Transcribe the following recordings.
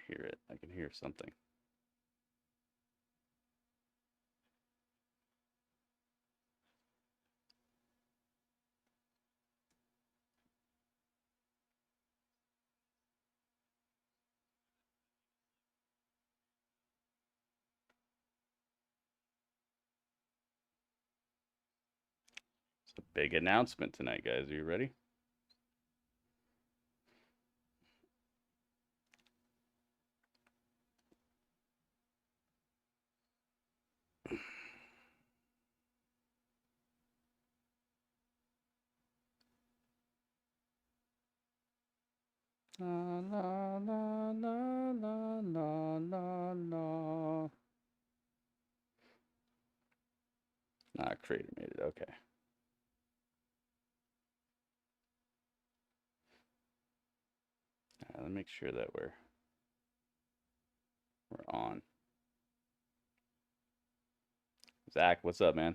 hear it. I can hear something. It's a big announcement tonight, guys. Are you ready? La la la la la la la la. Creator made it. Okay. Let me make sure that we're on. Zach, what's up, man?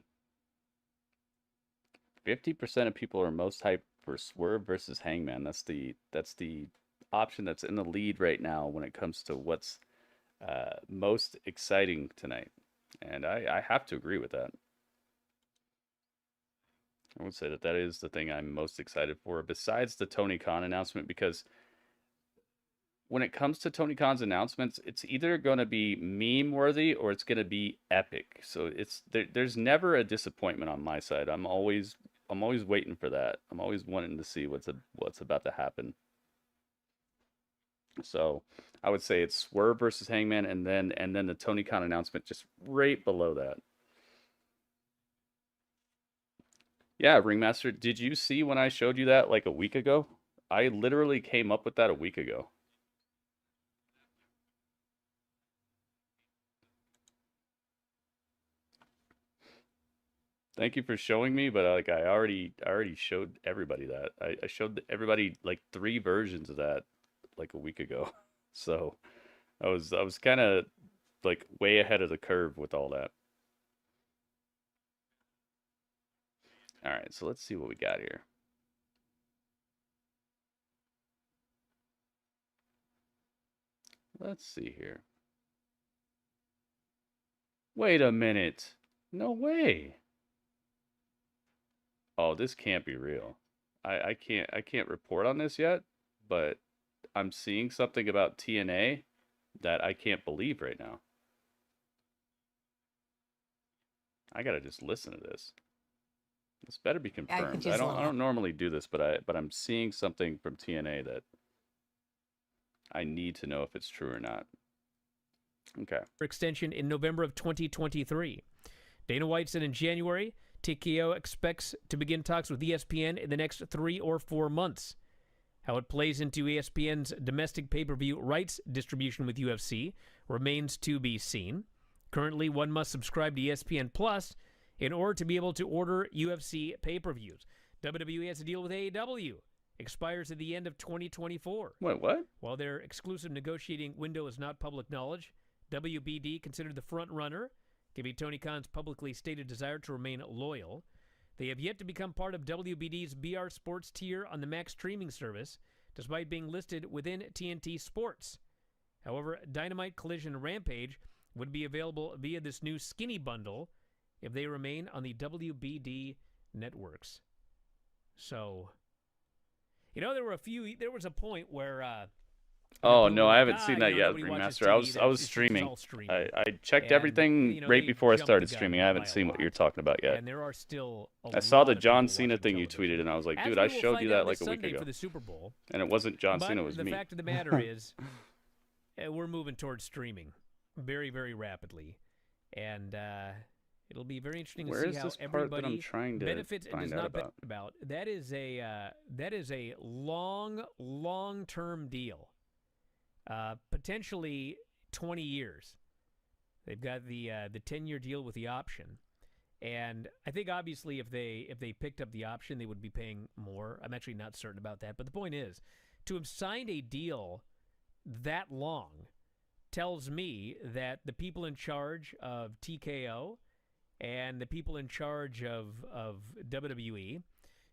50% of people are most hyped for Swerve versus Hangman. That's the option that's in the lead right now when it comes to what's most exciting tonight. And I have to agree with that. I would say that is the thing I'm most excited for, besides the Tony Khan announcement, because when it comes to Tony Khan's announcements, it's either going to be meme worthy or it's going to be epic. So there's never a disappointment on my side. I'm always waiting for that. I'm always wanting to see what's about to happen. So I would say it's Swerve versus Hangman, and then the Tony Khan announcement just right below that. Yeah, Ringmaster, did you see when I showed you that like a week ago? I literally came up with that a week ago. Thank you for showing me, but like I already showed everybody that. I showed everybody like 3 versions of that like a week ago. So I was kind of like way ahead of the curve with all that. All right, so let's see what we got here. Let's see here. Wait a minute. No way. Oh, this can't be real. I can't report on this yet, but I'm seeing something about TNA that I can't believe right now. I gotta just listen to this. This better be confirmed. I don't normally do this, but I'm seeing something from TNA that I need to know if it's true or not. Okay. Extension in November of 2023. Dana White said in January, TKO expects to begin talks with ESPN in the next 3 or 4 months. How it plays into ESPN's domestic pay-per-view rights distribution with UFC remains to be seen. Currently, one must subscribe to ESPN Plus in order to be able to order UFC pay-per-views. WWE has a deal with AEW. Expires at the end of 2024. Wait, what? While their exclusive negotiating window is not public knowledge, WBD considered the front runner, giving Tony Khan's publicly stated desire to remain loyal. They have yet to become part of WBD's BR Sports tier on the Max streaming service, despite being listed within TNT Sports. However, Dynamite, Collision, and Rampage would be available via this new skinny bundle if they remain on the WBD networks. So, there was a point where oh no, I haven't seen that yet, Remaster. I was streaming. I checked everything right before I started streaming. I haven't seen what you're talking about yet. And there are still I saw the John Cena thing you tweeted, and I was like, dude, I showed you that like a week ago. For the Super Bowl, and it wasn't John Cena, it was me. The fact of the matter is, we're moving towards streaming very, very rapidly, and it'll be very interesting to see how everybody benefits and does not benefit about. That is a long-term deal. Potentially 20 years. They've got the 10-year deal with the option, and I think obviously if they picked up the option, they would be paying more. I'm actually not certain about that, but the point is, to have signed a deal that long tells me that the people in charge of TKO and the people in charge of WWE,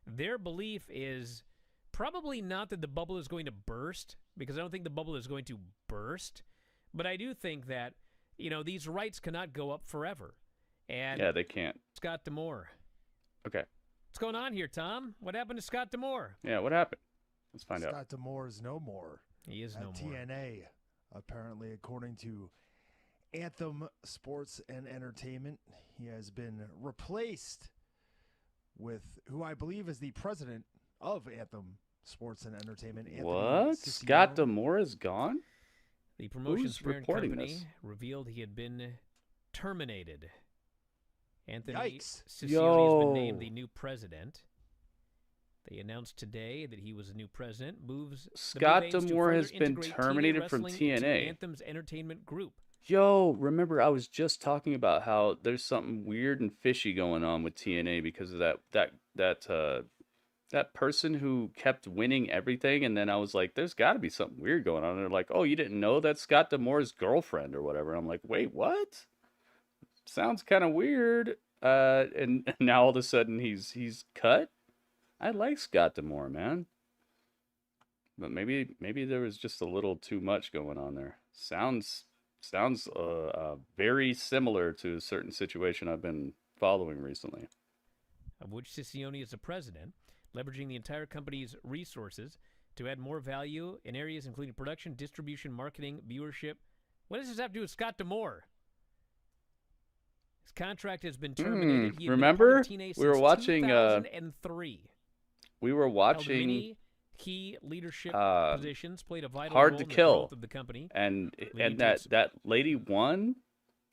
their belief is probably not that the bubble is going to burst, because I don't think the bubble is going to burst. But I do think that, these rights cannot go up forever. And yeah, they can't. Scott D'Amore. Okay. What's going on here, Tom? What happened to Scott D'Amore? Yeah, what happened? Let's find out. Scott D'Amore is no more. He is no at more. TNA, apparently, according to Anthem Sports and Entertainment. He has been replaced with who I believe is the president of Anthem Sports and Entertainment. Anthony What? Ciccione. Scott D'Amore is gone? The promotion's Who's parent reporting company this? revealed he had been terminated. Anthony Yikes. Ciccione has been Yo. named the new president. They announced today that he was a new president. Scott aims to D'Amore further has been integrate TNA terminated from wrestling into TNA. Anthem's entertainment group. Yo, remember I was just talking about how there's something weird and fishy going on with TNA because of that person who kept winning everything, and then I was like, there's got to be something weird going on. And they're like, oh, you didn't know that's Scott D'Amore's girlfriend or whatever. I'm like, wait, what? Sounds kind of weird. And now all of a sudden he's cut. I like Scott D'Amore, man. But maybe there was just a little too much going on there. Sounds very similar to a certain situation I've been following recently. Of which Ciccione is the president, leveraging the entire company's resources to add more value in areas including production, distribution, marketing, viewership. What does this have to do with Scott D'Amore? His contract has been terminated. He had remember? been part of TNA We were since watching, 2003. We were Held watching many key leadership positions, played a vital Hard role to in the Kill. growth of the company. and leading to that lady won,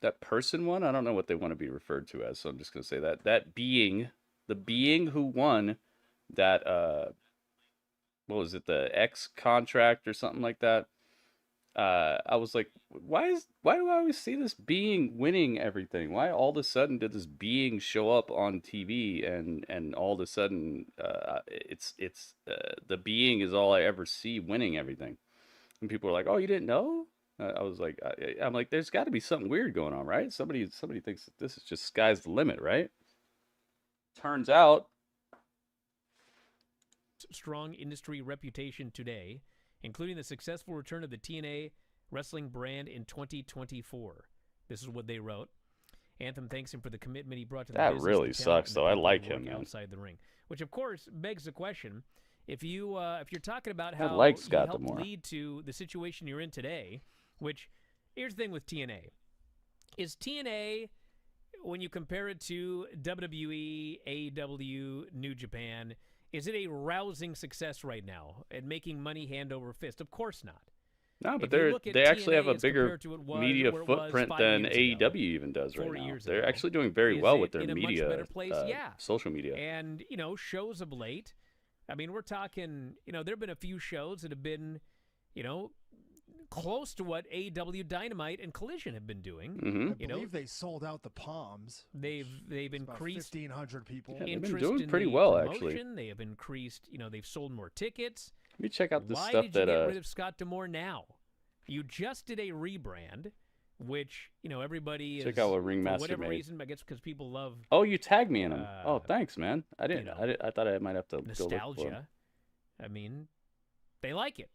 that person won. I don't know what they want to be referred to as, so I'm just gonna say that being, the being who won that what was it, the X contract or something like that. I was like, why do I always see this being winning everything? Why all of a sudden did this being show up on TV and all of a sudden it's the being is all I ever see winning everything? And people were like, oh, you didn't know? I was like, I'm like, there's got to be something weird going on, right? Somebody thinks that this is just sky's the limit, right? Turns out, strong industry reputation today, including the successful return of the TNA wrestling brand in 2024. This is what they wrote. Anthem thanks him for the commitment he brought to the that business, really the talent, sucks, and the though. I people who like work him, man. outside the ring, which of course begs the question: if you're talking about I how like he Scott helped D'Amore. lead to the situation you're in today, which here's the thing with TNA: is TNA, when you compare it to WWE, AEW, New Japan, is it a rousing success right now and making money hand over fist? Of course not. no, but If you look at they actually have TNA a as bigger compared to media where it was footprint 5 than years ago, AEW even does right 4 now. years They're ago. actually doing very Is well it with their in a much media, better place? Yeah. social media. And, shows of late, I mean, we're talking, there have been a few shows that have been, close to what AEW Dynamite and Collision have been doing. Mm-hmm. I believe they sold out the Palms. They've It's about increased 1,500 people. Yeah, they've been interest doing in pretty the well, promotion. actually. They have increased, they've sold more tickets. Let me check out the Why stuff did you that get rid of Scott D'Amore now? You just did a rebrand, which, everybody is, check out what for Ringmaster whatever made. reason, I guess because people love Oh, you tagged me in them. Oh, uh, thanks, man. I didn't. I thought I might have to go look for 'em. nostalgia. I mean, they like it.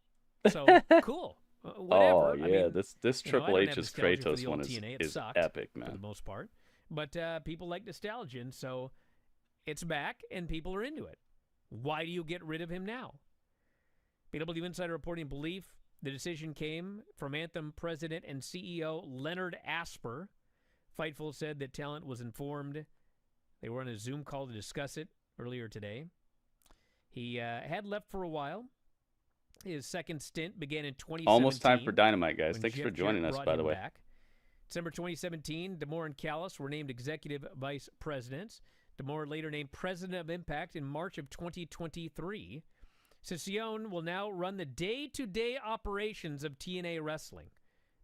So, cool. Whatever. Oh I yeah, mean, this I Triple don't have H's nostalgia for Kratos the one old TNA. It is sucked, epic, for the man. most part. But people like nostalgia, and so it's back, and people are into it. Why do you get rid of him now? PW Insider reporting belief the decision came from Anthem president and CEO Leonard Asper. Fightful said that talent was informed. They were on a Zoom call to discuss it earlier today. He had left for a while. His second stint began in 2017. Almost time for Dynamite, guys. when Thanks for Jeff joining Jarrett us, brought by him the way. back. December 2017, D'Amore and Callis were named executive vice presidents. D'Amore later named president of Impact in March of 2023. Ciccione will now run the day-to-day operations of TNA Wrestling.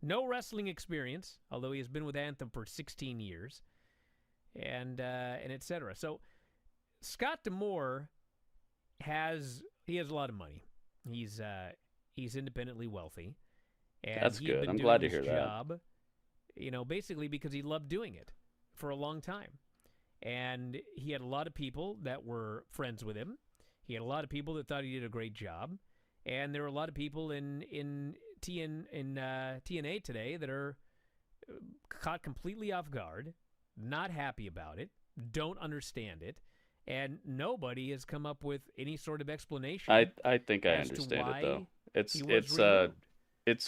No wrestling experience, although he has been with Anthem for 16 years, and et cetera. So Scott D'Amore has a lot of money. He's independently wealthy, and That's he had good. been I'm doing glad to his hear that. job, basically because he loved doing it for a long time, and he had a lot of people that were friends with him. He had a lot of people that thought he did a great job, and there are a lot of people in TNA today that are caught completely off guard, not happy about it, don't understand it, and nobody has come up with any sort of explanation. I think I understand it though. It's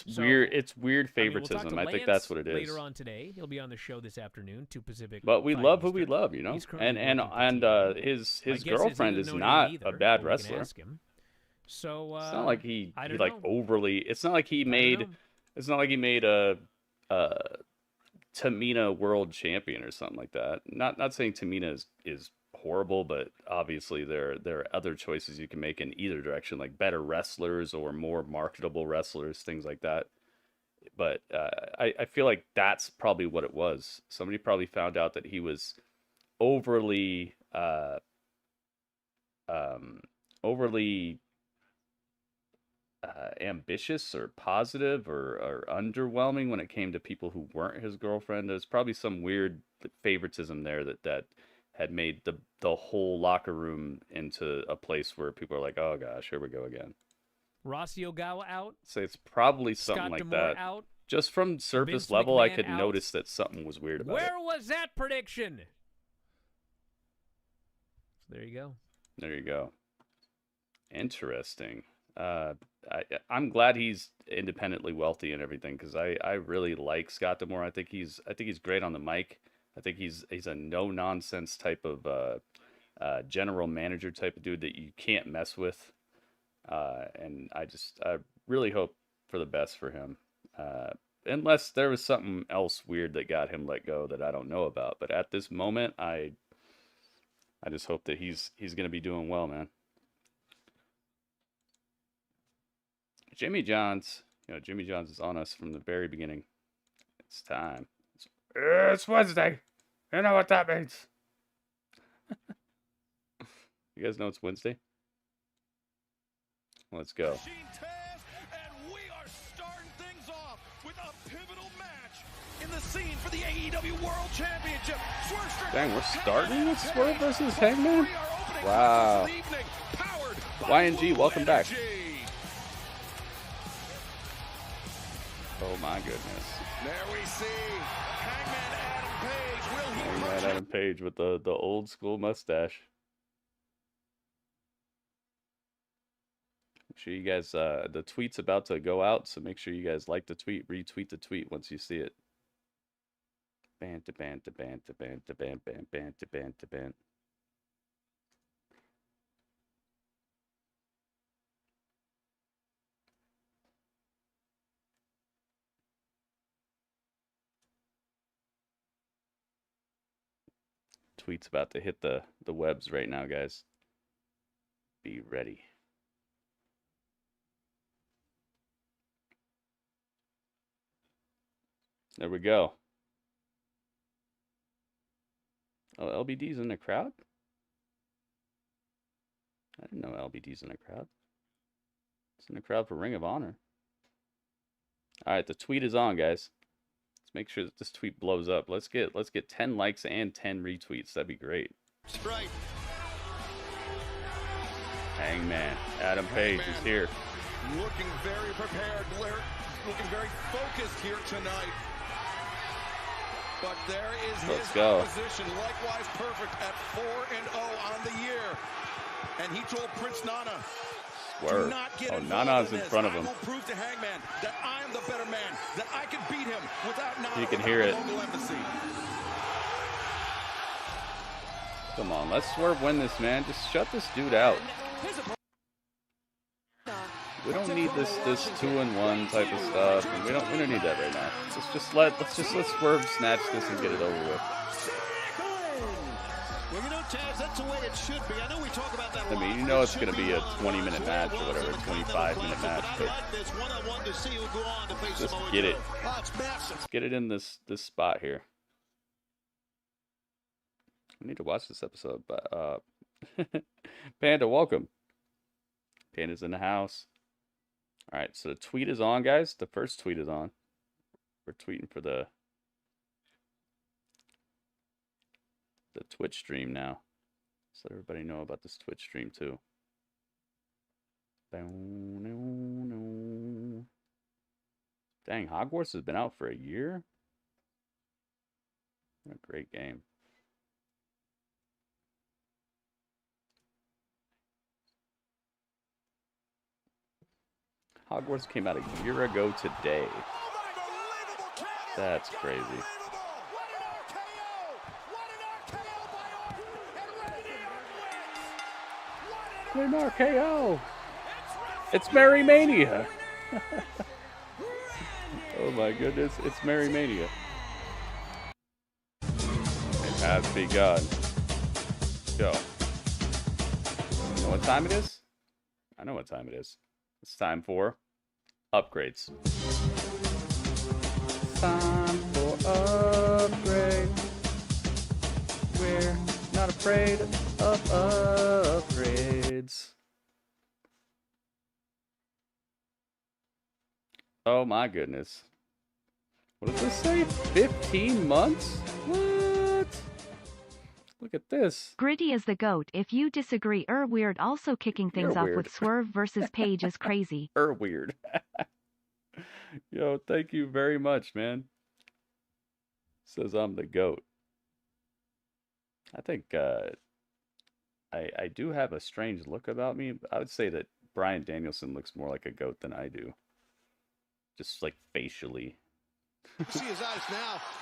So, weird. It's weird I mean, we'll favoritism. talk to I think that's Lance what it is. later on today. He'll be on the show this afternoon, 2 Pacific. But we 5 love who we Eastern. love, you know. He's currently And working for TNA. his My guess girlfriend he is doesn't know not anything a either, bad but we can wrestler. ask him. So It's not like he I don't like know. overly. It's not like he I don't made. know. It's not like he made a Tamina world champion or something like that. Not saying Tamina is horrible, but obviously there are other choices you can make in either direction, like better wrestlers or more marketable wrestlers, things like that. But I feel like that's probably what it was. Somebody probably found out that he was overly ambitious or positive or underwhelming when it came to people who weren't his girlfriend. There's probably some weird favoritism there that had made the whole locker room into a place where people are like, oh gosh, here we go again. Rossi Ogawa out. So it's probably something Scott like D'Amore that. out. Just from surface Vince level, I McMahon could out. notice that something was weird about it. Where was that prediction? So there you go. There you go. Interesting. I'm glad he's independently wealthy and everything, because I really like Scott D'Amore. I think he's great on the mic. I think he's a no nonsense type of general manager type of dude that you can't mess with. And I really hope for the best for him. Unless there was something else weird that got him let go that I don't know about. But at this moment, I just hope that he's gonna be doing well, man. Jimmy Johns is on us from the very beginning. It's time. It's Wednesday. You know what that means. You guys know it's Wednesday? Let's go. And we are starting things off with a pivotal match in the scene for the AEW World Championship. Swerve Strickland. Dang, we're starting with Swerve versus Hangman? Wow. YNG, welcome back. Oh my goodness. There we see Hangman Adam Page. Will he Hangman Adam Page with the old school mustache. Make sure you guys, the tweet's about to go out, so make sure you guys like the tweet, retweet the tweet once you see it. Bant. Tweet's about to hit the webs right now, guys. Be ready. There we go. Oh, LBD's in the crowd? I didn't know LBD's in the crowd. It's in the crowd for Ring of Honor. All right, the tweet is on, guys. Let's make sure that this tweet blows up. Let's get 10 likes and 10 retweets. That'd be great. That's right. Hangman Adam Page is here. Looking very prepared, looking very focused here tonight. But there is Let's his go. opposition, likewise perfect at 4-0 on the year. And he told Prince Nana, Swerve. do not get Oh, involved Nana's in this. front of him. I will prove to Hangman that I am the better man, that I can beat him without Nana. You can without hear the it. local embassy. Come on, let's Swerve win this, man. Just shut this dude out. We don't need this 2-1 type of stuff, and we don't need that right now. Let's just let Swerve snatch this and get it over with. Well, you know, Taz, that's the way it should be. I know we talk about that a I lot. mean, you know it's going to be a 20-minute match or whatever, 25-minute match, but just get it. Let's get it in this spot here. We need to watch this episode, but Panda, welcome. Panda's in the house. All right, so the tweet is on, guys. The first tweet is on. We're tweeting for the Twitch stream now. So let everybody know about this Twitch stream too. Dang, Hogwarts has been out for a year? What a great game. Hogwarts came out a year ago today. That's crazy. What an RKO! It's Merry Mania! Oh my goodness, it's Merry Mania. It has begun. Go. You know what time it is? I know what time it is. It's time for upgrades. It's time for upgrades. We're not afraid of upgrades. Oh my goodness. What does this say? 15 months? What? Look at this. Gritty is the GOAT. If you disagree, Weird also kicking things off with Swerve versus Page is crazy. Weird. Yo, thank you very much, man. Says I'm the GOAT. I think I do have a strange look about me. I would say that Bryan Danielson looks more like a GOAT than I do. Just like facially. Alright,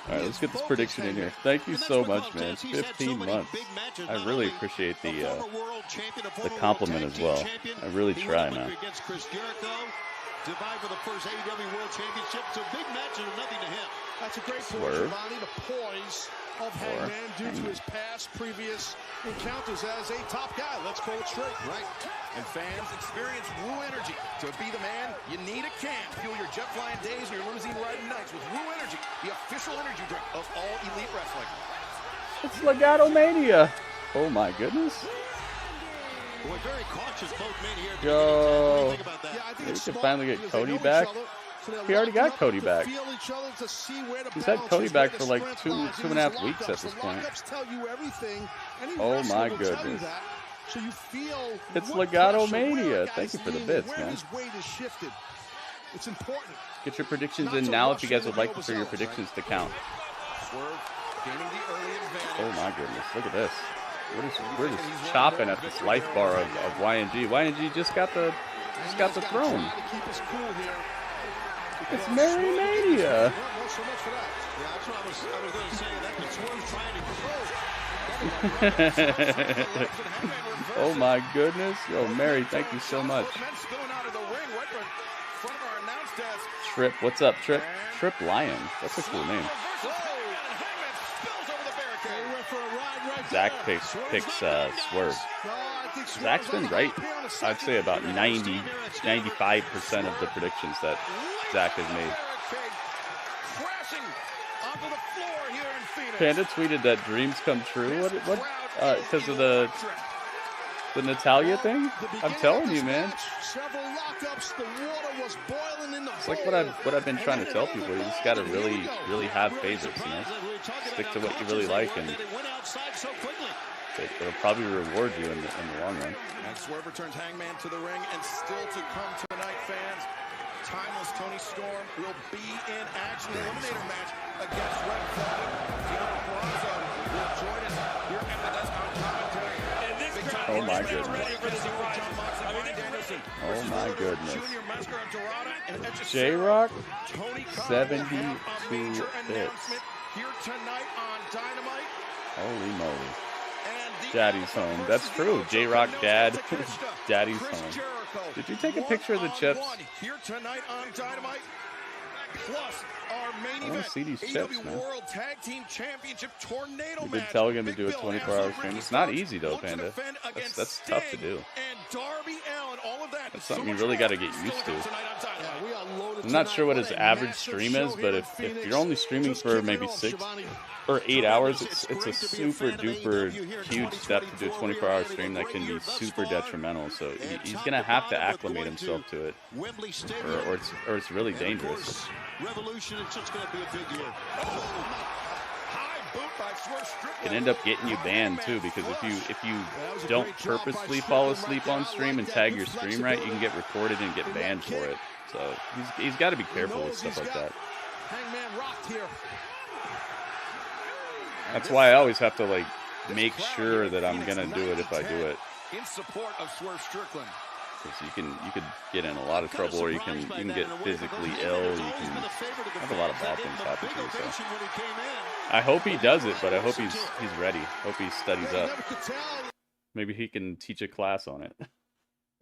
let's get this prediction in here. Thank you so much, man. 15 months. I really appreciate the compliment as well. I really try, man. Divide for the first AEW World Championship. It's a big match and nothing to him. That's a great point, Giovanni. The poise of Hangman due to his past, previous encounters as a top guy. Let's call it straight. Right. And fans experience Woo energy. To be the man, you need a can. Fuel your jet flying days and your limousine riding nights with Woo Energy, the official energy drink of all elite wrestling. It's Legato Mania. Oh my goodness. Boy, very cautious both men here. Yo, maybe we can finally get Cody back. He already got Cody back. He's had Cody back for like two and a half weeks at this point. Oh my goodness. It's Legato Mania. Thank you for the bits, man. Get your predictions in now if you guys would like for your predictions to count. Oh my goodness, look at this. We're just chopping at this life bar of YNG. YNG just got the throne. It's Merry Mania. Oh my goodness. Yo, Mary, thank you so much. Trip, what's up, Trip? Trip Lion. That's a cool name. Zach picks Swerve. Zach's been right. I'd say about 95% of the predictions that Zach has made. Panda tweeted that dreams come true. What? Because of the Natalia thing? I'm telling you, man. It's like what I've been trying to tell people. You just gotta really have favorites, you know. Stick to what you really like, and it'll probably reward you in the long run. And Swerve returns Hangman to the ring, and still to come tonight, fans. Timeless Toni Storm will be in action. The Eliminator match against Red Claudio. Will join us here at the desk on commentary. Oh my goodness. Oh my goodness. J-Rock, 72 bits. Here tonight on Dynamite. Holy moly. Daddy's home. That's true. J-Rock Dad. Daddy's home. Did you take a picture of the chips? Here tonight on Dynamite. Plus our main I want to see these chips, man. World Tag Team Championship tornado We've been telling him to do a 24-hour stream. It's not easy though, Panda. That's tough to do. And Darby, Allin, all of that. That's something you really got to get used to. I'm not sure what his average stream is, but if you're only streaming for maybe 6 or 8 hours, it's a super duper huge step to do a 24-hour stream that can be super detrimental. So he's gonna have to acclimate himself to it, or it's really dangerous. Revolution, it's just going to be a big year. High can end up getting you banned too, because if you don't purposely fall asleep on stream and tag your stream right, you can get reported and get banned for it. So he's got to be careful with stuff like that. That's why I always have to like make sure that I'm gonna do it if I do it. In support of Swerve Strickland. Because you could get in a lot of trouble, or you can get physically ill. You can have a lot of bad things happen to you. So I hope he does it, but I hope he's ready. Hope he studies up. Maybe he can teach a class on it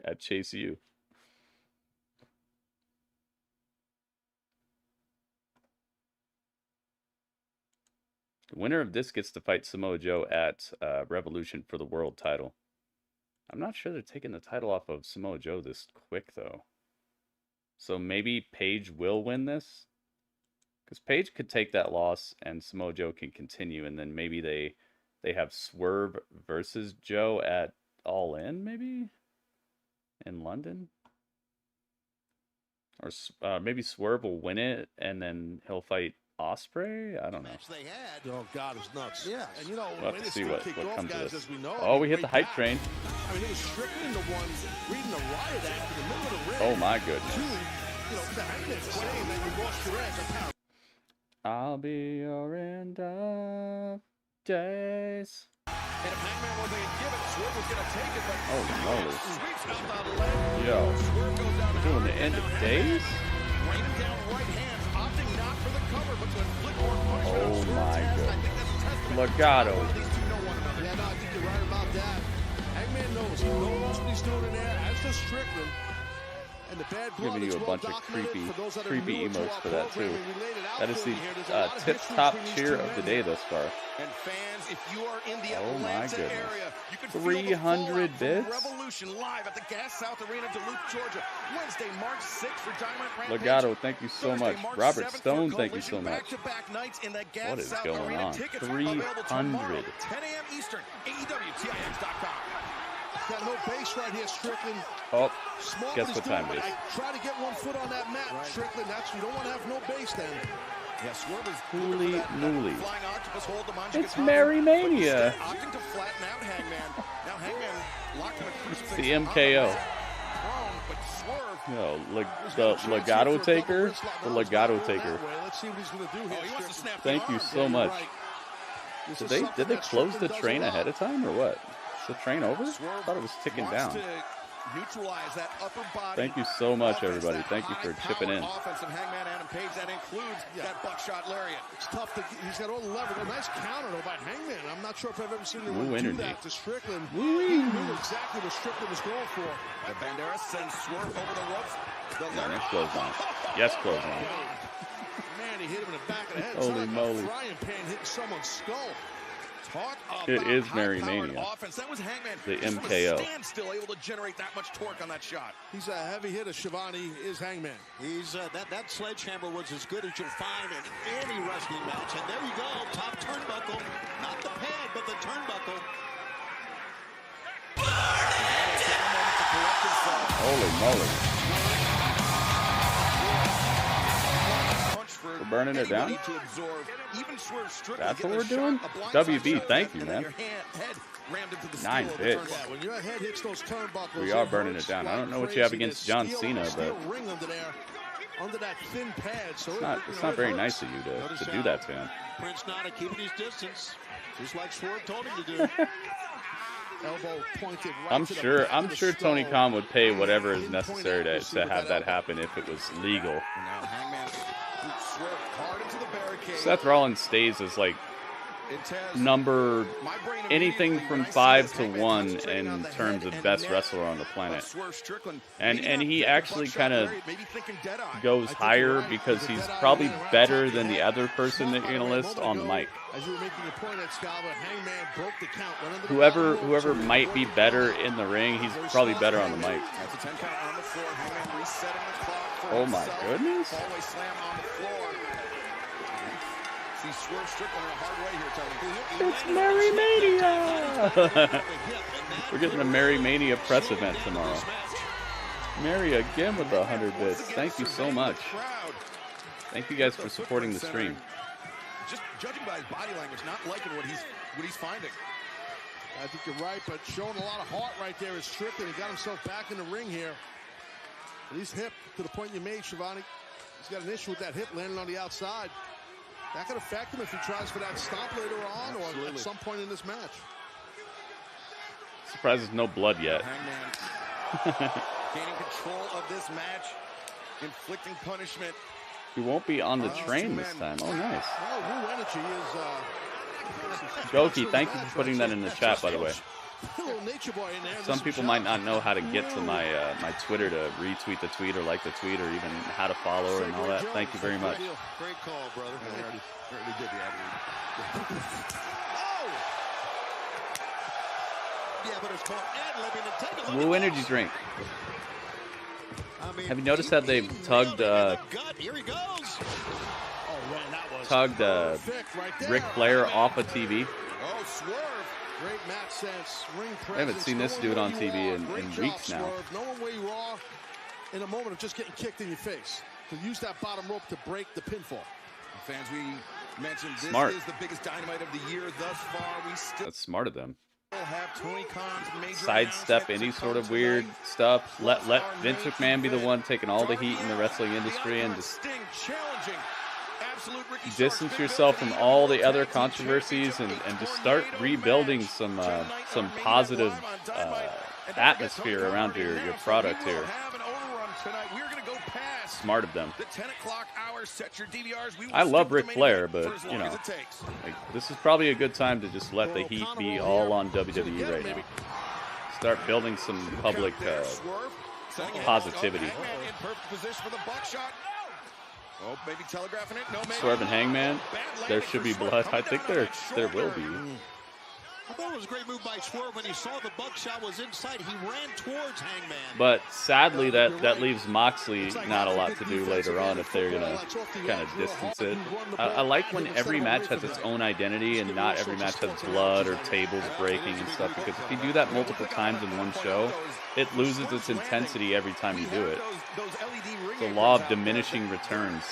at Chase U. The winner of this gets to fight Samoa Joe at Revolution for the world title. I'm not sure they're taking the title off of Samoa Joe this quick, though. So maybe Page will win this? Because Page could take that loss and Samoa Joe can continue, and then maybe they have Swerve versus Joe at All In, maybe? In London? Or maybe Swerve will win it, and then he'll fight Osprey? I don't know. Oh, God, it's nuts. Yeah. And you know, We'll have to see what comes of this. Know, oh, we hit the hype train. I mean, it was Strickland the one reading the riot act in the middle of the ring. Oh, my goodness. You know, the Hangman saying that you lost your edge. That's how. I'll be your end of days. And if Hangman wasn't going to give it, Swerve was going to take it. But oh, no. Sweeps out the leg. Yo. Swerve goes down We're doing the end of days? Raining down right hands, opting not for the cover, but to inflict more punishment. Oh, my I God. think that's a testament. Legato. These two know one another. Yeah, no, I think you're right about that. Hangman knows. He knows what he's doing in there, as does Strickland. And the bad blood Giving you is a well bunch of documented for those that are creepy newer to emotes our for that, too. programming. We laid it out That is for the you here. There's a lot of history tip-top between these cheer two of the men. day thus far. And fans, if you are in the Oh, my Atlanta goodness. area, you can 300 feel the fallout bits? from Revolution live at the Gas South Arena, Duluth, Georgia. Wednesday, March 6th for Dynamite Rampage. Legato, thank you so Thursday, much. March Robert 7th Stone, for thank you so Collision. much. Back-to-back nights in the Gas What is South going Arena. on? Tickets available tomorrow, 300. 10 a.m. Eastern, AEWTIX.com. Got no base right here, Strickland. Oh, Small, guess but what he's time doing it is. Try to get one foot on that mat, Strickland. That's, you don't want to have no base then. Yeah, Swerve is Holy moly. flying octopus hold. The Manji It's gets hung. Merry Mania. Opting to flatten out Hangman. Now Hangman locked in a crucifix. The MKO. But Swerve. No, the Legato taker. The Legato taker. Let's see what he's going to do here. He wants to snap the Thank you arm. so much. This Did is they something that close the Strickland does train a lot. ahead of time or what? Is the train over? I Swerve thought it was ticking wants down. to neutralize that upper body. Thank you so much, offense, everybody. that Thank you for chipping in. high-powered offense of Hangman Adam Page that includes that buckshot lariat. It's tough to. He's got all the leverage. A nice counter though by Hangman. I'm not sure if I've ever seen anyone do energy. that to Strickland. Woo. He knew exactly what Strickland was going for. The Bandera sends Swerve over the ropes. The No, that's close on. Yes, close on. Man, he hit him in the back of the head. Holy It's like moly. a frying pan hitting someone's skull. Talk about It is Merry high-powered Mania. offense. That was Hangman. The Just from a MKO. standstill, able to generate that much torque on that shot. He's a heavy hitter, Shivani, is Hangman. He's that sledgehammer was as good as you'll find in any wrestling match. And there you go, top turnbuckle, not the pad, but the turnbuckle. Holy moly. We're burning it down? That's what we're doing? WB, thank you, man. 9 bits. Yeah, when your head hits those turnbuckles, We are burning it down. I don't know what you have against John Cena, but ring under there, under that thin pad. So it's not very nice of you to do that to him. Prince Nana keeping his distance, just like Swerve told him to do. Elbow pointed right I'm to the sure back of the Tony skull. Khan would pay whatever is necessary to have that happen if it was legal. Now Hangman boots Swerve hard into the barricade. Seth Rollins stays as like Intez, number my brain anything immediately, from when I see 5 this, to Hangman 1 concentrating on in the terms head of and best neck wrestler on the of planet. Swerve Strickland. And Maybe and not he the actually buckshot kind of lariat, maybe thinking Deadeye. goes I think higher you're right. because There's a he's Deadeye probably laying around better top of than your the head. other person that you're gonna list on the mic. As you were making your point, Excalibur, Hangman broke the count. Went under the Whoever bottom rope. whoever might be better in the ring, he's probably better on the mic. That's a 10 count on the floor. Hangman resetting the clock for Oh my himself. goodness. Hallway slam on the floor. See Swerve Strickland in a hard way here, Tony. It's Merry Mania! We're getting a Merry Mania press event tomorrow. Mary again with the 100 bits. Thank you so much. Thank you guys for supporting the stream. just judging by his body language, not liking what he's finding. I think you're right, but showing a lot of heart right there is Strickland. He got himself back in the ring here. But he's hip to the point you made, Shivani. He's got an issue with that hip landing on the outside. That could affect him if he tries for that stomp later on or at some point in this match. Surprised there's no blood yet. Hangman gaining control of this match, inflicting punishment. He won't be on the train this time. Oh, nice. Oh, New Energy is... Goki, thank you for putting that in the chat, by the way. Nature Boy in there. Some people might not know how to get to my my Twitter to retweet the tweet or like the tweet or even how to follow her and all that. Thank you very much. Great call, brother. I already did the ad read. Oh! Yeah, but it's called ad-libbing. And take a look Blue at energy this. drink. I mean, Have you noticed how they've tugged Here he goes. Oh, man, that was tugged perfect right there. Ric Flair off of TV? Oh, Swerve. Great match sense. Ring presence. I haven't seen this dude on TV in Great weeks job, now. Swerve. Knowing where you are in a moment of just getting kicked in your face. To use that bottom rope to break the pinfall. Fans, we mentioned this Smart. is the biggest Dynamite of the year thus far. We still That's smart of them. have Tony Khan's major Sidestep any sort of weird stuff. Let Vince McMahon be the one taking all the heat in the wrestling industry and just distance yourself from all the other controversies and just start rebuilding some positive atmosphere around your product here. Smart of them. I love Ric Flair, but you know, like, this is probably a good time to just let the heat be all on WWE right now. Start building some public positivity. Oh, maybe telegraphing it. No, maybe. Swerve and Hangman, there should be blood. I think there will be. I thought it was a great move by Swerve when he saw the buckshot was inside. He ran towards Hangman. But sadly, that leaves Moxley not a lot to do later on if they're gonna kind of distance it. I like when every match has its own identity and not every match has blood or tables breaking and stuff, because if you do that multiple times in one show, it loses its intensity every time you do it. It's a law of diminishing returns.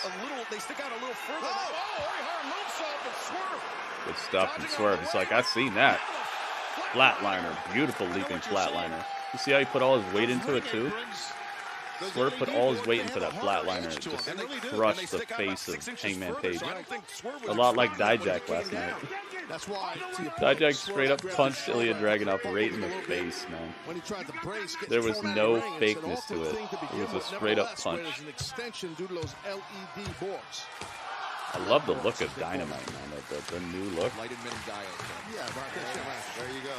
They stick out a little further. Good stuff from Swerve. It's like, I've seen that. Flatliner. Beautiful leaping flatliner. You see how he put all his weight into it, too? Swerve put all his weight into that flatliner. It just crushed the face of Hangman Page. A lot like Dijak last night. Dijak straight up punched Ilya Dragunov right in the face, man. There was no fakeness to it. It was a straight up punch. I love the look of Dynamite, man. The new look.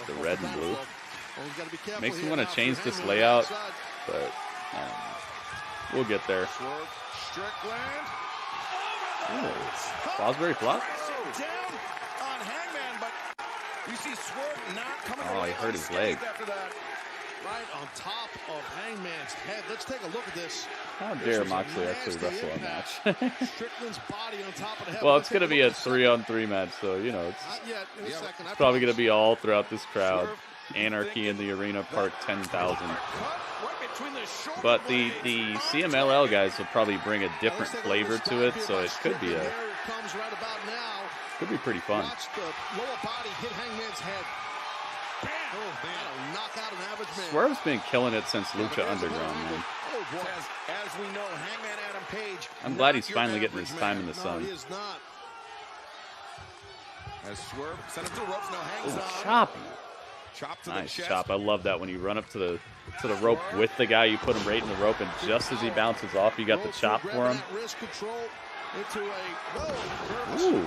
The red and blue. Makes me want to change this layout, but we'll get there. Ooh, Fosbury flop? Oh, he hurt his leg. Right on top of Hangman's head. Let's take a look at this. How dare Moxley actually wrestle a match? Strickland's body on top of the head. Well, it's going to be a 3-on-3 match, so, you know, it's probably going to be all throughout this crowd. Anarchy in the Arena, Part 10,000. But the CMLL guys will probably bring a different flavor to it, so it could be pretty fun. Watch the lower body hit Hangman's head. Swerve's been killing it since Lucha Underground, man. As we know, Hangman Adam Page. I'm glad he's finally getting his time in the sun. As Swerve sent him to the ropes, now hangs Ooh, on. choppy. Chop to Nice the chest. chop. I love that when you run up to the rope with the guy, you put him right in the rope, and just as he bounces off, you got the chop for him. Ooh.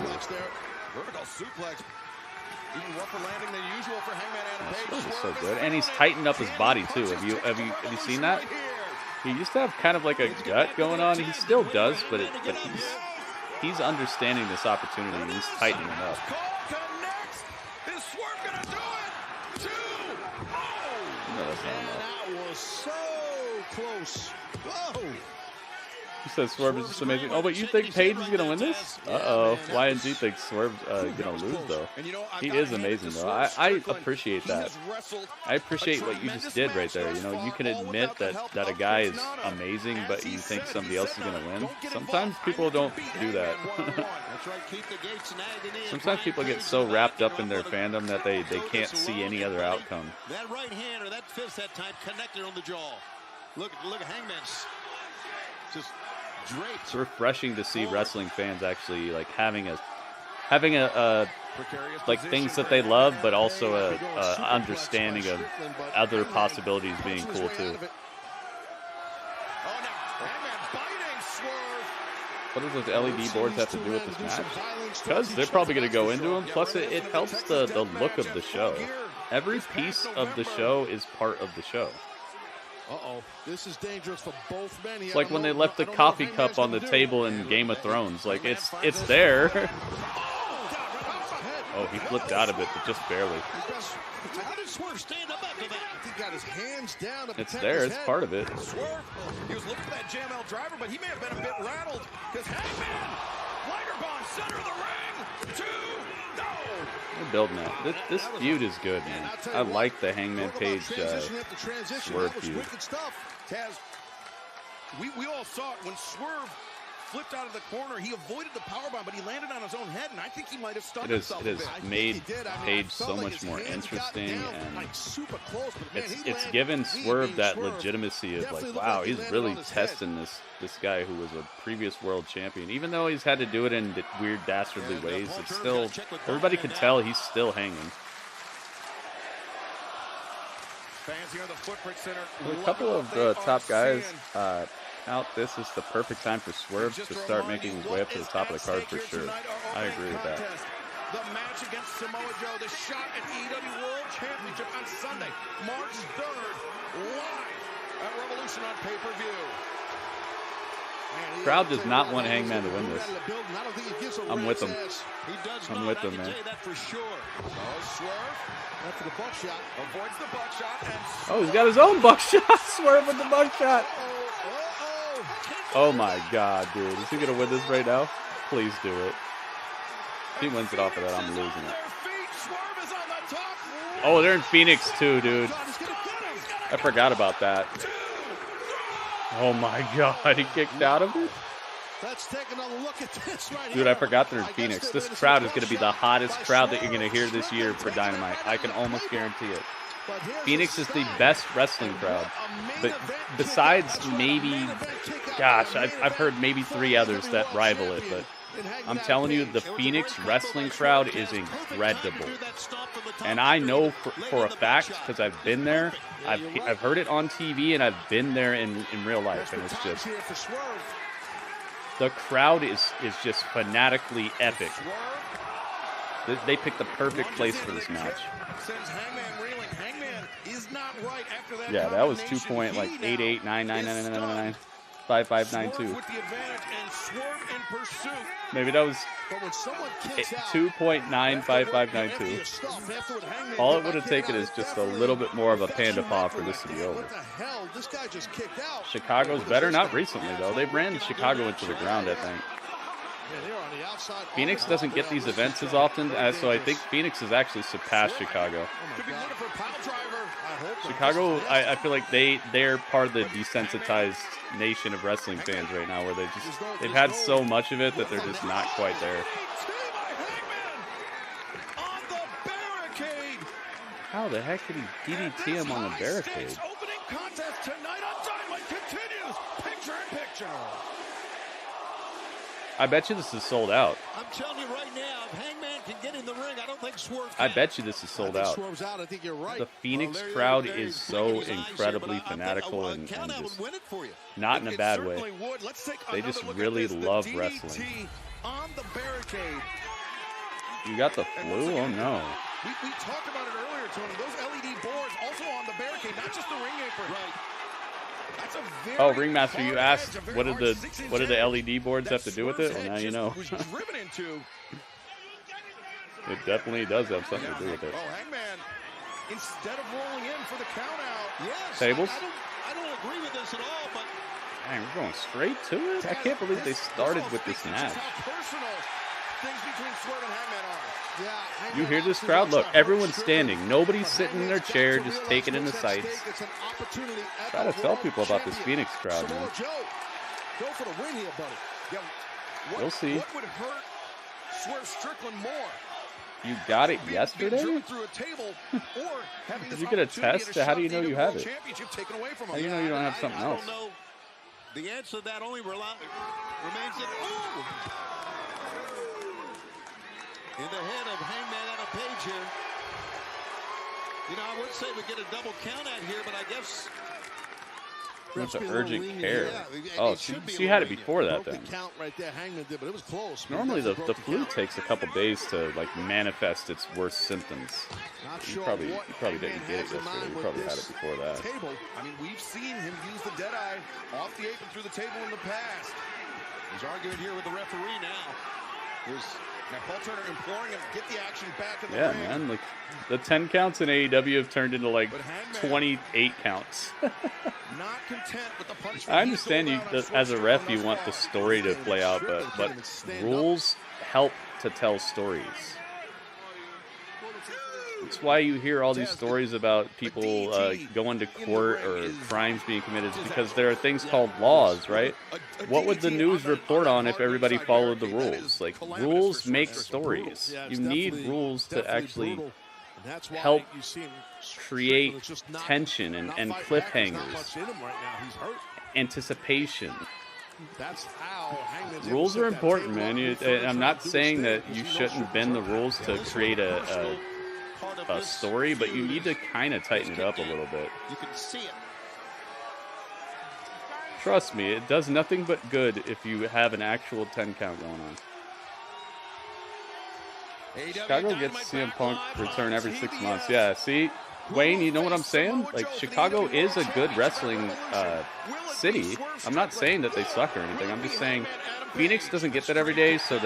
Vertical suplex. Even rougher landing than usual for Hangman Adam Page. This is so good, and he's tightened up his body too. Have you seen that? He used to have kind of like a gut going on. He still does, but he's understanding this opportunity and he's tightening it up. Is Swerve gonna do it? No, that's not enough. That was so close. Whoa. He says Swerve is just amazing. Oh, but you think Page is gonna win this? Uh-oh. YNG thinks Swerve's gonna lose though. He is amazing though. I appreciate that. I appreciate what you just did right there. You know, you can admit that a guy is amazing, but you think somebody else is gonna win. Sometimes people don't do that. Sometimes people get so wrapped up in their fandom that they can't see any other outcome. That right hand or that fist that time connected on the jaw. Look at Hangman's just draped. It's refreshing to see wrestling fans actually like having a like things that they love, but also a understanding of other possibilities being cool too. What does those LED boards have to do with this match? Because they're probably going to go into them. Plus, it helps the look of the show. Every piece of the show is part of the show. This is dangerous for both men. It's like when they left the coffee cup on the table in Game of Thrones. Like, it's there. Oh, he flipped out of it, but just barely. How did Swerve stand up after that? He got his hands down. It's there. It's part of it. Swerve, he was looking for that JML driver, but he may have been a bit rattled because Hangman, lighter bomb, center of the ring, 2, no. We're building that. This feud is good, man. I like the Hangman Page Swerve feud. Taz, we all saw it when Swerve flipped out of the corner. He avoided the powerbomb, but he landed on his own head, and I think he might have stunned himself. It has made Page so much more interesting, and it's given Swerve that legitimacy of like, wow, he's really testing this guy who was a previous world champion. Even though he's had to do it in weird, dastardly ways, it's still, everybody can tell he's still hanging. A couple of top guys out. This is the perfect time for Swerve to start making his way up to the top of the card for sure. I agree with that. The match against Samoa Joe, the shot at AEW World Championship on Sunday, March 3rd, live at Revolution on pay-per-view. Crowd does not want Hangman to win this. I'm with him. I'm with him, man. Oh, he's got his own buckshot. Swerve with the buckshot. Oh my God, dude. Is he going to win this right now? Please do it. If he wins it off of that, I'm losing it. Oh, they're in Phoenix too, dude. I forgot about that. Oh my God, he kicked out of it? Let's take another look at this right Dude, I forgot they're in Phoenix. This crowd is going to be the hottest crowd that you're going to hear this year for Dynamite. I can almost guarantee it. Phoenix is the best wrestling crowd. But besides maybe, gosh, I've heard maybe 3 others that rival it. But I'm telling you, the Phoenix wrestling crowd is incredible. And I know for a fact, because I've been there, I've heard it on TV, and I've been there in real life. And it's just, the crowd is just fanatically epic. They picked the perfect place for this match. Yeah, that was 2.88999999 5592. Maybe that was 2.95592. All it would have taken is just a little bit more of a panda paw for this to be over. Chicago's better, not recently though. They ran Chicago into the ground, I think. Phoenix doesn't get these events as often, so I think Phoenix has actually surpassed Chicago. Chicago, I feel like they're part of the desensitized nation of wrestling fans right now, where they've had so much of it that they're just not quite there. How the heck did he DDT him on the barricade? I bet you this is sold out. I'm telling you right now, if Hangman can get in the ring, I don't think Swerve can. I bet you this is sold out. I think you're right. The Phoenix crowd is so incredibly fanatical and just not in a bad way. They just really love wrestling. You got the flu? Oh no. We talked about it earlier, Tony. Those LED boards also on the barricade, not just the ring apron. Right. Oh, Ringmaster, you asked what did the LED boards have to do with it? Well, now you know. It definitely does have something to do with it. Oh, Hangman, instead of rolling in for the count out, yes, tables? I don't agree with this at all, but Dang, we're going straight to it? I can't believe they started with this match. You hear this crowd? Look, everyone's standing. Nobody's sitting in their chair, just taking in the sights. Try to tell people about this Phoenix crowd, man. Go for the win here, buddy. We'll see. What would hurt Swerve Strickland more? You got it yesterday? Did you get a test? How do you know you have it? How do you know you don't have something else? The answer to that only remains in the head of Hangman Adam Page here. You know, I would say we get a double count out here, but I guess That's an urgent care. Oh, she had it before that then. Normally the flu takes a couple days to like manifest its worst symptoms. You probably didn't get it yesterday. You probably had it before that. I mean, we've seen him use the Deadeye off the apron through the table in the past. He's arguing here with the referee now. There's Paul Turner imploring him to get the action back in the ring. Yeah, man. Like the 10 counts in AEW have turned into like 28 counts. Not content with the punishment. I understand you as a ref you want the story to play out, but rules help to tell stories. It's why you hear all these stories about people going to court or crimes being committed, because there are things called laws, right? What would the news report on if everybody followed the rules? Like, rules make stories. You need rules to actually help create tension and cliffhangers, anticipation. Rules are important, man. I'm not saying that you shouldn't bend the rules to create a story, but you need to kind of tighten it up a little bit. You can see it. Trust me, it does nothing but good if you have an actual 10 count going on. Chicago gets CM Punk return every 6 months. Yeah, see, Wayne, you know what I'm saying? Like, Chicago is a good wrestling city. I'm not saying that they suck or anything. I'm just saying Phoenix doesn't get that every day, so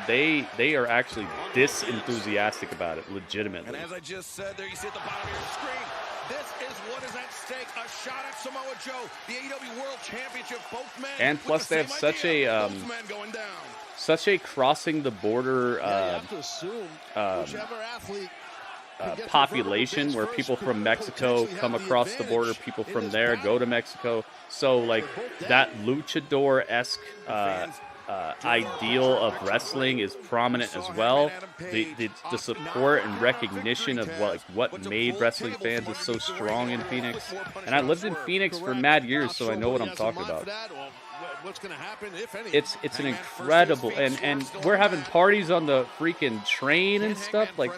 they are actually disenthusiastic about it, legitimately. And as I just said, there you see at the bottom of your screen, this is what is at stake. A shot at Samoa Joe, the AEW World Championship. Both men. And plus, they have such a crossing the border population where people from Mexico come across the border, people from there go to Mexico. So like that luchador-esque ideal of wrestling is prominent as well. The support and recognition of what made wrestling fans is so strong in Phoenix. And I lived in Phoenix for mad years, so I know what I'm talking about. It's an incredible, and we're having parties on the freaking train and stuff. Like,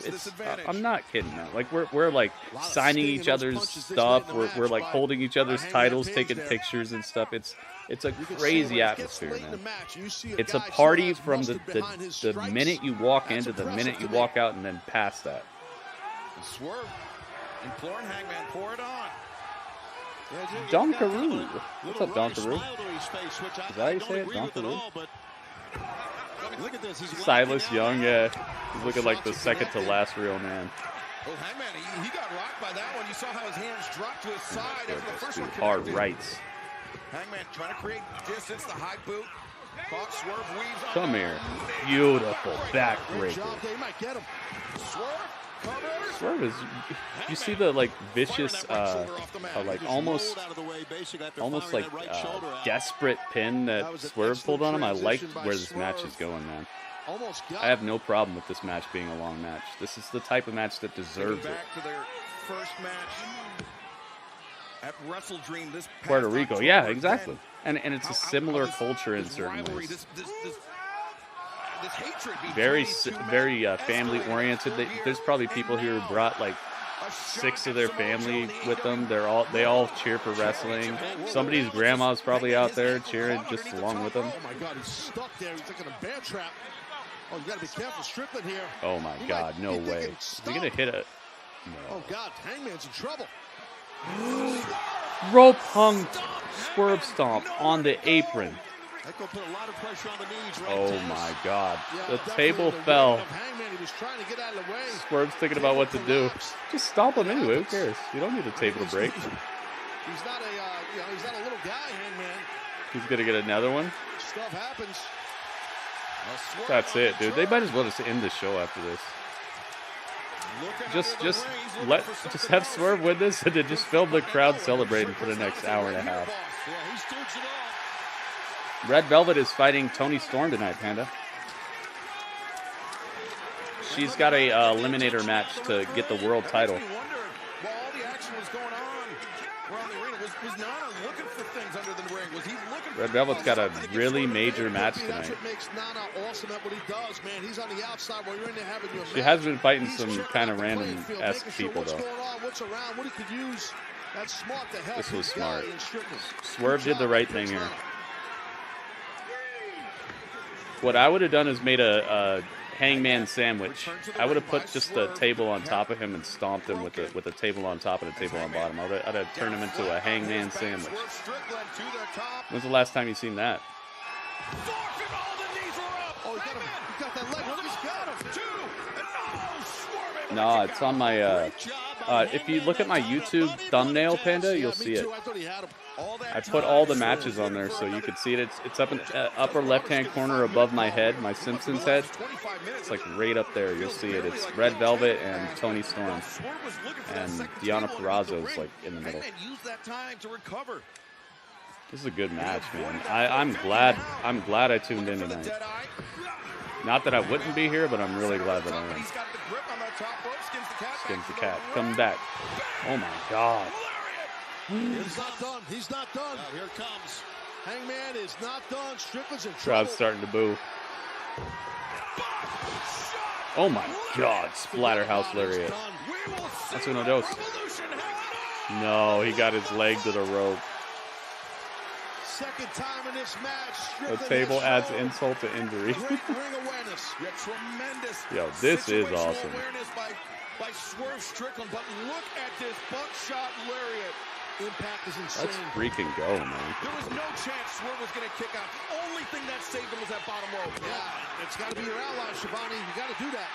I'm not kidding, man. Like, we're like signing each other's stuff. We're like holding each other's titles, taking pictures and stuff. It's a crazy atmosphere, man. It's a party from the minute you walk in to the minute you walk out, and then past that. Swerve imploring Hangman, pour it on. Donkaroo. What's up, Donkaroo? Is that how you say it? Donkaroo? Silas Young, yeah. He's looking like the second to last real man. Oh, Hangman, he got rocked by that one. You saw how his hands dropped to his side after the first one. Hard rights. Hangman trying to create distance, the high boot. Caught, Swerve weaves on. Come here. Beautiful backbreaker. Swerve is, you see the like vicious, like almost like desperate pin that Swerve pulled on him. I like where this match is going, man. I have no problem with this match being a long match. This is the type of match that deserves it. Back to their first match at Wrestle Dream this past Puerto Rico, October yeah, exactly. And it's a similar culture in certain ways. This hatred very family oriented. There's probably people here who brought like 6 of their family with them. They all cheer for wrestling. Somebody's grandma's probably out there cheering just along with them. Oh my God, he's stuck there. He's like in a bear trap. Oh, you gotta be careful, Strickland here. Oh my God, no way. Is he gonna hit a? No. Oh God, Hangman's in trouble. Rope hung swerve stomp on the apron. Oh my God. The table fell. Swerve's thinking about what to do. Just stomp him anyway. Who cares? You don't need a table to break. He's not a little guy, Hangman. He's gonna get another one. Stuff happens. That's it, dude. They might as well just end the show after this. Just have Swerve win this and then just film the crowd celebrating for the next hour and a half. Red Velvet is fighting Toni Storm tonight, Panda. She's got a Eliminator match to get the world title. While all the action was going on around the arena, was Nana looking for things under the ring? Was he looking for Red Velvet's got a really major match That's tonight. what makes Nana awesome at what he does, man. He's on the outside while you're in there having your She match. has been fighting He's some checking kind of the playing random field, esque making sure people what's though. going on, what's around, what he could use. That's smart to help This was his smart. guy in Strickland. Swerve Good did the job, right Chris thing here. Nana. What I would have done is made a hangman sandwich. I would have put just a table on top of him and stomped him with a table on top and a table on bottom. I'd have turned him into a hangman sandwich. Swerve Strickland to the top. When's the last time you seen that? Oh, he got that leg. He's got him. No, it's on my. If you look at my YouTube thumbnail, Panda, you'll see it. I put all the matches on there so you can see it. It's up in the upper left-hand corner above my head, my Simpsons head. It's like right up there. You'll see it. It's Red Velvet and Toni Storm, and Deonna Purrazzo's like in the middle. This is a good match, man. I'm glad I tuned in tonight. Not that I wouldn't be here, but I'm really glad that I am. Skins the cat. Coming back. Oh my God. He's not done. He's not done. Here it comes. Hangman is not done. Strickland's in trouble. Crowd's starting to boo. Oh my God. Splatterhouse lariat. That's uno dos. No, he got his leg to the rope. Second time in this match. The Strickland table has adds shown insult to injury. great ring awareness. Yeah, tremendous. Yo, this is situational awesome. awareness by Swerve Strickland, but look at this buckshot lariat. Impact is insane. Let's freaking go, man. There was no chance Swerve was going to kick out. Only thing that saved him was that bottom rope. Yeah, it's got to be your ally, Shivani. You got to do that.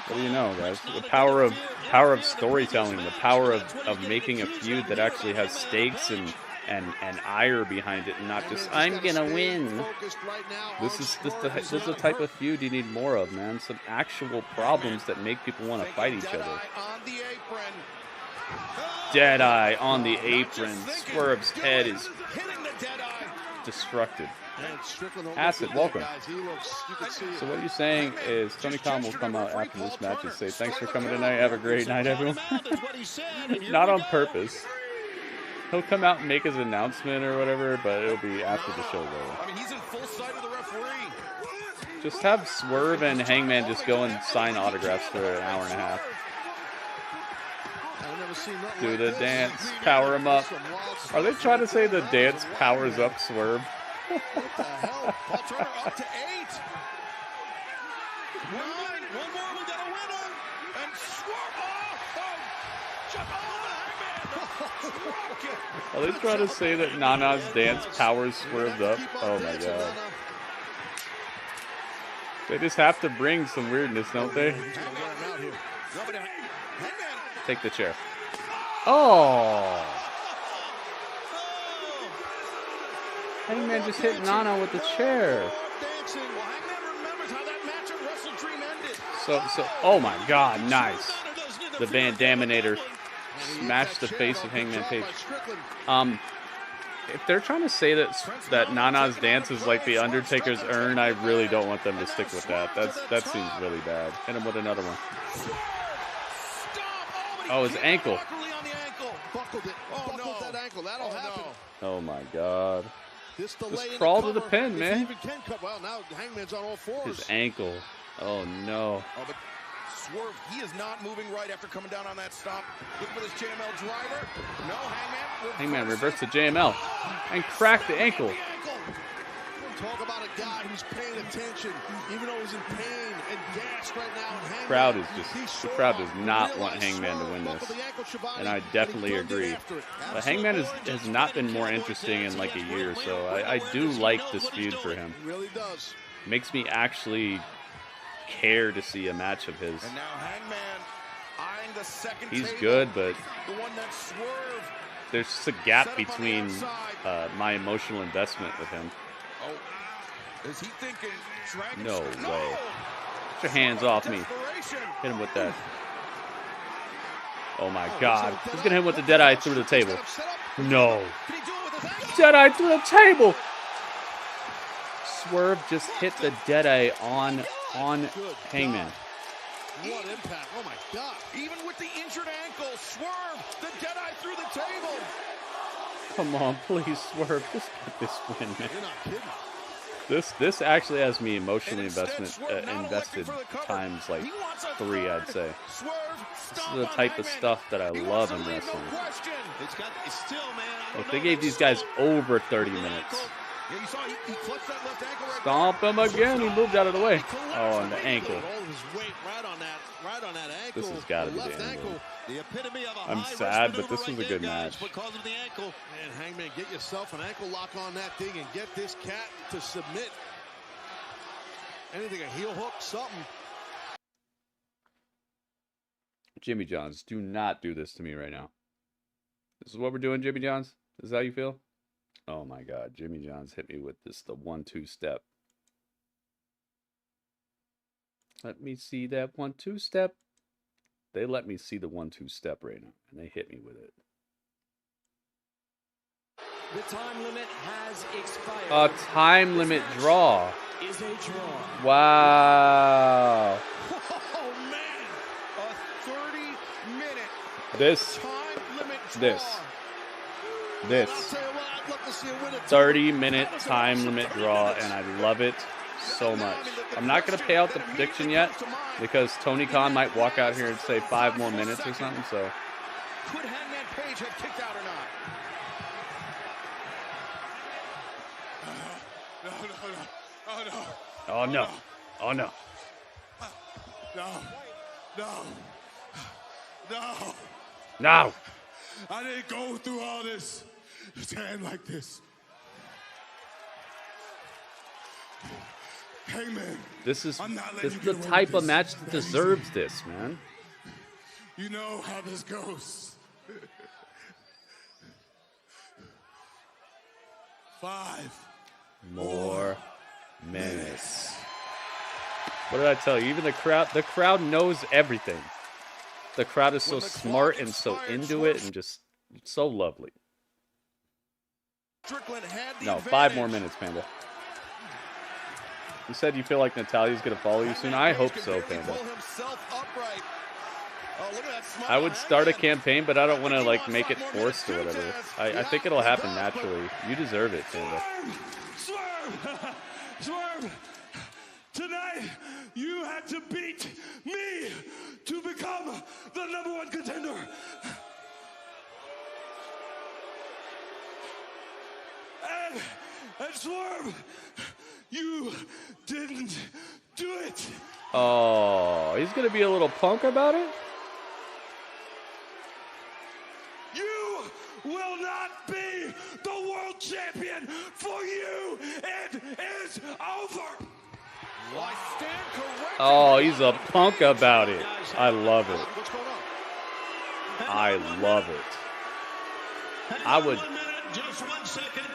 What do you know, guys? The power of storytelling, the power of making a feud that actually has stakes and ire behind it, and not just I'm gonna win. This is the type of feud you need more of, man. Some actual problems that make people want to fight each other. Deadeye on the apron. Swerve's head is destructed. Acid, welcome. So what you're saying is Tony Khan will come out after this match and say, thanks for coming tonight, have a great night, everyone. Not on purpose. He'll come out and make his announcement or whatever, but it'll be after the show's over. I mean, he's in full sight of the referee. Just have Swerve and Hangman just go and sign autographs for an hour and a half. Do the dance, power him up. Are they trying to say the dance powers up Swerve? What the hell? Paul Turner up to 8. 9. One more, we got a winner. And Swerve. Are they trying to say that Nana's dance powers Swerved up? Oh my God. They just have to bring some weirdness, don't they? Take the chair. Oh! Hangman just hit Nana with the chair. So, oh my God, nice. The Van Daminator smashed the face of Hangman Page. If they're trying to say that Nana's dance is like the Undertaker's urn, I really don't want them to stick with that. That seems really bad. Hit him with another one. Oh, his ankle. Oh my God. Just crawl to the pin, man. His ankle. Oh no. Swerve, he is not moving right after coming down on that stop. Looking for this JML driver. No, Hangman reverts to JML and cracked the ankle. Talk about a guy who's paying attention, even though he's in pain and gassed right now. The crowd does not want Hangman to win this, and I definitely agree. But Hangman has not been more interesting in like a year, so I do like this feud for him. Makes me actually care to see a match of his. And now Hangman eyeing the second He's table, good, but the one that Swerve there's just a gap between my emotional investment with him. Oh, is he thinking? No way. Get your hands off me. Hit him with that. Oh my God. He's going to hit him with the Deadeye through the table. No. Deadeye through the table. Swerve just hit the Deadeye on Hangman. What impact. Oh my God. Even with the injured ankle, Swerve, the Deadeye through the table. Come on, please, Swerve. Just get this win, man. You're not kidding. This actually has me emotionally invested times like 3, I'd say. This is the type of stuff that I love in wrestling. Look, they gave these guys over 30 minutes. Stomp him again. He moved out of the way. Oh, and the ankle. This has got to be the end. I'm sad, but this was a good match. Man, Hangman, get yourself an ankle lock on that thing and get this cat to submit. Anything, a heel hook, something. Jimmy Johns, do not do this to me right now. This is what we're doing, Jimmy Johns? Is that how you feel? Oh my God, Jimmy Johns hit me with this, the 1-2 step. Let me see that 1-2 step. They let me see the 1-2 step right now, and they hit me with it. The time limit has expired. A time limit draw. Is a draw. Wow. Oh man, a 30-minute time limit draw. This. 30-minute time limit draw, and I love it so much. I'm not going to pay out the prediction yet because Tony Khan might walk out here and say 5 more minutes or something. So, could Hangman Page have kicked out or not? oh no, oh no, no. I didn't go through all this. Stand like this. Hangman. This is the type of match that deserves this, man. You know how this goes. 5 more minutes. What did I tell you? Even the crowd knows everything. The crowd is so smart and so into it and just so lovely. No, 5 more minutes, Panda. You said you feel like Natalia's going to follow you soon. I hope so, Panda. I would start a campaign, but I don't want to like make it forced or whatever. I think it'll happen naturally. You deserve it, Panda. Swerve! Swerve! Tonight, you had to beat me to become the #1 contender. And Swerve, you didn't do it. Oh, he's going to be a little punk about it? You will not be the world champion, for you it is over. Oh, he's a punk about it. I love it. I love it. I would. Just 1 second.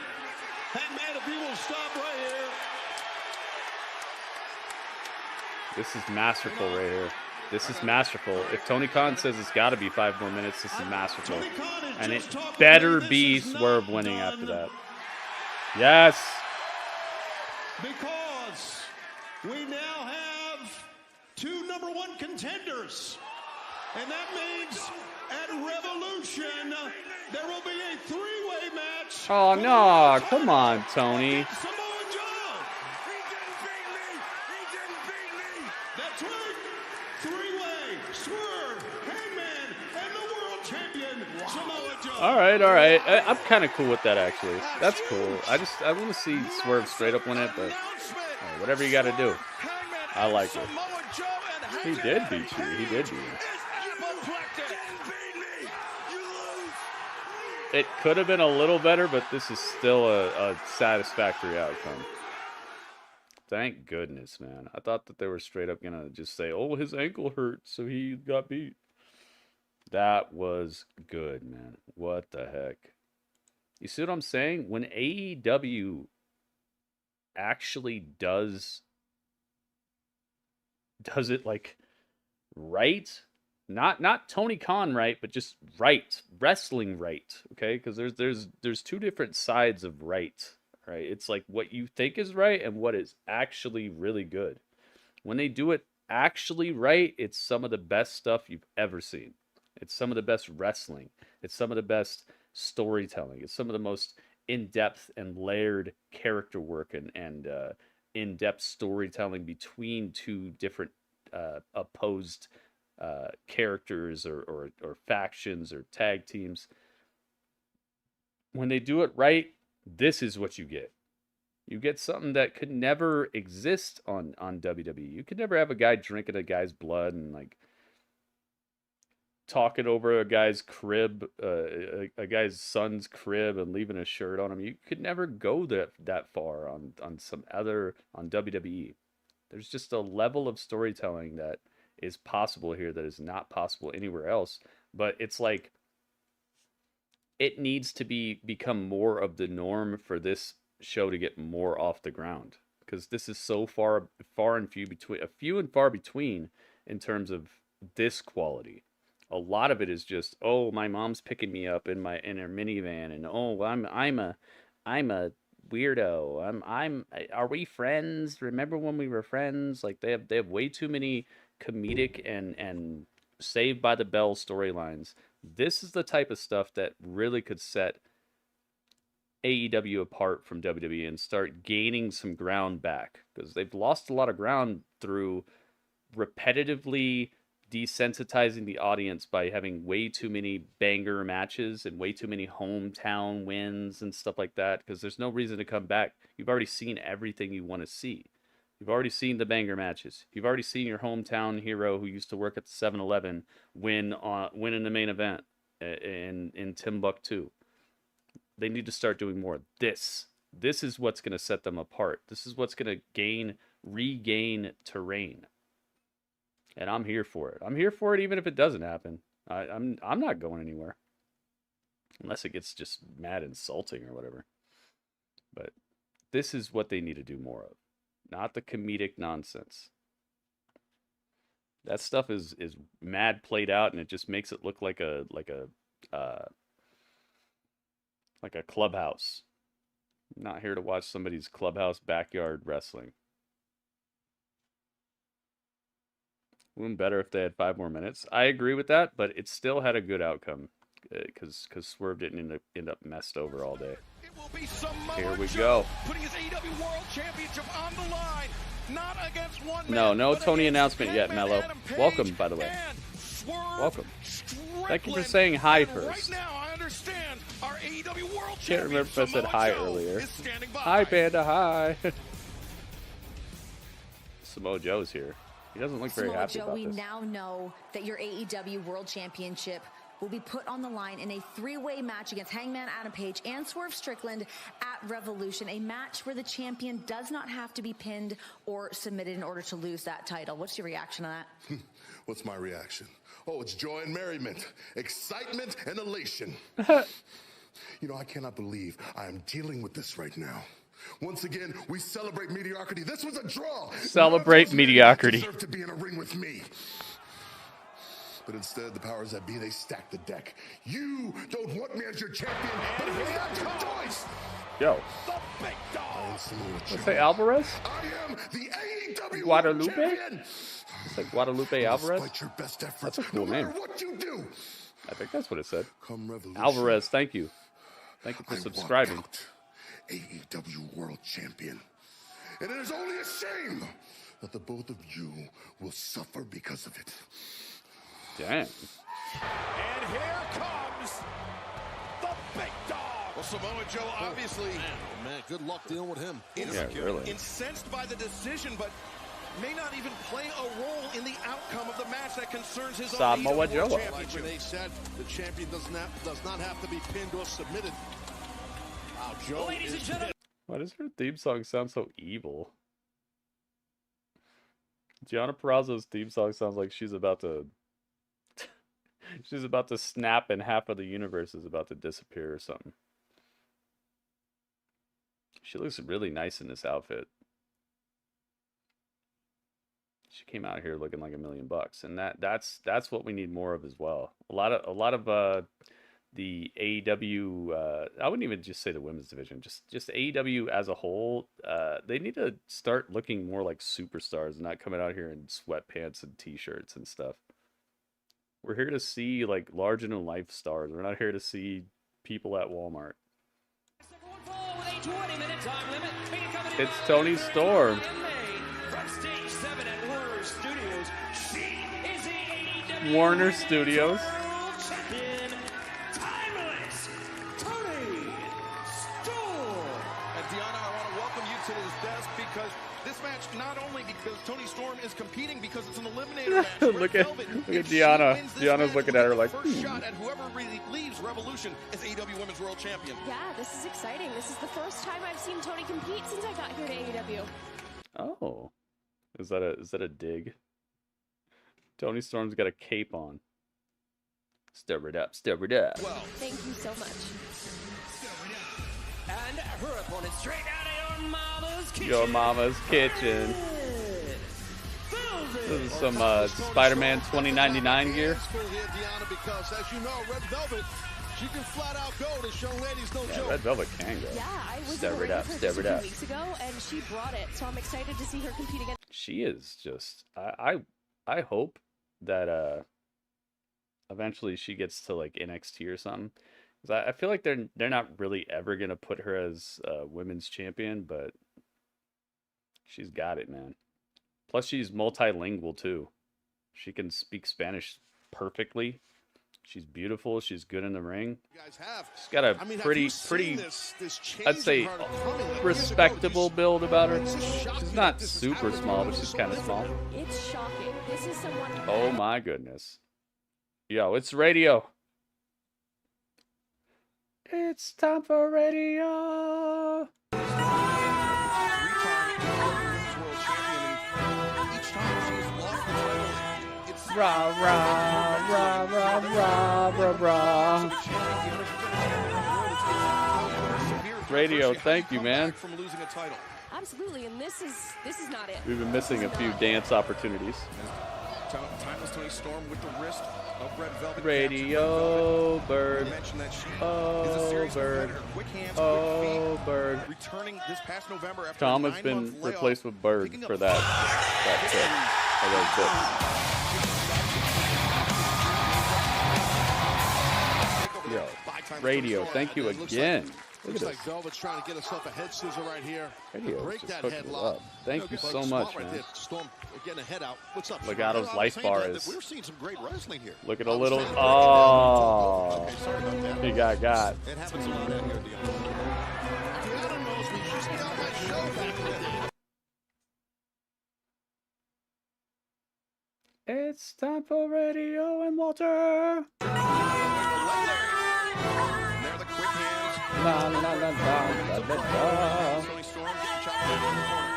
Hangman, if you will stop right here. This is masterful right here. This is masterful. If Tony Khan says it's got to be 5 more minutes, this is masterful. And it better be Swerve winning after that. Yes. Because we now have 2 #1 contenders. And that means at Revolution, there will be a 3-way match. Oh, no. Come on, Tony. Samoa Joe. He didn't beat me. He didn't beat me. That's right. 3-way. Swerve, Hangman, and the world champion, Samoa Joe. All right. I'm kind of cool with that, actually. That's cool. I want to see Swerve straight up win it, but whatever you got to do. I like it. He did beat you. He did beat you. It could have been a little better, but this is still a satisfactory outcome. Thank goodness, man. I thought that they were straight up going to just say, oh, his ankle hurt, so he got beat. That was good, man. What the heck? You see what I'm saying? When AEW actually does it like right, not Tony Khan right, but just right, wrestling right, okay? Because there's two different sides of right, right? It's like what you think is right and what is actually really good. When they do it actually right, it's some of the best stuff you've ever seen. It's some of the best wrestling. It's some of the best storytelling. It's some of the most in-depth and layered character work and in-depth storytelling between two different opposed characters or factions or tag teams. When they do it right, this is what you get. You get something that could never exist on WWE. You could never have a guy drinking a guy's blood and like talking over a guy's crib, a guy's son's crib, and leaving a shirt on him. You could never go that far on WWE. There's just a level of storytelling that is possible here that is not possible anywhere else. But it's like it needs to become more of the norm for this show to get more off the ground, because this is so far and few and far between in terms of this quality. A lot of it is just, oh, my mom's picking me up in her minivan, and oh, I'm a weirdo. Are we friends? Remember when we were friends? Like they have way too many comedic and Saved by the Bell storylines. This is the type of stuff that really could set AEW apart from WWE and start gaining some ground back, because they've lost a lot of ground through repetitively desensitizing the audience by having way too many banger matches and way too many hometown wins and stuff like that, because there's no reason to come back. You've already seen everything you want to see. You've already seen the banger matches. You've already seen your hometown hero who used to work at the 7-Eleven win in the main event in Timbuktu. They need to start doing more. This is what's going to set them apart. This is what's going to regain terrain. And I'm here for it. I'm here for it even if it doesn't happen. I'm not going anywhere. Unless it gets just mad insulting or whatever. But this is what they need to do more of. Not the comedic nonsense. That stuff is mad played out, and it just makes it look like a clubhouse. I'm not here to watch somebody's clubhouse backyard wrestling. Wouldn't better if they had 5 more minutes. I agree with that, but it still had a good outcome because Swerve didn't end up messed over all day. Here we go. Putting his AEW World Championship on the line, not against one man. No Tony announcement yet, Mello. Welcome, by the way. Welcome. Thank you for saying hi first. Right now, I understand our AEW World Can't remember if I said hi earlier. Hi, Panda. Hi. Samoa Joe's here. He doesn't look very happy about this. We now know that your AEW World Championship will be put on the line in a 3-way match against Hangman Adam Page and Swerve Strickland at Revolution, a match where the champion does not have to be pinned or submitted in order to lose that title. What's your reaction to that? What's my reaction? Oh, it's joy and merriment, excitement and elation. You know, I cannot believe I am dealing with this right now. Once again, we celebrate mediocrity. This was a draw. Celebrate mediocrity. Deserve to be in a ring with me. But instead, the powers that be, they stack the deck. You don't want me as your champion, but it's not your choice. Yo. The big dog. Let's say Alvarez? I am the AEW Guadalupe? champion. It's like Guadalupe Alvarez? Despite your best efforts, that's a cool name. What you do. I think that's what it said. Come Revolution. Alvarez, thank you. Thank you for subscribing. AEW World Champion. And it is only a shame that the both of you will suffer because of it. Damn. And here comes the big dog. Well, Samoa Joe obviously... Man, good luck dealing with him. Really. Incensed by the decision, but may not even play a role in the outcome of the match that concerns his Samoa Joe. Like Renee said, the champion does not have to be pinned or submitted. Wow, Joe Why does her theme song sound so evil? Gianna Peraza's theme song sounds like she's about to She's about to snap and half of the universe is about to disappear or something. She looks really nice in this outfit. She came out here looking like $1 million, and that's what we need more of as well. A lot of the AEW, I wouldn't even just say the women's division, just AEW as a whole. They need to start looking more like superstars and not coming out here in sweatpants and t-shirts and stuff. We're here to see like larger than life stars. We're not here to see people at Walmart. It's Toni Storm. Warner Studios. This match, not only because Toni Storm is competing, because it's an eliminator match. look at Deanna. Deanna's looking at her like, first shot at whoever really leaves Revolution as AEW Women's World Champion. Yeah, this is exciting. This is the first time I've seen Toni compete since I got here to AEW. Oh, is that a dig? Toni Storm's got a cape on. Stir it up, stir it up. Well, thank you so much. And her opponent straight out of your mama's kitchen. Your mama's kitchen. This is some Spider-Man 2099 gear. Because as you know, Red Velvet, she can flat out go. This young lady's no joke. Red Velvet can go. Yeah, I was stir it up, stir it a up. few weeks ago, and she brought it. So I'm excited to see her compete again. She is just. I hope that eventually she gets to like NXT or something. I feel like they're not really ever gonna put her as women's champion, but she's got it, man. Plus, she's multilingual too. She can speak Spanish perfectly. She's beautiful. She's good in the ring. She's got a pretty, I'd say, respectable build about her. She's not super small, but she's kind of small. It's shocking. This is someone. Oh my goodness. Yo, it's radio. It's time for radio. Rah, rah, rah, rah, rah, rah, rah. Radio, thank you, man. Absolutely, and this is not it. We've been missing a few dance opportunities. Timeless Toni Storm with the wrist of Red Velvet. Radio Bird. Oh, Bird. Oh, Bird. Returning this past November after Tom has been replaced with Bird for that tip. Yo, radio, thank you again. Look at this. Velvet's trying to get herself a head scissor right here. Radio break just that headlock. Thank you so much, man. Storm getting a head out. What's up? Legato's life bar is. We're seeing some great wrestling here. Look at a little. Oh, okay, sorry about that. He got. It happens a little bit here, Deanna knows me. She's been on my show back in the day. It's time for radio and Walter. La la la la la la. Toni Storm getting chopped in the corner.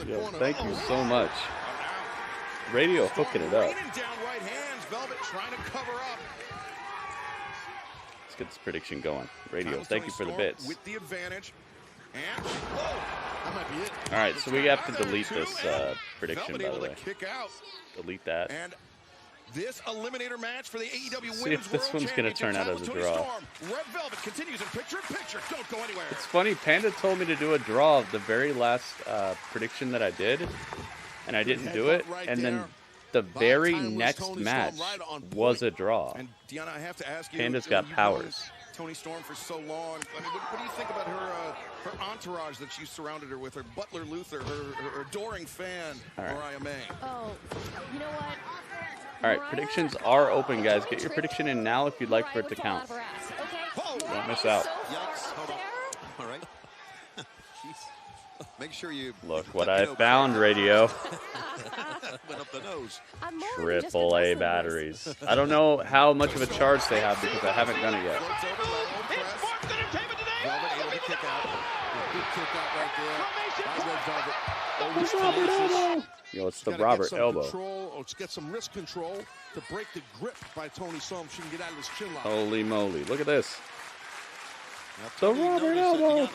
Yo, thank you so much. Radio hooking it up. Down right hands, Velvet trying to cover up. Let's get this prediction going. Radio, thank you for the bits. With the advantage. And that might be it. All right, so we have to delete this prediction, by the way. Kick out. Delete that. And this eliminator match for the AEW See if this one's going to turn out as a draw. Red Velvet continues in picture-in-picture. Don't go anywhere. It's funny, Panda told me to do a draw of the very last prediction that I did, and I didn't do it, and then the very next match was a draw. And Deanna, I have to ask you, Panda's got powers. Toni Storm for so long. I mean, what do you think about her entourage that she surrounded her with? Her Butler Luther, her adoring fan, Mariah May. Oh, you know what? All right, predictions are open, guys. Get your prediction in now if you'd like for it to count. Don't miss out. All right. Make sure you look what I found, radio. Went up the nose. AAA batteries. I don't know how much of a charge they have because I haven't done it yet. Yo, it's the Robert elbow. Let's get some wrist control to break the grip by Toni Storm. She can get out of this chin lock. Holy moly. Look at this. The Robert elbow.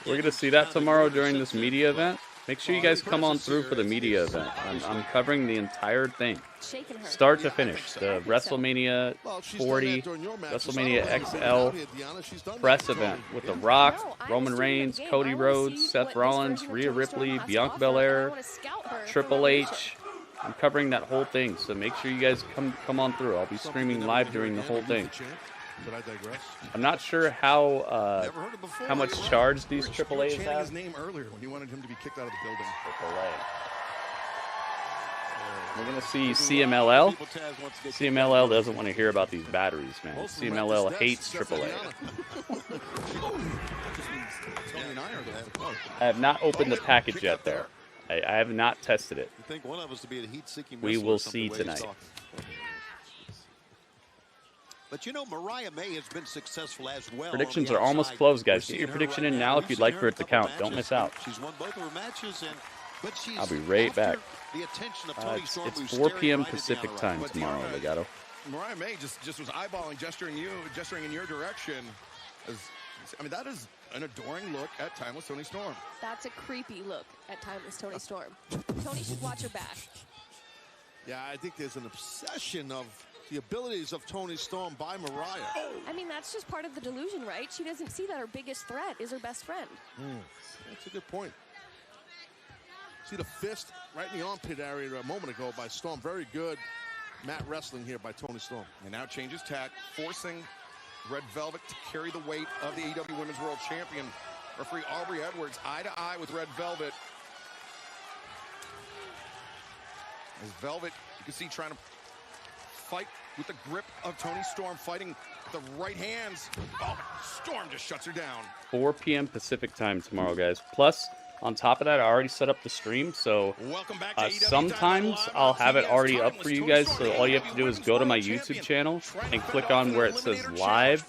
We're going to see that tomorrow during this media event. Make sure you guys come on through for the media event. I'm covering the entire thing. Start to finish. The WrestleMania 40, WrestleMania XL press event with The Rock, Roman Reigns, Cody Rhodes, Seth Rollins, Rhea Ripley, Bianca Belair, Triple H. I'm covering that whole thing, so make sure you guys come on through. I'll be streaming live during the whole thing. But I digress. I'm not sure how much charge these AAAs chanting have. his name earlier when he wanted him to be kicked out of the building. We're going to see CMLL. CMLL doesn't want to hear about these batteries, man. CMLL hates AAA. I have not opened the package yet there. I have not tested it. We will see tonight. But you know, Mariah May has been successful as well. Predictions are almost closed, guys. Get your prediction in now if you'd like for it to count. Don't miss out. She's won both of her matches, but she's I'll be right back. The attention of Toni Storm, it's 4 p.m. Pacific time tomorrow, Legato. Mariah May just was eyeballing, gesturing in your direction. I mean, that is an adoring look at timeless Toni Storm. That's a creepy look at timeless Toni Storm. Toni should watch her back. Yeah, I think there's an obsession of the abilities of Toni Storm by Mariah. I mean, that's just part of the delusion, right? She doesn't see that her biggest threat is her best friend. That's a good point. See the fist right in the armpit area a moment ago by Storm. Very good mat wrestling here by Toni Storm. And now changes tack, forcing Red Velvet to carry the weight of the AEW Women's World Champion. Referee Aubrey Edwards eye to eye with Red Velvet. As Velvet, you can see, trying to fight with the grip of Toni Storm, fighting the right hands. Oh, Storm just shuts her down. 4 p.m. Pacific time tomorrow, guys. Plus, on top of that, I already set up the stream, so sometimes I'll have it already up for you guys, so all you have to do is go to my YouTube channel and click on where it says live.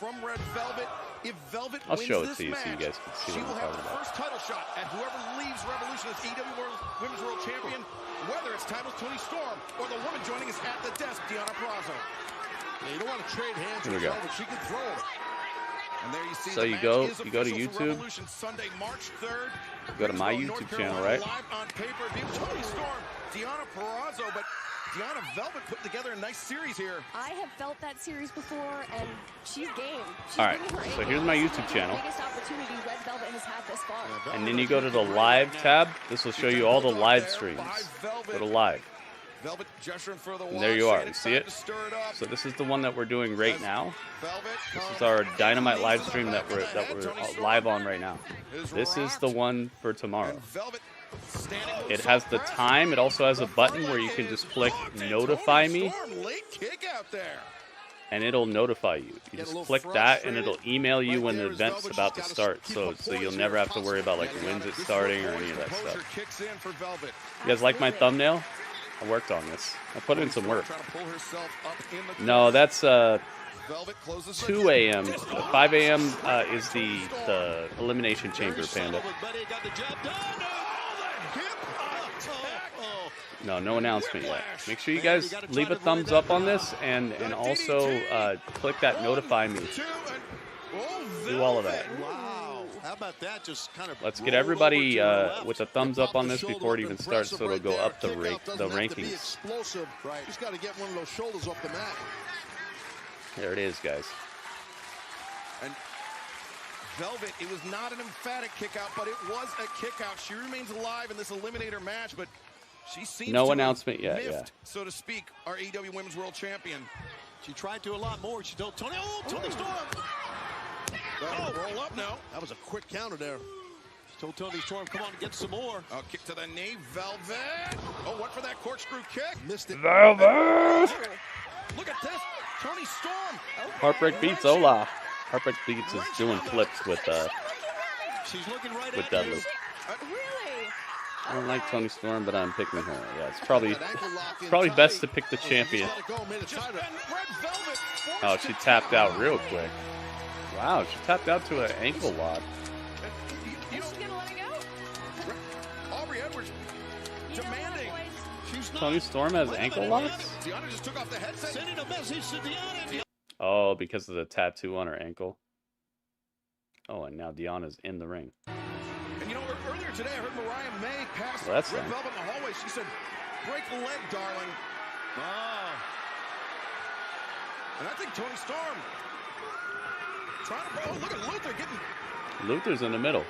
I'll show it to you so you guys can see what I'm talking about. First title shot at whoever leaves Revolution as AEW Women's World Champion, whether it's timeless Toni Storm or the woman joining us at the desk, Deonna Purrazzo. Yeah, you don't want to trade hands with Velvet. She can throw it. And there you see so you go to YouTube, Sunday, March 3rd. Go to my YouTube channel, right? Live on pay-per-view. Toni Storm, Deonna Purrazzo, but Deonna Velvet put together a nice series here. I have felt that series before, and she's game. All right, so here's my YouTube channel. Biggest opportunity Red Velvet has had this far. And then you go to the live tab. This will show you all the live streams. Go to live. And there you are. You see it? So this is the one that we're doing right now. This is our Dynamite live stream that we're live on right now. This is the one for tomorrow. It has the time. It also has a button where you can just click notify me, and it'll notify you. You just click that, and it'll email you when the event's about to start. So you'll never have to worry about like when's it starting or any of that stuff. You guys like my thumbnail? I worked on this. I put in some work. No, that's 2 a.m. 5 a.m. Is the Elimination Chamber, Panda. No announcement yet. Make sure you guys leave a thumbs up on this and also click that notify me. Do all of that. How about that? Just kind of let's get everybody with a thumbs up on this before it even starts, so it'll go up the rankings. Explosive. Just got to get one of those shoulders off the mat. There it is, guys. And Velvet, it was not an emphatic kick out, but it was a kick out. She remains alive in this Eliminator match, but she seems no to announcement yet, miffed, so to speak, our AEW Women's World Champion. She tried to a lot more. She told Toni, Toni Storm. Roll up now. That was a quick counter there. She told Toni Storm, come on and get some more. Kick to the knee, Velvet. Oh, what for that corkscrew kick? Missed it. Velvet! Look at this. Toni Storm. Heartbreak Beats, hola. Heartbreak Beats is doing flips with Dudley. Really? I don't like Toni Storm, but I'm picking her. Yeah, it's probably best to pick the champion. Oh, she tapped out real quick. Wow, she tapped out to an ankle lock. Is she gonna let it go? Aubrey Edwards demanding. Toni Storm has ankle locks? Deanna just took off the headset. Sending a message to Deanna. Oh, because of the tattoo on her ankle. Oh, and now Deanna's in the ring. And you know, earlier today I heard Mariah May pass Well, that's Red fine. Velvet in the hallway. She said, break the leg, darling. Oh. And I think Toni Storm trying to... Oh, look at Luther getting... Luther's in the middle.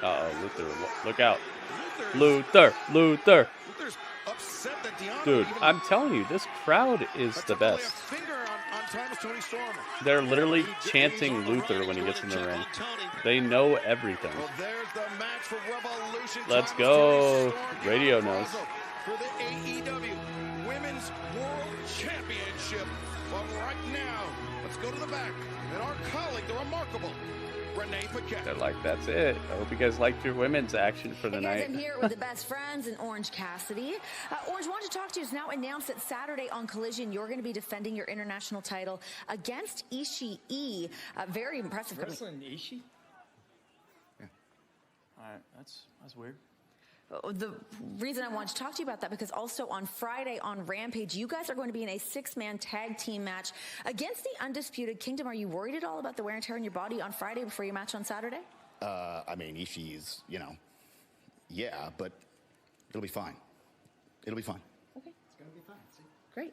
Uh-oh, Luther. Look out. Luther's upset that Deanna Dude, even I'm telling you, this crowd is the took only a best. finger on Timeless Toni Storm. They're literally chanting Luther when he gets in the ring. They know everything. Well, there's the match for Revolution. Let's Timeless go. Toni Storm, Radio Deanna knows. Purrazzo for the AEW Women's World Championship. But right now, let's go to the back. And our colleague, the remarkable Renee Paquette. They're like, that's it. I hope you guys liked your women's action for the Hey guys, night. I'm here with the best friends and Orange Cassidy. Orange, wanted to talk to you. It's now announced that Saturday on Collision, you're going to be defending your international title against Ishii. Very impressive. Wrestling Ishii? Yeah. All right, that's weird. The reason I wanted to talk to you about that, because also on Friday on Rampage, you guys are going to be in a 6-man tag team match against the Undisputed Kingdom. Are you worried at all about the wear and tear on your body on Friday before your match on Saturday? I mean, Ishii's, yeah, but it'll be fine. It'll be fine. Okay. It's going to be fine. Great.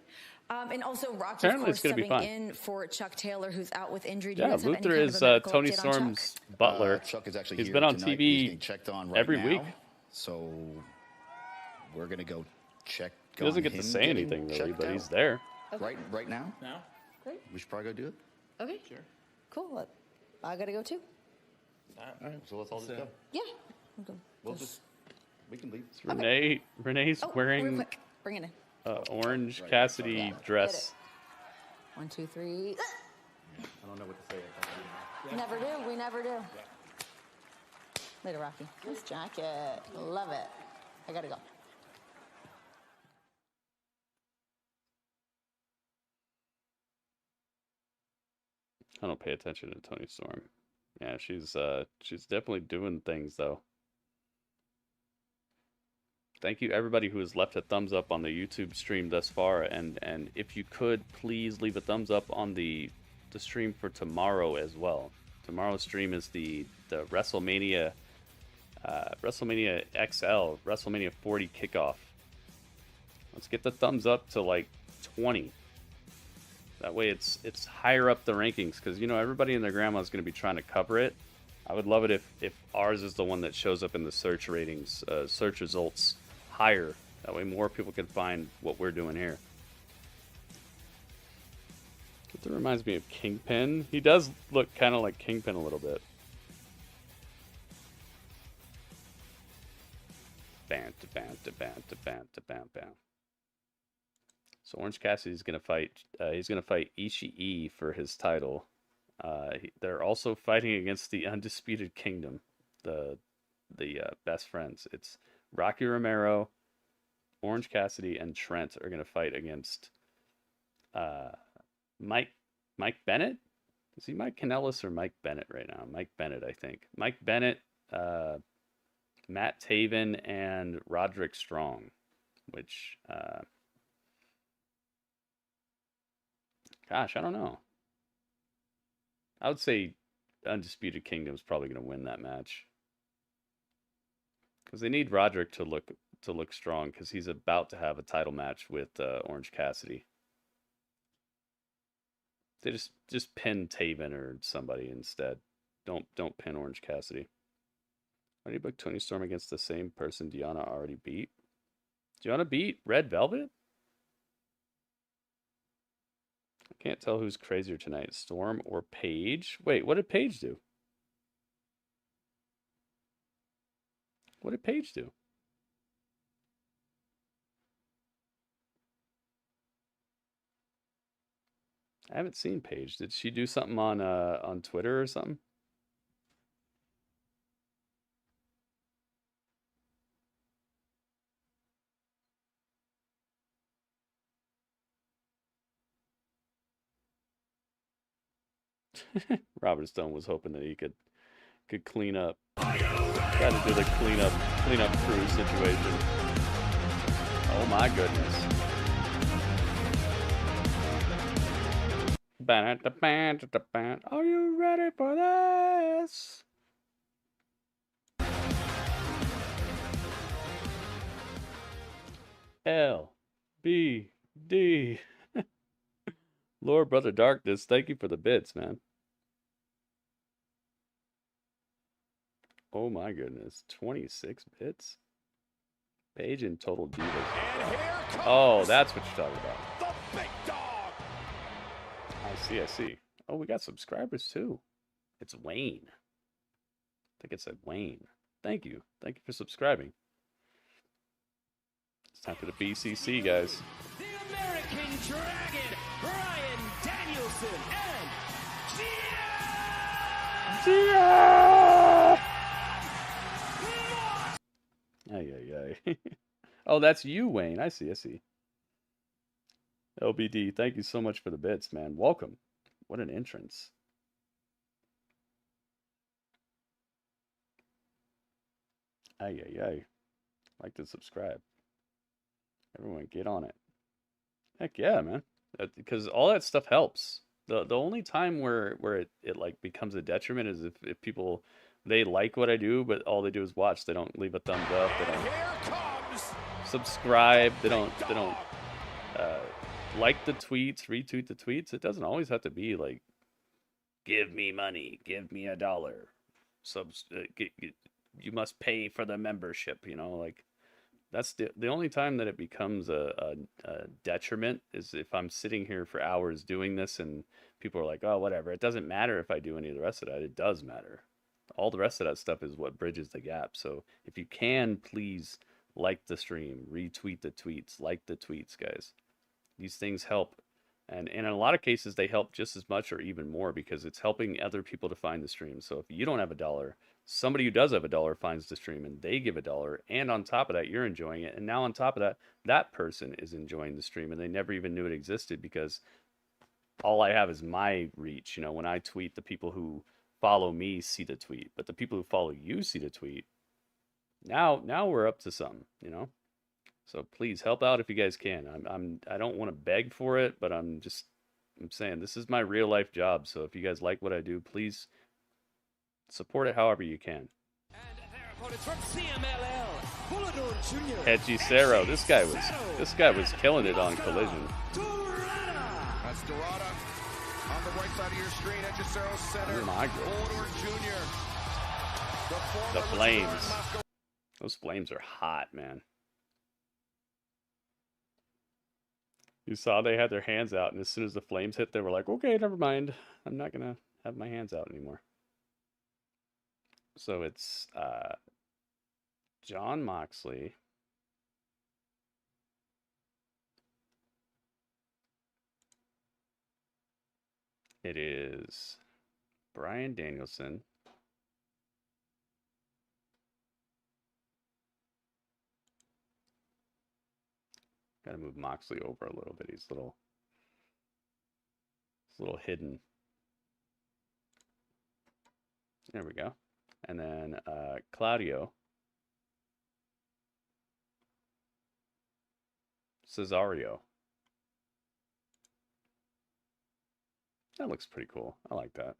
And also, Rocky, Apparently of course, it's gonna be stepping fine. in for Chuck Taylor, who's out with injury. Do you Yeah, guys have any Luther kind of is a medical Toni update on Chuck? Storm's butler. Chuck is actually He's here been on tonight. He's TV getting checked on right every now, week. So we're gonna go check. He doesn't on get to him say getting anything really, checked but out. he's there. Right now. Now? Great. We should probably go do it. Okay. Sure. Cool. I got to go too. All right. So let's all just go. Yeah. Okay. We can leave. Renee's Oh, real wearing quick. Bring it in. orange Cassidy Yeah, dress. 1, 2, 3. I don't know what to say. Never do. We never do. Later, Rocky. Nice jacket. Love it. I gotta go. I don't pay attention to Toni Storm. Yeah, she's definitely doing things though. Thank you everybody who has left a thumbs up on the YouTube stream thus far, and if you could please leave a thumbs up on the stream for tomorrow as well. Tomorrow's stream is the WrestleMania WrestleMania XL, WrestleMania 40 kickoff. Let's get the thumbs up to like 20. That way it's higher up the rankings, because everybody and their grandma is going to be trying to cover it. I would love it if ours is the one that shows up in the search ratings, search results higher. That way more people can find what we're doing here. That reminds me of Kingpin. He does look kind of like Kingpin a little bit. Bam, bam, bam, bam, bam, bam. So Orange Cassidy's gonna fight. He's gonna fight Ishii for his title. They're also fighting against the Undisputed Kingdom, the best friends. It's Rocky Romero, Orange Cassidy, and Trent are gonna fight against Mike Bennett. Is he Mike Kanellis or Mike Bennett right now? Mike Bennett, I think. Mike Bennett, Matt Taven, and Roderick Strong, which gosh, I don't know. I would say Undisputed Kingdom is probably going to win that match, because they need Roderick to look strong, because he's about to have a title match with Orange Cassidy. They just pin Taven or somebody instead. Don't pin Orange Cassidy. Why do you book Toni Storm against the same person Deanna already beat? Deanna beat Red Velvet? I can't tell who's crazier tonight, Storm or Paige. Wait, what did Paige do? What did Paige do? I haven't seen Paige. Did she do something on Twitter or something? Robert Stone was hoping that he could clean up. Got to do the cleanup crew situation. Oh my goodness. Are you ready for this? LBD. Lord Brother Darkness, thank you for the bits, man. Oh my goodness, 26 bits? Page and Total Divas. Oh, that's what you're talking about. The big dog. I see. Oh, we got subscribers too. It's Wayne. I think it said Wayne. Thank you. Thank you for subscribing. It's time for the BCC, guys. The American Dragon, Bryan Danielson, and Gia! Ay. Oh, that's you, Wayne. I see. LBD, thank you so much for the bits, man. Welcome. What an entrance. Ay. Like to subscribe. Everyone get on it. Heck yeah, man. Because all that stuff helps. The only time where it like becomes a detriment is if people, they like what I do, but all they do is watch. They don't leave a thumbs up. They don't subscribe. They don't like the tweets, retweet the tweets. It doesn't always have to be like, give me money, give me $1. You must pay for the membership. You know, like that's the only time that it becomes a detriment is if I'm sitting here for hours doing this and people are like, oh, whatever. It doesn't matter if I do any of the rest of that. It does matter. All the rest of that stuff is what bridges the gap. So if you can, please like the stream, retweet the tweets, like the tweets, guys. These things help. And in a lot of cases, they help just as much or even more because it's helping other people to find the stream. So if you don't have $1, somebody who does have $1 finds the stream and they give $1. And on top of that, you're enjoying it. And now on top of that, that person is enjoying the stream and they never even knew it existed because all I have is my reach. You know, when I tweet, the people who follow me see the tweet, but the people who follow you see the tweet. Now we're up to something, you know? So please help out if you guys can. I don't want to beg for it, but I'm saying this is my real life job. So if you guys like what I do, please support it however you can. And their opponents from CMLL, Volodor Jr. Hechicero. This guy was killing it on Collision. That's Dorada on the right side of your screen. Hechicero center. Oh my goodness. Volodor Jr. The flames. Those flames are hot, man. You saw they had their hands out, and as soon as the flames hit, they were like, okay, never mind. I'm not going to have my hands out anymore. So it's Jon Moxley. It is Bryan Danielson. Got to move Moxley over a little bit. He's a little hidden. There we go. And then Claudio. Cesaro. That looks pretty cool. I like that.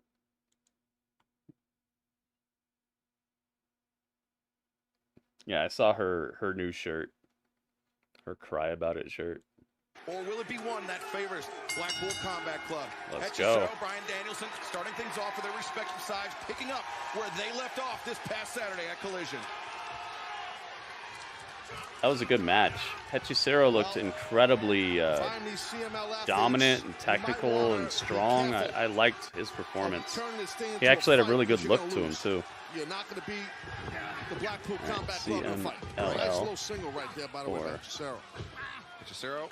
Yeah, I saw her new shirt. Her Cry About It shirt. Or will it be one that favors Blackpool Combat Club? Let's Hechicero, go. Bryan Danielson starting things off with their respective sides, picking up where they left off this past Saturday at Collision. That was a good match. Hechicero looked incredibly dominant and technical and strong. I liked his performance. He actually had a really good look to him, too. You're not going to beat the Blackpool Combat Club in a fight. Nice little single right there, by the way, Hechicero. Hechicero.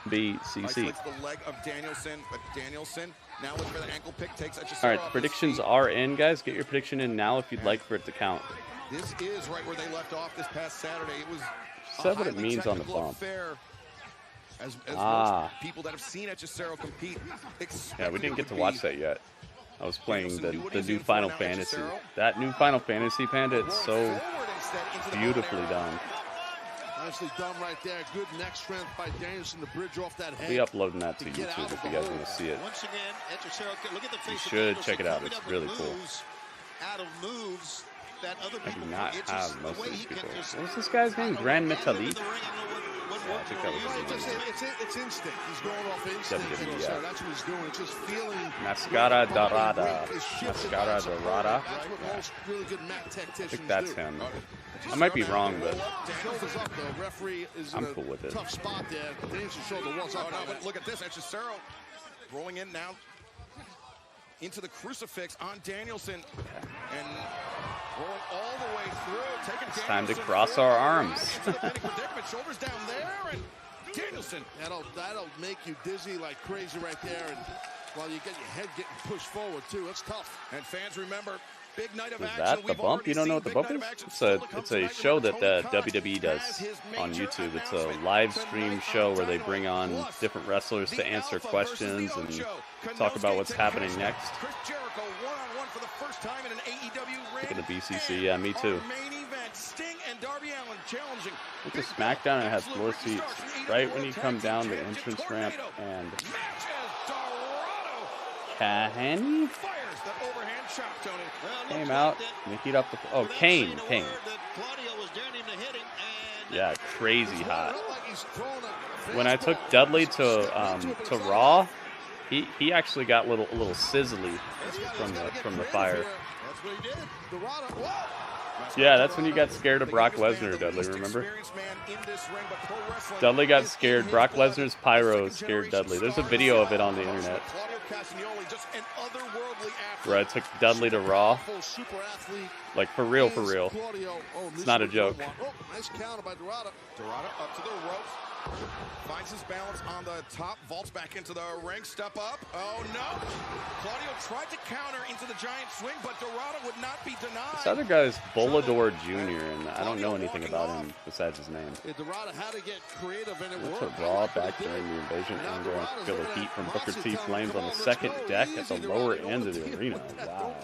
BCC. Likes the leg of Danielson, but Danielson now looking for the ankle pick, takes Hechicero. All right, the predictions are in, guys. Get your prediction in now if you'd like for it to count. This is right where they left off this past Saturday. It was said what it means on the bump. As most people that have seen Hechicero compete. Yeah, we didn't get to watch that yet. I was playing the new Final Fantasy. That new Final Fantasy, Panda, it's so beautifully done. Nicely done right there. Good neck strength by Danielson to bridge off that head. I'll be uploading that to YouTube if you guys want to see it. Once again, Hechicero, look at the face You should check it out. It's really cool. Out of moves that other I do people not it's have just most the of way these he can people. just- What was this guy's name? Grand Metalik? Yeah, I think that was his name. It's instinct. He's going off instinct. WWE, So yeah. that's what he's doing. It's just feeling. Mascara Dorada. Mascara Dorada. That's what Yeah. most really good mat I tacticians think that's do. him. I might be wrong, but Shoulders up, the referee is I'm in a cool with it. tough spot there. Danielson shoulder was up. Oh, no, but look at this. Hechicero rolling in now into the crucifix on Danielson. And rolling all the way through. Taking it's time to Danielson cross forward, our arms. into the pinning predicament. Shoulders down there. And Danielson. That'll make you dizzy like crazy right there. And while you get your head getting pushed forward, too. That's tough. And fans remember, big night of Is action. that the We've bump? already You don't know what seen the big bump night is? of action It's still a to come it's a tonight. show Remember, that Tony Khan WWE does has his on major YouTube. It's a announcement live stream tonight show on where they Dynamite. bring on Plus, different wrestlers the to answer Alpha questions versus the and Ocho. talk about what's Konosuke happening Takeshita. next. Chris Jericho one-on-one for the first time in an AEW ring. Look at the BCC. Yeah, me too. Our main event, Sting and Darby Allin challenging. Look at SmackDown. It has floor seats right when you come down the entrance ramp and Kahani Fires that overhand chop, Tony. came out and they heat up the. Oh, Kane. Claudio was daring him to hit him, and Yeah, crazy hot. When I took Dudley to Raw, he actually got a little sizzly from the fire. That's what he did. Dorada. Whoa! Yeah, that's when you got scared of Brock Lesnar, Dudley, remember? Dudley got scared. Brock Lesnar's pyro scared Dudley. There's a video of it on the internet where I took Dudley to Raw. Like, for real, for real. It's not a joke. Nice counter by Dorada. Dorada up to the ropes. Finds his balance on the top. Vaults back into the ring. Step up. Oh, no. Claudio tried to counter into the giant swing, but Dorada would not be denied. This other guy is Volodor Jr., and I don't know anything about him besides his name. Dorada had to get creative, and it What's worked. a Raw back during the invasion angle and feel the heat from Booker T Flames on the second deck at the lower end of the arena. Wow.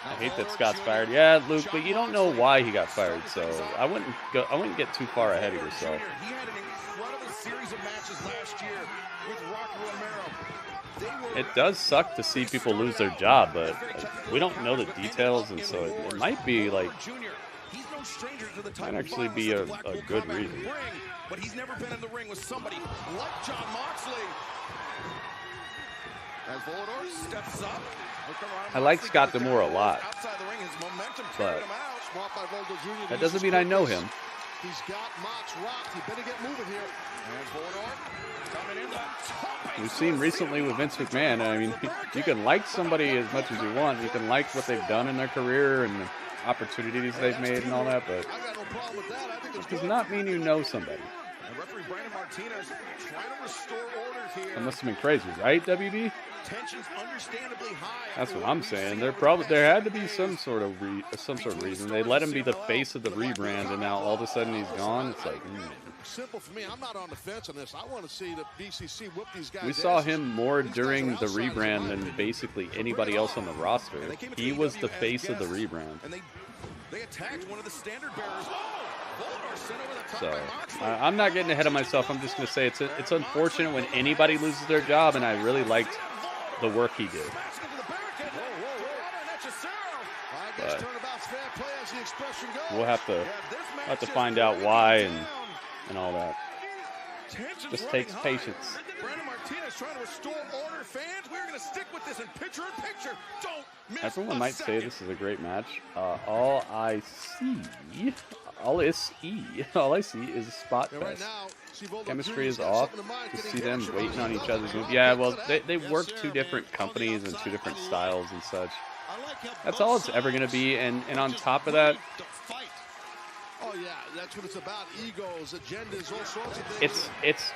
I hate that Scott's fired. Yeah, Luke, but you don't know why he got fired, so I wouldn't get too far ahead of yourself. He had an incredible series of matches last year with Rocky Romero. It does suck to see people lose their job, but like, we don't know the details, and so it might be like might actually be a good reason. But he's never been in the ring with somebody like John Moxley. As Volodor steps up. I like Scott D'Amore a lot, but that doesn't mean I know him. He's got Mox rocked. He better get moving here. And Volodor coming in the top. We've seen recently with Vince McMahon, I mean, you can like somebody as much as you want. You can like what they've done in their career and the opportunities they've made and all that, but it does not mean you know somebody. And referee Brandon Martinez trying to restore order here. That must have been crazy, right, WD? Tensions understandably high. That's what I'm saying. There had to be some sort of reason. They let him be the face of the rebrand, and now all of a sudden he's gone. It's like, simple for me. I'm not on the fence on this. I want to see the BCC whoop these guys. We saw him more during the rebrand than basically anybody else on the roster. He was the face of the rebrand. And they attacked one of the standard bearers. So I'm not getting ahead of myself. I'm just going to say it's unfortunate when anybody loses their job, and I really liked the work he did. But we'll have to find out why and all that. Just takes patience. Brandon Martinez trying to restore order. Fans, we're going to stick with this in picture-in-picture. Don't miss Everyone might say this is a great match. All I see is spot fest. Chemistry is off. To see them waiting on each other's move. Yeah, well, they work two different companies and two different styles and such. That's all it's ever going to be. And on top of that, Oh yeah, that's what it's about. Egos, agendas, all sorts of things. It's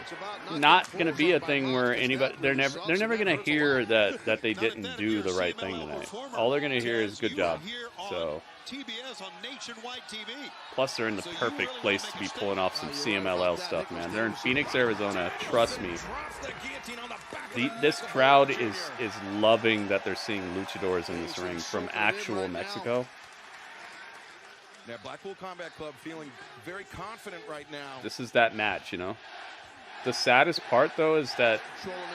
not going to be a thing where anybody they're never going to hear that they didn't do the right thing tonight. All they're going to hear is good job. So TBS on nationwide TV. plus they're in the perfect place to be pulling off some CMLL stuff, man. They're in Phoenix, Arizona. Trust me. This crowd is loving that they're seeing luchadors in this ring from actual Mexico. Now, Blackpool Combat Club feeling very confident right now. This is that match, you know. The saddest part, though, is that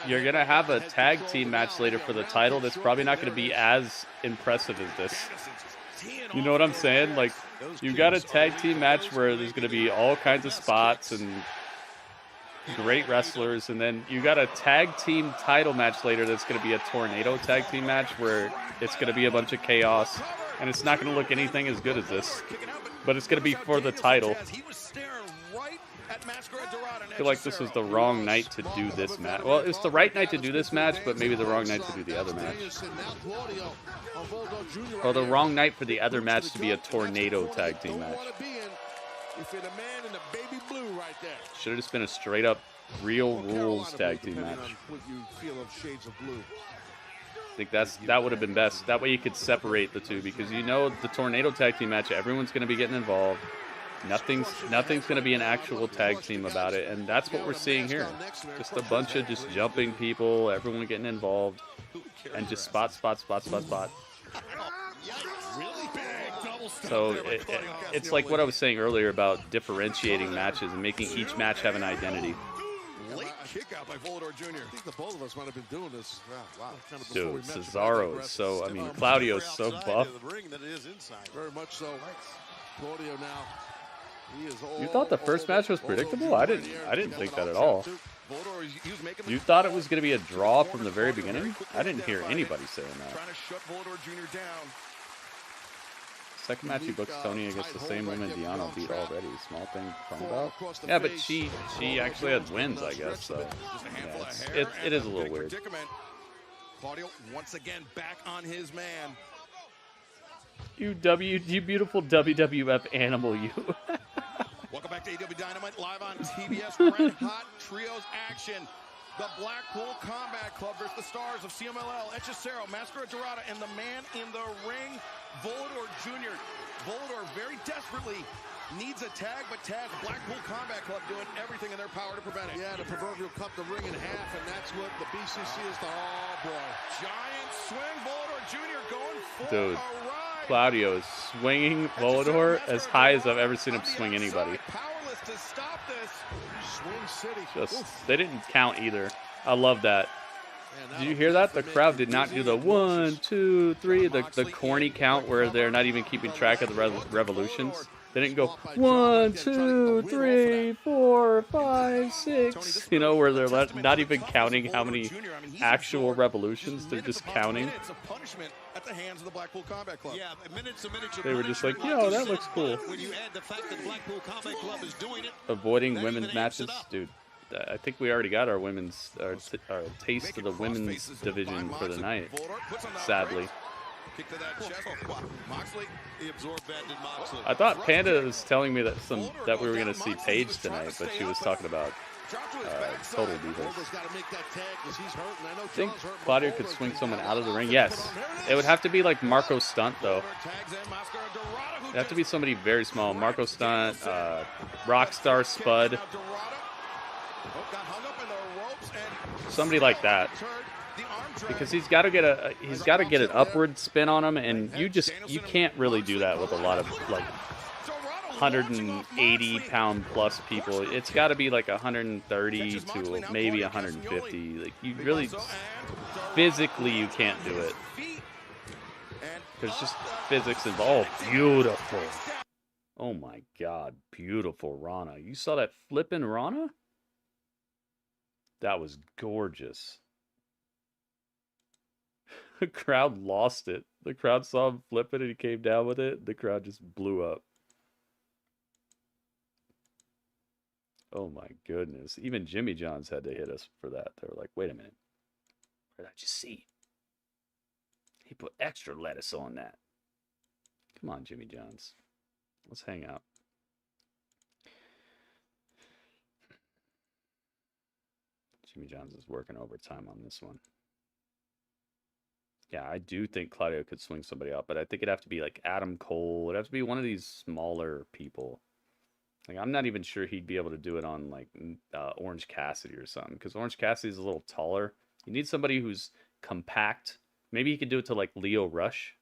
you're going to have a tag team match later for the title that's probably not going to be as impressive as this. You know what I'm saying? Like, you got a tag team match where there's going to be all kinds of spots and great wrestlers, and then you got a tag team title match later that's going to be a tornado tag team match where it's going to be a bunch of chaos, and it's not going to look anything as good as this, but it's going to be for the title. I feel like this was the wrong night to do this match. Well, it's the right night to do this match, but maybe the wrong night to do the other match. Or the wrong night for the other match to be a tornado tag team match. Should have just been a straight up real rules tag team match. I think that would have been best. That way you could separate the two, because you know the tornado tag team match, everyone's going to be getting involved. Nothing's going to be an actual tag team about it, and that's what we're seeing here. Just a bunch of just jumping people, everyone getting involved, and just spot. So it's like what I was saying earlier about differentiating matches and making each match have an identity. Late kick out by Volodor Jr. I think the both of us might have been doing this. Wow. Kind of Dude, Cesaro is so, I mean, Claudio's so buff. Very much so. Claudio now. You thought the first match was predictable? I didn't think that at all. You thought it was going to be a draw from the very beginning? I didn't hear anybody saying that. Second match he books Toni against the same woman Deanna beat already. Small thing to talk about. Yeah, but she actually had wins, I guess. So yeah, it is a little weird. Claudio once again back on his man. You beautiful WWF animal, you. Welcome back to AEW Dynamite, live on TBS. Red Hot Trios action. The Blackpool Combat Club versus the stars of CMLL, Hechicero, Mascara, Dorada, and the man in the ring, Volodor Jr. Volodor very desperately needs a tag, but Taz, Blackpool Combat Club doing everything in their power to prevent it. Yeah, the proverbial cut the ring in half, and that's what the BCC is. Oh, boy. Giant swing, Volodor Jr. going for Dude, a ride. Claudio is swinging Volodor as high as I've ever seen him swing anybody. Powerless to stop this. Swing City. They didn't count either. I love that. Did you hear that? The crowd did not do the 1, 2, 3, the corny count where they're not even keeping track of the revolutions. They didn't go 1, 2, 3, 4, 5, 6. You know, where they're not even counting how many actual revolutions. They're just counting. At the hands of the Blackpool Combat Club. Yeah, minutes. They were just like, yo, that looks cool. When you add the fact that Blackpool Combat Club is doing it, avoiding women's matches, dude. I think we already got our taste of the women's division for the night. Sadly. kick to that chest. Moxley, he absorbed that, did Moxley. I thought Panda was telling me that we were going to see Paige tonight, but she was talking about Total Divas. I think Claudio could swing someone out of the ring. Yes. It would have to be like Marco Stunt, though. It'd have to be somebody very small. Marco Stunt, Rockstar Spud. Somebody like that. Because he's got to get an upward spin on him, and you can't really do that with a lot of like 180-pound plus people. It's got to be like 130 to maybe 150. Like you really physically you can't do it. There's just physics involved. Beautiful. Oh my God, beautiful Rana. You saw that flipping Rana? That was gorgeous. The crowd lost it. The crowd saw him flip it and he came down with it. The crowd just blew up. Oh my goodness. Even Jimmy John's had to hit us for that. They were like, wait a minute. What did I just see? He put extra lettuce on that. Come on, Jimmy John's. Let's hang out. Jimmy Johns is working overtime on this one. Yeah, I do think Claudio could swing somebody out, but I think it'd have to be like Adam Cole. It'd have to be one of these smaller people. Like, I'm not even sure he'd be able to do it on, like, Orange Cassidy or something, because Orange Cassidy's a little taller. You need somebody who's compact. Maybe he could do it to, like, Leo Rush.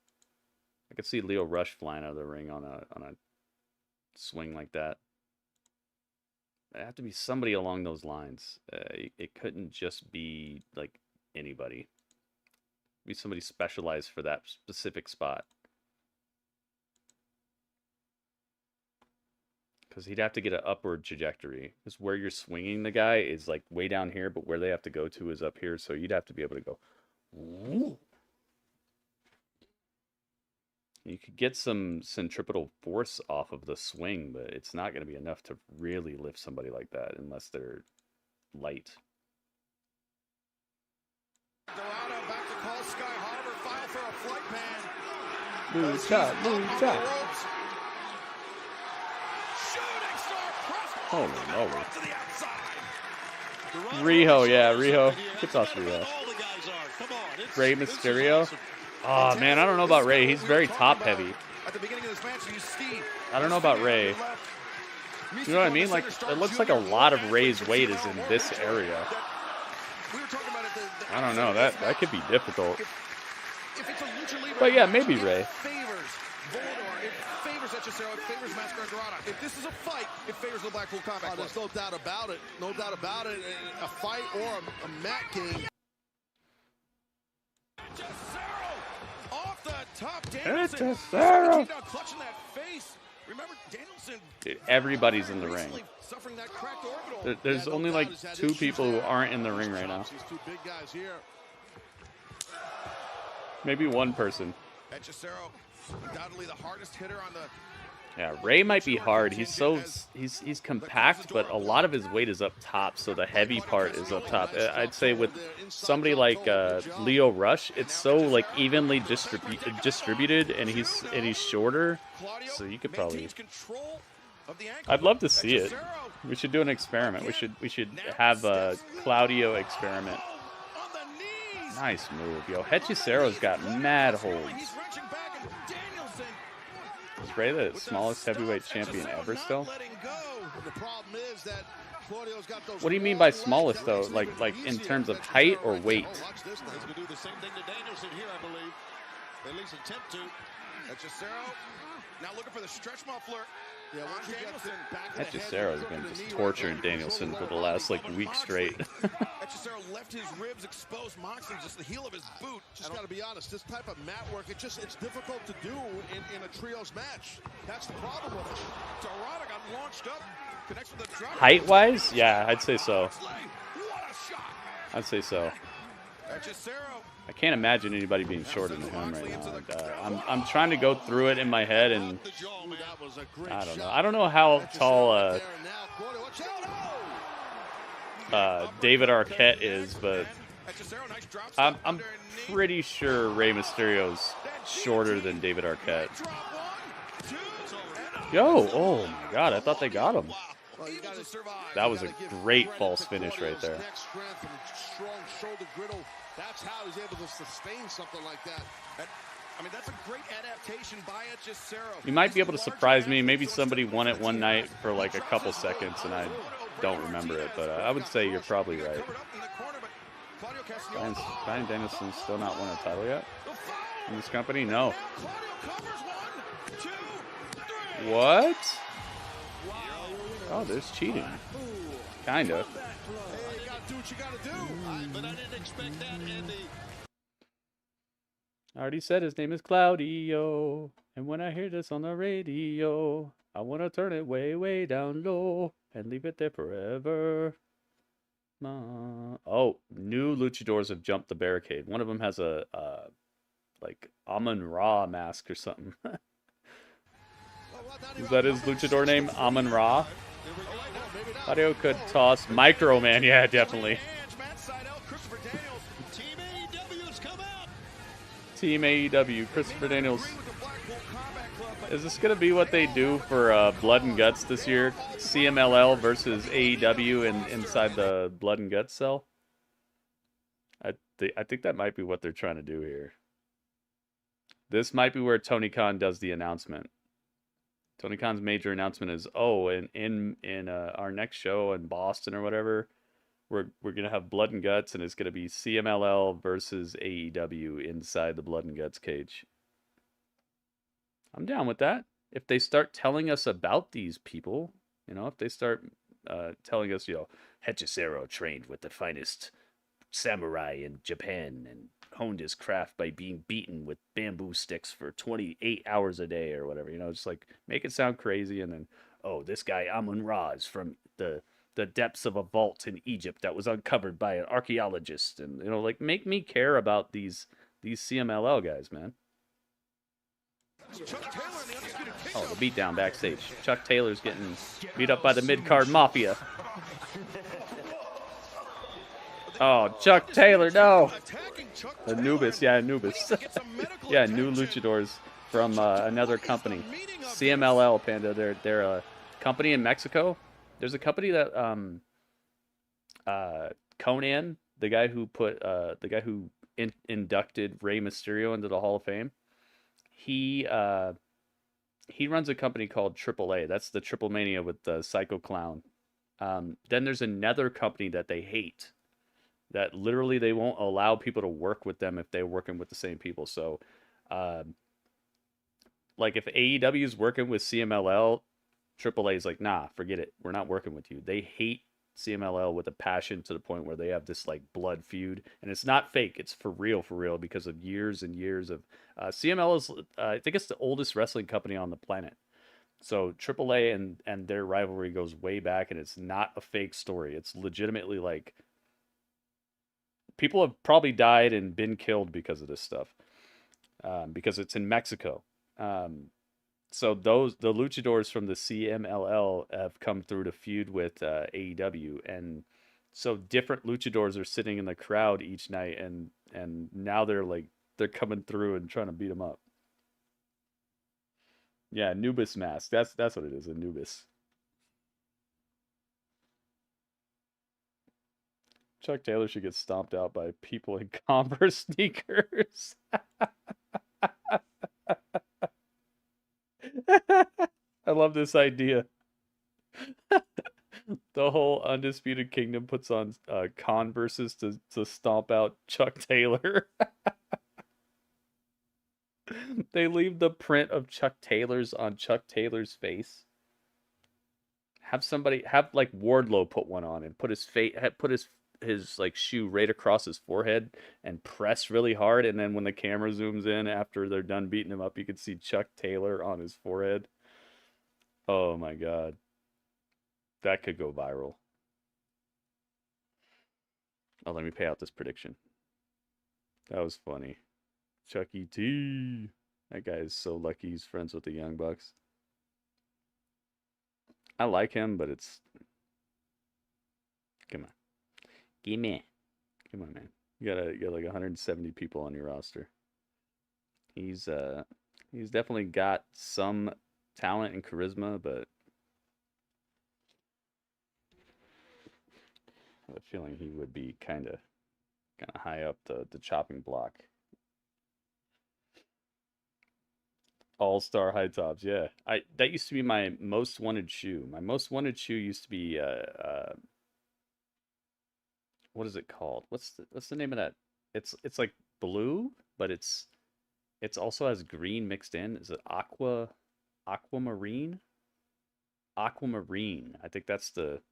I could see Leo Rush flying out of the ring on a swing like that. It'd have to be somebody along those lines. It couldn't just be, like, anybody. It'd be somebody specialized for that specific spot. Because he'd have to get an upward trajectory. Because where you're swinging the guy is like way down here, but where they have to go to is up here. So you'd have to be able to go. Ooh. You could get some centripetal force off of the swing, but it's not going to be enough to really lift somebody like that unless they're light. Dorada back to call Sky Harbor. File for a flight pan. Move shot, move shot. Holy moly. Riho, yeah, Riho. Good toss, Riho. Rey Mysterio. Oh, man, I don't know about Rey. He's very top-heavy. I don't know about Rey. You know what I mean? Like, it looks like a lot of Rey's weight is in this area. I don't know. That could be difficult. But, yeah, maybe Rey. Volodor, it favors Hechicero, it favors Mascara and Dorada. If this is a fight, it favors the Blackpool Combat Club. There's no doubt about it. No doubt about it. A fight or a mat game. Hechicero off the top. Danielson. Hechicero. Clutching that face. Remember, Danielson. Dude, everybody's in the ring. Suffering that cracked orbital. There's only like 2 people who aren't in the ring right now. These 2 big guys here. Maybe 1 person. Hechicero, undoubtedly the hardest hitter on the. Yeah, Rey might be hard. He's compact, but a lot of his weight is up top, so the heavy part is up top. I'd say with somebody like Leo Rush, it's so like evenly distributed, and he's shorter, so you could probably. I'd love to see it. We should do an experiment. We should have a Claudio experiment. Nice move, yo. Hechicero's got mad holds. Is Rey the smallest heavyweight champion ever still? What do you mean by smallest though? Like in terms of height or weight? Now looking for the stretch muffler. Yeah, once you get back Hechicero's been just torturing Danielson for the last like week straight. Hechicero left his ribs exposed. Moxley just the heel of his boot. Just got to be honest, this type of mat work, it's difficult to do in a trios match. That's the problem with it. Dorada got launched up, connects with the drop. Height-wise, yeah, I'd say so. I'd say so. Hechicero. I can't imagine anybody being shorter than him right now. I'm trying to go through it in my head, and I don't know. I don't know how tall David Arquette is, but I'm pretty sure Rey Mysterio's shorter than David Arquette. Yo, oh my God, I thought they got him. That was a great false finish right there. That's how he's able to sustain something like that. I mean, that's a great adaptation by Hechicero. You might be able to surprise me. Maybe somebody won it one night for like a couple seconds, and I don't remember it. But I would say you're probably right. Bryan Danielson's still not won a title yet in this company? No. What? Oh, there's cheating. Kind of. I already said his name is Claudio, and when I hear this on the radio, I want to turn it way, way down low and leave it there forever. Oh, new luchadors have jumped the barricade. One of them has a like Amon-Ra mask or something. Is that his luchador name, Amon-Ra? Claudio could toss Micro-Man. Yeah, definitely. Team AEW, Christopher Daniels. Is this going to be what they do for Blood and Guts this year? CMLL versus AEW inside the Blood and Guts cell? I think that might be what they're trying to do here. This might be where Tony Khan does the announcement. Tony Khan's major announcement is, in our next show in Boston or whatever, we're gonna have Blood and Guts, and it's gonna be CMLL versus AEW inside the Blood and Guts cage. I'm down with that. If they start telling us about these people, if they start telling us, Hechicero trained with the finest samurai in Japan and honed his craft by being beaten with bamboo sticks for 28 hours a day or whatever, just like make it sound crazy. And then, this guy Amun-Ra is from the depths of a vault in Egypt that was uncovered by an archaeologist, and like make me care about these CMLL guys, man. The beatdown backstage. Chuck Taylor's getting beat up by the mid-card mafia. Oh, Chuck Taylor, no! Anubis, Anubis. Yeah, new luchadors from another company. CMLL, Panda. They're a company in Mexico. There's a company that Conan, the guy who inducted Rey Mysterio into the Hall of Fame, he runs a company called AAA. That's the Triple Mania with the Psycho Clown. Then there's another company that they hate, that literally they won't allow people to work with them if they're working with the same people. So, like if AEW is working with CMLL, AAA is like, nah, forget it. We're not working with you. They hate CMLL with a passion to the point where they have this like blood feud, and it's not fake. It's for real, because of years and years of CMLL is, I think it's the oldest wrestling company on the planet. So AAA and their rivalry goes way back, and it's not a fake story. It's legitimately like people have probably died and been killed because of this stuff, because it's in Mexico. So the luchadors from the CMLL have come through to feud with AEW, and so different luchadors are sitting in the crowd each night, and now they're coming through and trying to beat them up. Yeah, Anubis mask. That's what it is, Anubis. Chuck Taylor should get stomped out by people in Converse sneakers. I love this idea. The whole Undisputed Kingdom puts on Converses to stomp out Chuck Taylor. They leave the print of Chuck Taylor's on Chuck Taylor's face. Have like Wardlow put one on and put his like shoe right across his forehead and press really hard, and then when the camera zooms in after they're done beating him up, you can see Chuck Taylor on his forehead. Oh my god. That could go viral. Oh, let me pay out this prediction. That was funny. Chucky T. That guy is so lucky he's friends with the Young Bucks. I like him, but it's... Come on. Gimme. Come on, man. You got like 170 people on your roster. He's definitely got some talent and charisma, but I have a feeling he would be kind of high up the chopping block. All-star high tops, yeah. That used to be my most wanted shoe. My most wanted shoe used to be what is it called? What's the name of that? It's like blue, but it's also has green mixed in. Is it aquamarine? Aquamarine. I think that's the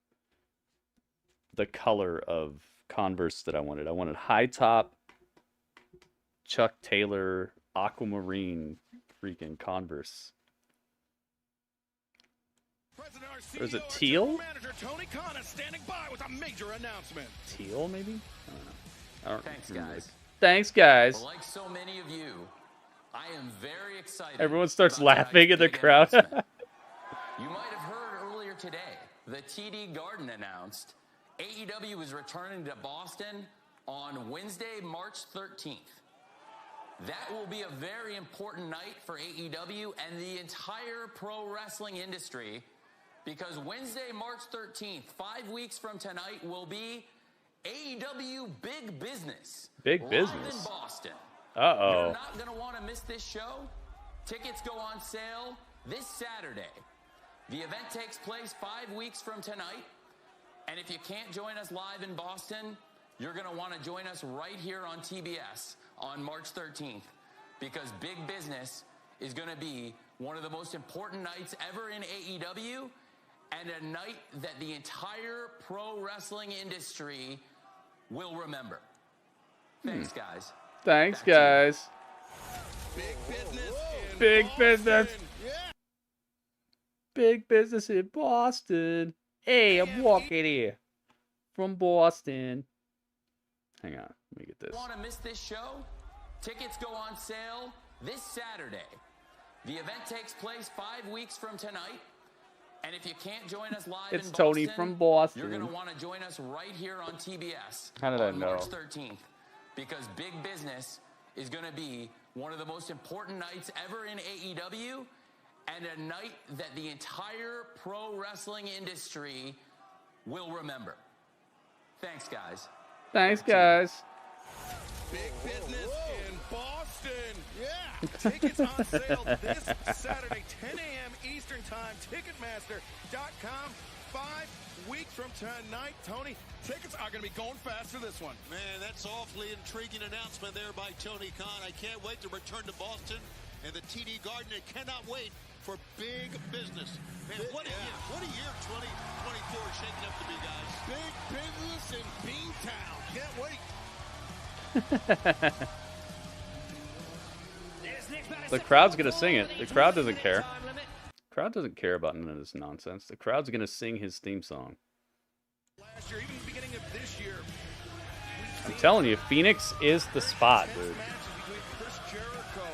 color of Converse that I wanted. I wanted high top Chuck Taylor aquamarine freaking Converse. Or is it teal? Tony Khan is standing by with a major announcement. Teal, maybe? I don't know. Thanks, guys. Thanks, guys. Well, like so many of you, I am very excited. Everyone starts laughing in the crowd. You might have heard earlier today, the TD Garden announced AEW is returning to Boston on Wednesday, March 13th. That will be a very important night for AEW and the entire pro wrestling industry, because Wednesday, March 13th, 5 weeks from tonight, will be AEW Big Business. Big live business. in Boston. Uh-oh. You're not going to want to miss this show. Tickets go on sale this Saturday. The event takes place 5 weeks from tonight. And if you can't join us live in Boston, you're going to want to join us right here on TBS on March 13th, because Big Business is going to be one of the most important nights ever in AEW, and a night that the entire pro wrestling industry will remember. Thanks, guys. Thanks, guys. Big business in Big Boston. business. Yeah. Big business in Boston. Hey, I'm walking here from Boston. Hang on, let me get this. Want to miss this show? Tickets go on sale this Saturday. The event takes place 5 weeks from tonight. And if you can't join us live It's in Tony Boston, from Boston. you're going to want to join us right here on TBS How did I on know? March 13th, because Big Business is going to be one of the most important nights ever in AEW, and a night that the entire pro wrestling industry will remember. Thanks, guys. Thanks, guys. Big business in Boston. Yeah. Tickets on sale this Saturday, 10 a.m. Eastern Time. Ticketmaster.com. 5 weeks from tonight. Tony, tickets are going to be going fast for this one. Man, that's awfully intriguing announcement there by Tony Khan. I can't wait to return to Boston and the TD Garden. I cannot wait for Big Business. Man, what a year. What a year 2024 is shaking up to be, guys. Big business in Beantown. Can't wait. The crowd's gonna sing it. The crowd doesn't care. The crowd doesn't care about none of this nonsense. The crowd's gonna sing his theme song. Last year, even the beginning of this year, I'm telling you, Phoenix is the spot, dude. between Chris Jericho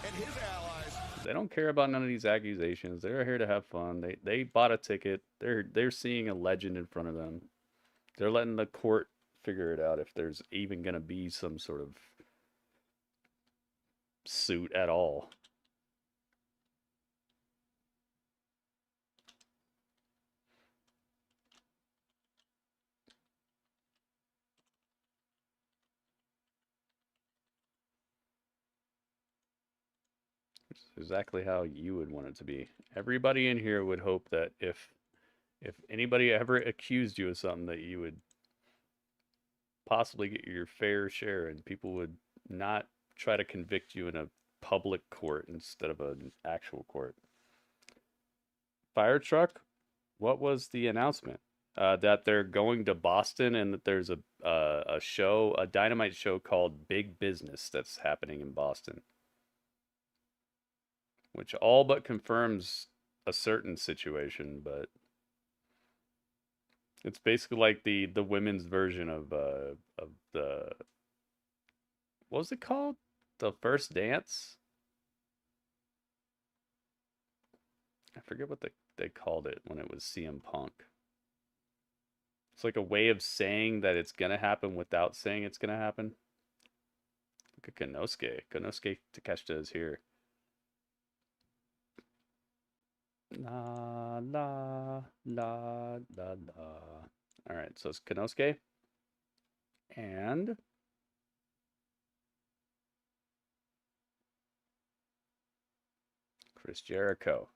and his allies. They don't care about none of these accusations. They're here to have fun. They bought a ticket. They're seeing a legend in front of them. They're letting the court figure it out if there's even gonna be some sort of suit at all. Which is exactly how you would want it to be. Everybody in here would hope that if anybody ever accused you of something, that you would possibly get your fair share, and people would not try to convict you in a public court instead of an actual court. Fire truck, what was the announcement? That they're going to Boston, and that there's a show, a Dynamite show called Big Business that's happening in Boston, which all but confirms a certain situation, but it's basically like the women's version of the, what was it called? The First Dance? I forget what they called it when it was CM Punk. It's like a way of saying that it's gonna happen without saying it's gonna happen. Look at Konosuke. Konosuke Takeshita is here. La la la la la. All right, so it's Konosuke and Chris Jericho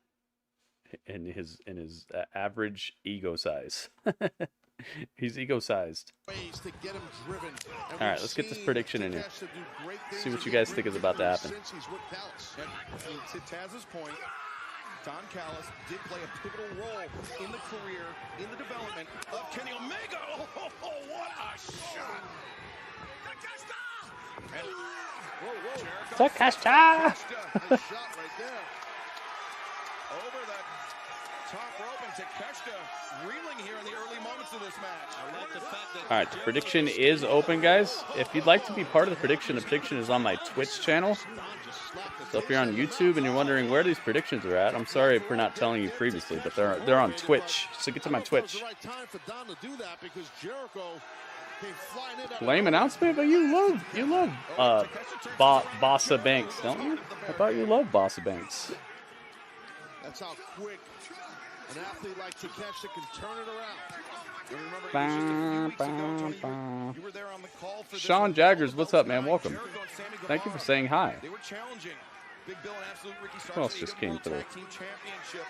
in his average ego size. He's ego-sized. All right, let's get this prediction in here. See what you guys think is about to happen. To Taz's point, Don Callis did play a pivotal role in the career, in the development of Kenny Omega. Oh, what a shot! Takeshita! Nice shot right there. Over the top rope, and Takeshita reeling here in the early moments of this match. I like the fact that All right, the prediction is open, guys. If you'd like to be part of the prediction is on my Twitch channel. So if you're on YouTube and you're wondering where these predictions are at, I'm sorry for not telling you previously, but they're on Twitch. So get to my Twitch. Lame announcement, but you love Bossa Banks, don't you? I thought you loved Bossa Banks. That's how quick An athlete like Takeshita can turn it around. And remember, just a few weeks ago, Tony, you were there on the call for Sean Jaggers, what's up, man? Welcome. Thank you for saying hi. They were challenging Big Bill and Absolute Ricky Starks. Who else just came through? Team championship.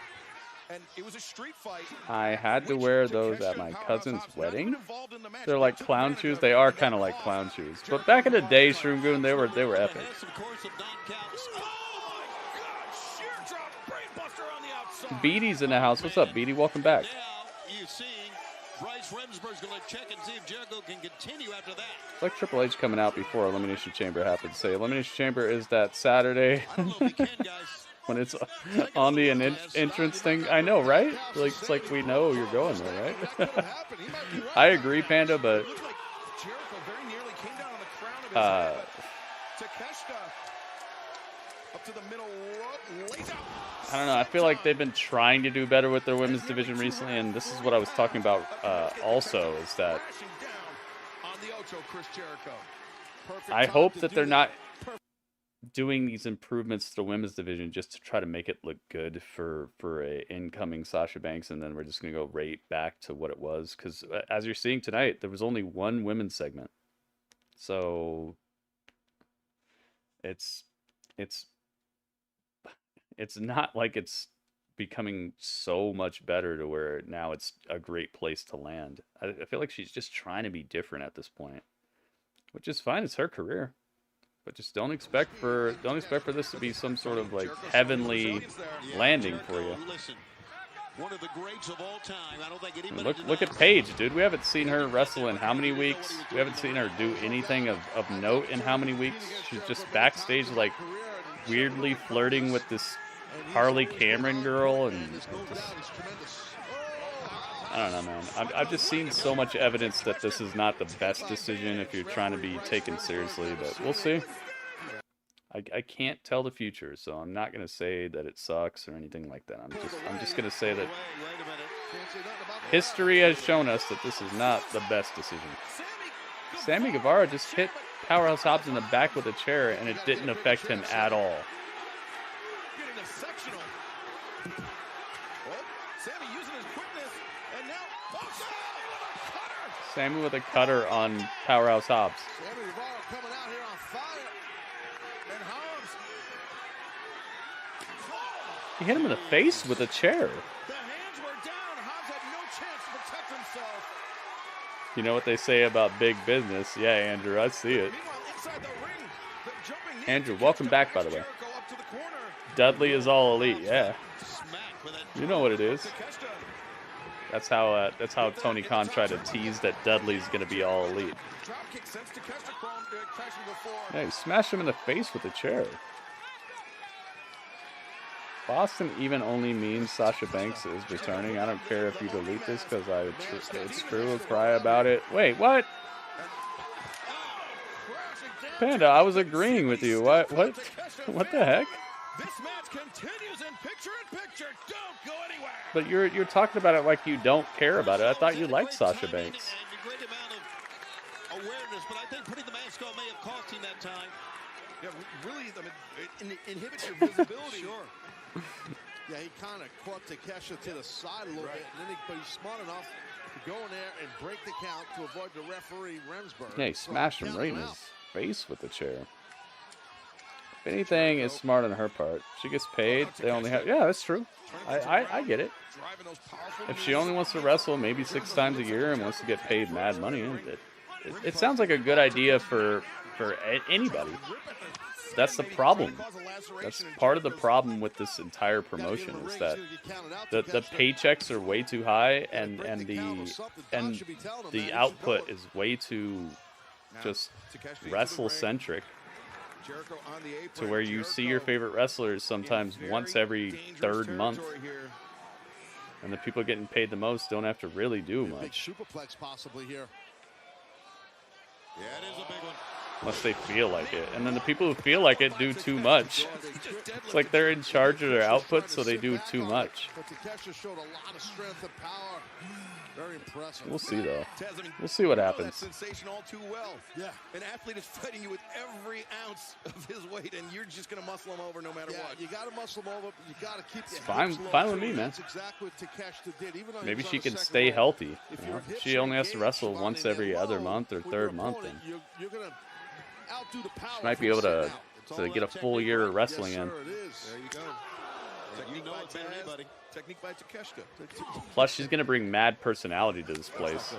And it was a street fight. I had to wear those at my cousin's wedding. They're like clown shoes. They are kind of like clown shoes. But back in the day, Shroom Goon, they were epic. Beatty's in the house. What's up, Beatty? Welcome back. You see, Bryce Remsburg's going to check and see if Jericho can continue after that. It's like Triple H coming out before Elimination Chamber happens. Say Elimination Chamber is that Saturday when it's on the entrance thing. I know, right? Like it's like we know you're going there, right? I agree, Panda, but I don't know. I feel like they've been trying to do better with their women's division recently, and this is what I was talking about also, is that I hope that they're not doing these improvements to the women's division just to try to make it look good for a incoming Sasha Banks, and then we're just going to go right back to what it was. Because as you're seeing tonight, there was only one women's segment. So it's not like it's becoming so much better to where now it's a great place to land. I feel like she's just trying to be different at this point, which is fine. It's her career, but just don't expect for this to be some sort of like heavenly landing for you. One of the greats of all time. I don't think anybody Look at Paige, dude. We haven't seen her wrestle in how many weeks? We haven't seen her do anything of note in how many weeks? She's just backstage like weirdly flirting with this Harley Cameron girl, and just, I don't know, man. I've just seen so much evidence that this is not the best decision if you're trying to be taken seriously, but we'll see. I can't tell the future, so I'm not gonna say that it sucks or anything like that. I'm just gonna say that history has shown us that this is not the best decision. Sammy Guevara just hit Powerhouse Hobbs in the back with a chair, and it didn't affect him at all. Sammy with a cutter on Powerhouse Hobbs. Sammy Guevara coming out here on fire. And Hobbs. He hit him in the face with a chair. The hands were down. Hobbs had no chance to protect himself. You know what they say about big business? Yeah, Andrew, I see it. Andrew, welcome back, by the way. Dudley is all elite. Yeah. You know what it is. That's how Tony Khan tried to tease that Dudley's going to be all elite. Yeah, he smashed him in the face with a chair. Boston even only means Sasha Banks is returning. I don't care if you delete this because it's true. I'll cry about it. Wait, what? Panda, I was agreeing with you. What the heck? This match continues in picture-in-picture. Don't go anywhere. But you're talking about it like you don't care about it. I thought you liked Sasha Banks. A great amount of awareness, but I think putting the mask on may have cost him that time. Yeah, really, I mean, it inhibits your visibility. Sure. Yeah, he kind of caught Takeshita to the side a little bit, and then but he's smart enough to go in there and break the count to avoid the referee, Remsburg. Yeah, he smashed him right in his face with the chair. If anything is smart on her part. She gets paid. They only have... Yeah, that's true. I get it. If she only wants to wrestle maybe 6 times a year and wants to get paid mad money, it sounds like a good idea for anybody. That's the problem. That's part of the problem with this entire promotion is that the paychecks are way too high and the output is way too just wrestle-centric. To where you see your favorite wrestlers sometimes once every 3rd month. And the people getting paid the most don't have to really do much. Superplex possibly here. Yeah, it is a big one. unless they feel like it. And then the people who feel like it do too much. It's like they're in charge of their output, so they do too much. Very impressive. We'll see, though. We'll see what happens. Sensation all too well. Yeah. An athlete is fighting you with every ounce of his weight, and you're just going to muscle him over no matter what. You got to muscle him over, but you got to keep it's fine with me, man. That's exactly what Takeshita did. Even though maybe she can stay healthy. You know? She only has to wrestle once every other month or third month. And you're going to outdo the power. She might be able to get a full year of wrestling in. There you go. You know it better than anybody. Technique by Takeshita. Plus, she's going to bring mad personality to this place.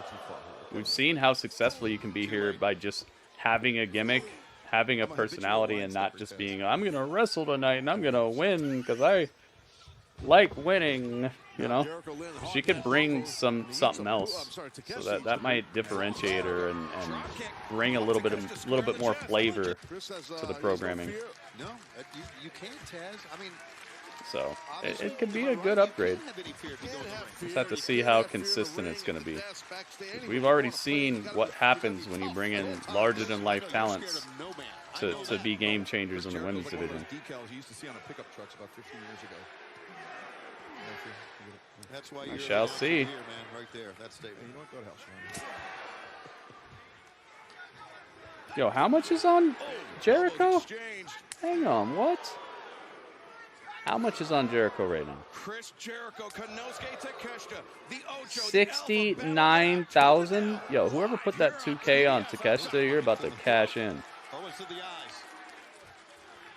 We've seen how successful you can be here by just having a gimmick, having a personality, and not just being, I'm going to wrestle tonight and I'm going to win because I like winning. You know, she could bring something else, so that might differentiate her and bring a little bit more flavor to the programming. No, you can't, Taz. I mean. So it could be a good upgrade. Just have to see how consistent it's going to be. We've already seen what happens when you bring in larger-than-life talents to be game changers in the women's division. We shall see. Yo, how much is on Jericho? Hang on, what? How much is on Jericho right now? Chris Jericho, Konosuke Takeshita, the Ocho, 69,000. Yo, whoever put that 2K on Takeshita, you're about to cash in. Almost to the eyes.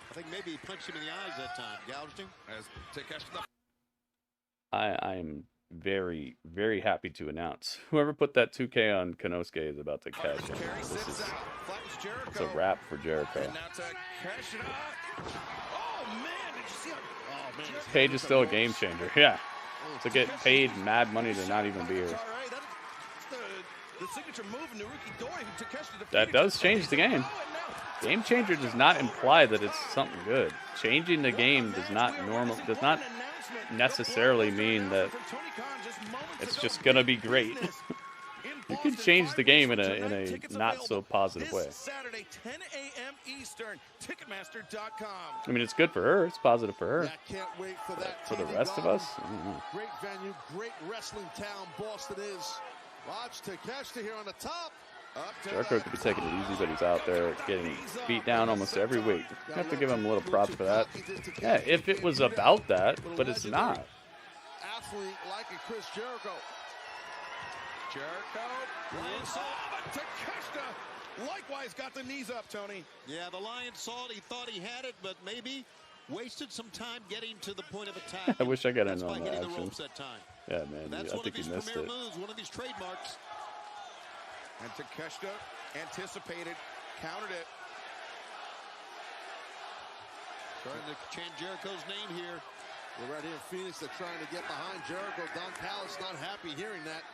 I think maybe he punched him in the eyes that time. Gouged him. As Takeshita. I'm very, very happy to announce whoever put that 2K on Konosuke is about to cash in. It's a wrap for Jericho. Page is still a game changer. Yeah. To get paid mad money to not even be here. That does change the game. Game changer does not imply that it's something good. Changing the game does not necessarily mean that it's just gonna be great. You can change the game in a not so positive way. Saturday, 10 a.m. Eastern, Ticketmaster.com. I mean, it's good for her. It's positive for her. Can't wait for that. For the rest of us, I don't know. Great venue, great wrestling town. Boston is. Watch Takeshita here on the top. Jericho could be taking it easy, but he's out there getting beat down almost every week. You have to give him a little props for that. Yeah, if it was about that, but it's not. Athlete like a Chris Jericho. Jericho, but Takeshita likewise got the knees up, Tony. Yeah, the Lion saw it. He thought he had it, but maybe wasted some time getting to the point of attack. I wish I got in on that the action. ropes that time. Yeah, man, I think he missed it. Moves, one of his trademarks. And Takeshita anticipated, countered it. Starting to chant Jericho's name here. We're right here in Phoenix. They're trying to get behind Jericho. Don Callis not happy hearing that.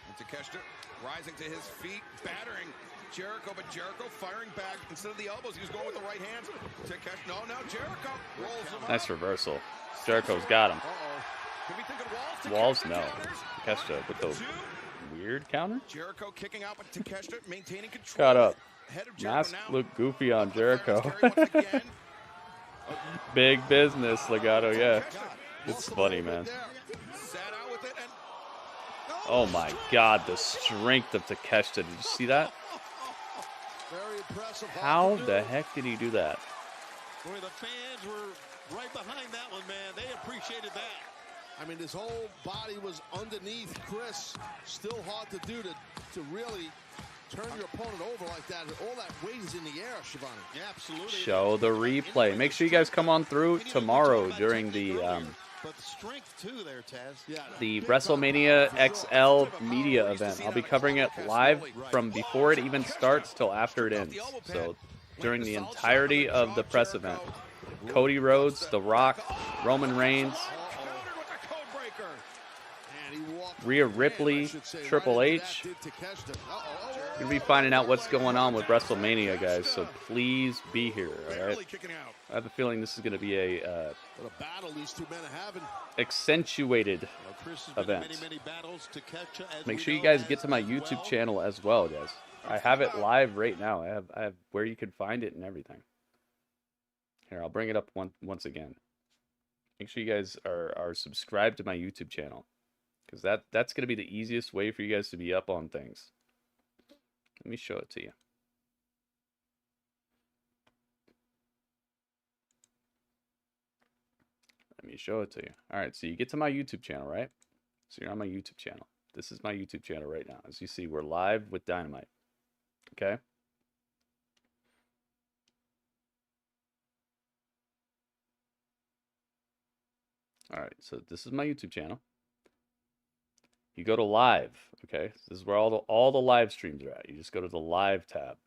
And Takeshita rising to his feet, battering Jericho, but Jericho firing back instead of the elbows. He was going with the right hands. Takeshita, no, Jericho rolls him. Nice reversal. Jericho's got him. Could be thinking Walls, no. Takeshita with the weird counter. Jericho kicking out, but Takeshita maintaining control. Caught up. Mask looked goofy on Jericho. Big business, Legato, yeah. It's funny, man. Oh my God, the strength of Takeshita. Did you see that? How the heck did he do that? Boy, the fans were right behind that one, man. They appreciated that. I mean, his whole body was underneath Chris. Still hard to do to really turn your opponent over like that. All that weight is in the air, Shivani. Yeah, absolutely. Show the replay. Make sure you guys come on through tomorrow during the but the strength too there, Taz. Yeah, the WrestleMania XL media event. I'll be covering it live from before it even starts till after it ends. So during the entirety of the press event. Cody Rhodes, The Rock, Roman Reigns, Rhea Ripley, Triple H. We're going to be finding out what's going on with WrestleMania, guys, so please be here, all right? I have a feeling this is going to be a accentuated event. Make sure you guys get to my YouTube channel as well, guys. I have it live right now. I have where you can find it and everything. Here, I'll bring it up once again. Make sure you guys are subscribed to my YouTube channel, because that's going to be the easiest way for you guys to be up on things. Let me show it to you. Let me show it to you. All right, so you get to my YouTube channel, right? So you're on my YouTube channel. This is my YouTube channel right now. As you see, we're live with Dynamite. Okay? All right, so this is my YouTube channel. You go to live, okay? So this is where all the live streams are at. You just go to the live tab.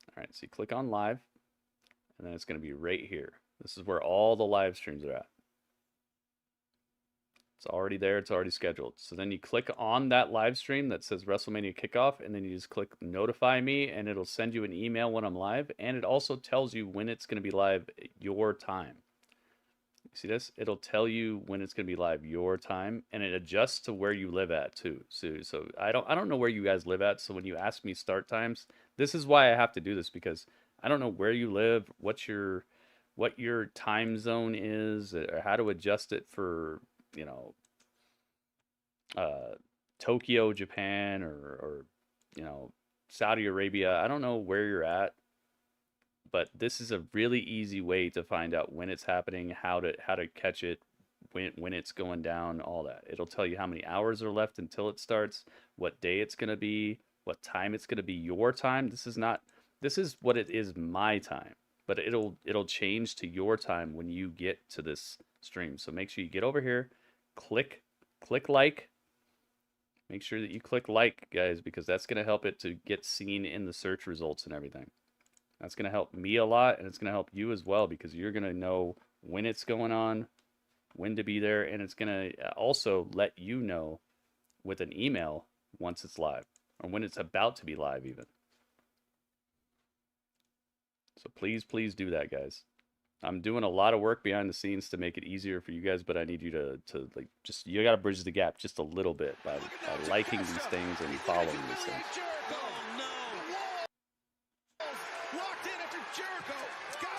All right, so you click on live, and then it's going to be right here. This is where all the live streams are at. It's already there. It's already scheduled. So then you click on that live stream that says WrestleMania Kickoff, and then you just click Notify Me, and it'll send you an email when I'm live, and it also tells you when it's going to be live at your time. You see this? It'll tell you when it's going to be live your time, and it adjusts to where you live at too. So I don't know where you guys live at. So when you ask me start times, this is why I have to do this, because I don't know where you live, what your time zone is, or how to adjust it for, you know, Tokyo, Japan, or you know, Saudi Arabia. I don't know where you're at, but this is a really easy way to find out when it's happening, how to catch it, when it's going down, all that. It'll tell you how many hours are left until it starts, what day it's going to be, what time it's going to be your time. This is what it is, my time, but it'll change to your time when you get to this stream. So make sure you get over here, click like. Make sure that you click like, guys, because that's going to help it to get seen in the search results and everything. That's going to help me a lot, and it's going to help you as well, because you're going to know when it's going on, when to be there, and it's going to also let you know with an email once it's live, or when it's about to be live even. So please do that, guys. I'm doing a lot of work behind the scenes to make it easier for you guys, but I need you to like, just, you got to bridge the gap just a little bit by liking these things and following these things.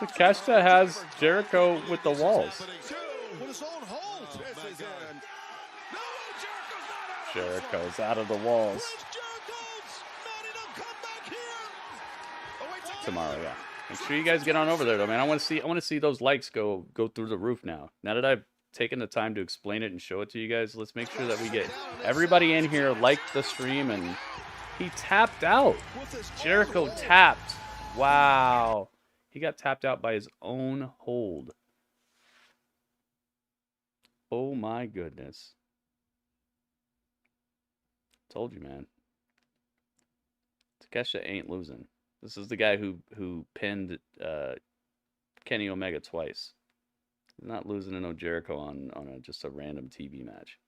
Takeshita has Jericho with the walls. Jericho's out of the walls. Tomorrow, yeah. Make sure you guys get on over there, though, man. I want to see those likes go through the roof now. Now that I've taken the time to explain it and show it to you guys, let's make sure that we get everybody in here, like the stream, and he tapped out. Jericho tapped. Wow. He got tapped out by his own hold. Oh my goodness. Told you, man. Takeshita ain't losing. This is the guy who pinned Kenny Omega twice. He's not losing to no Jericho on just a random TV match.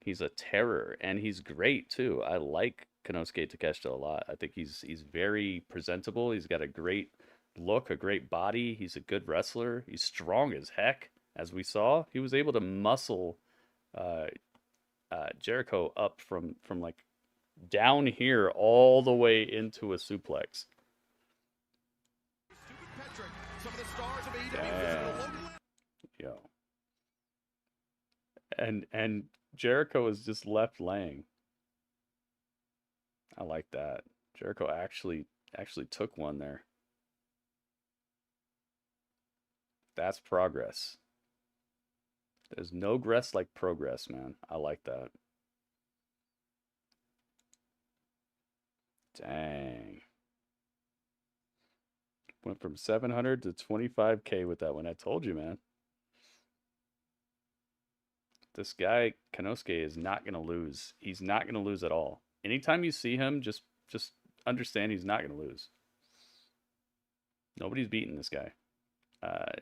He's a terror, and he's great too. I like Konosuke Takeshita a lot. I think he's very presentable. He's got a great look, a great body. He's a good wrestler. He's strong as heck, as we saw. He was able to muscle Jericho up from like down here all the way into a suplex. Damn. Yo. And Jericho is just left laying. I like that. Jericho actually took one there. That's progress. There's no grass like progress, man. I like that. Dang. Went from 700 to 25K with that one. I told you, man. This guy, Konosuke, is not going to lose. He's not going to lose at all. Anytime you see him, just understand he's not going to lose. Nobody's beating this guy.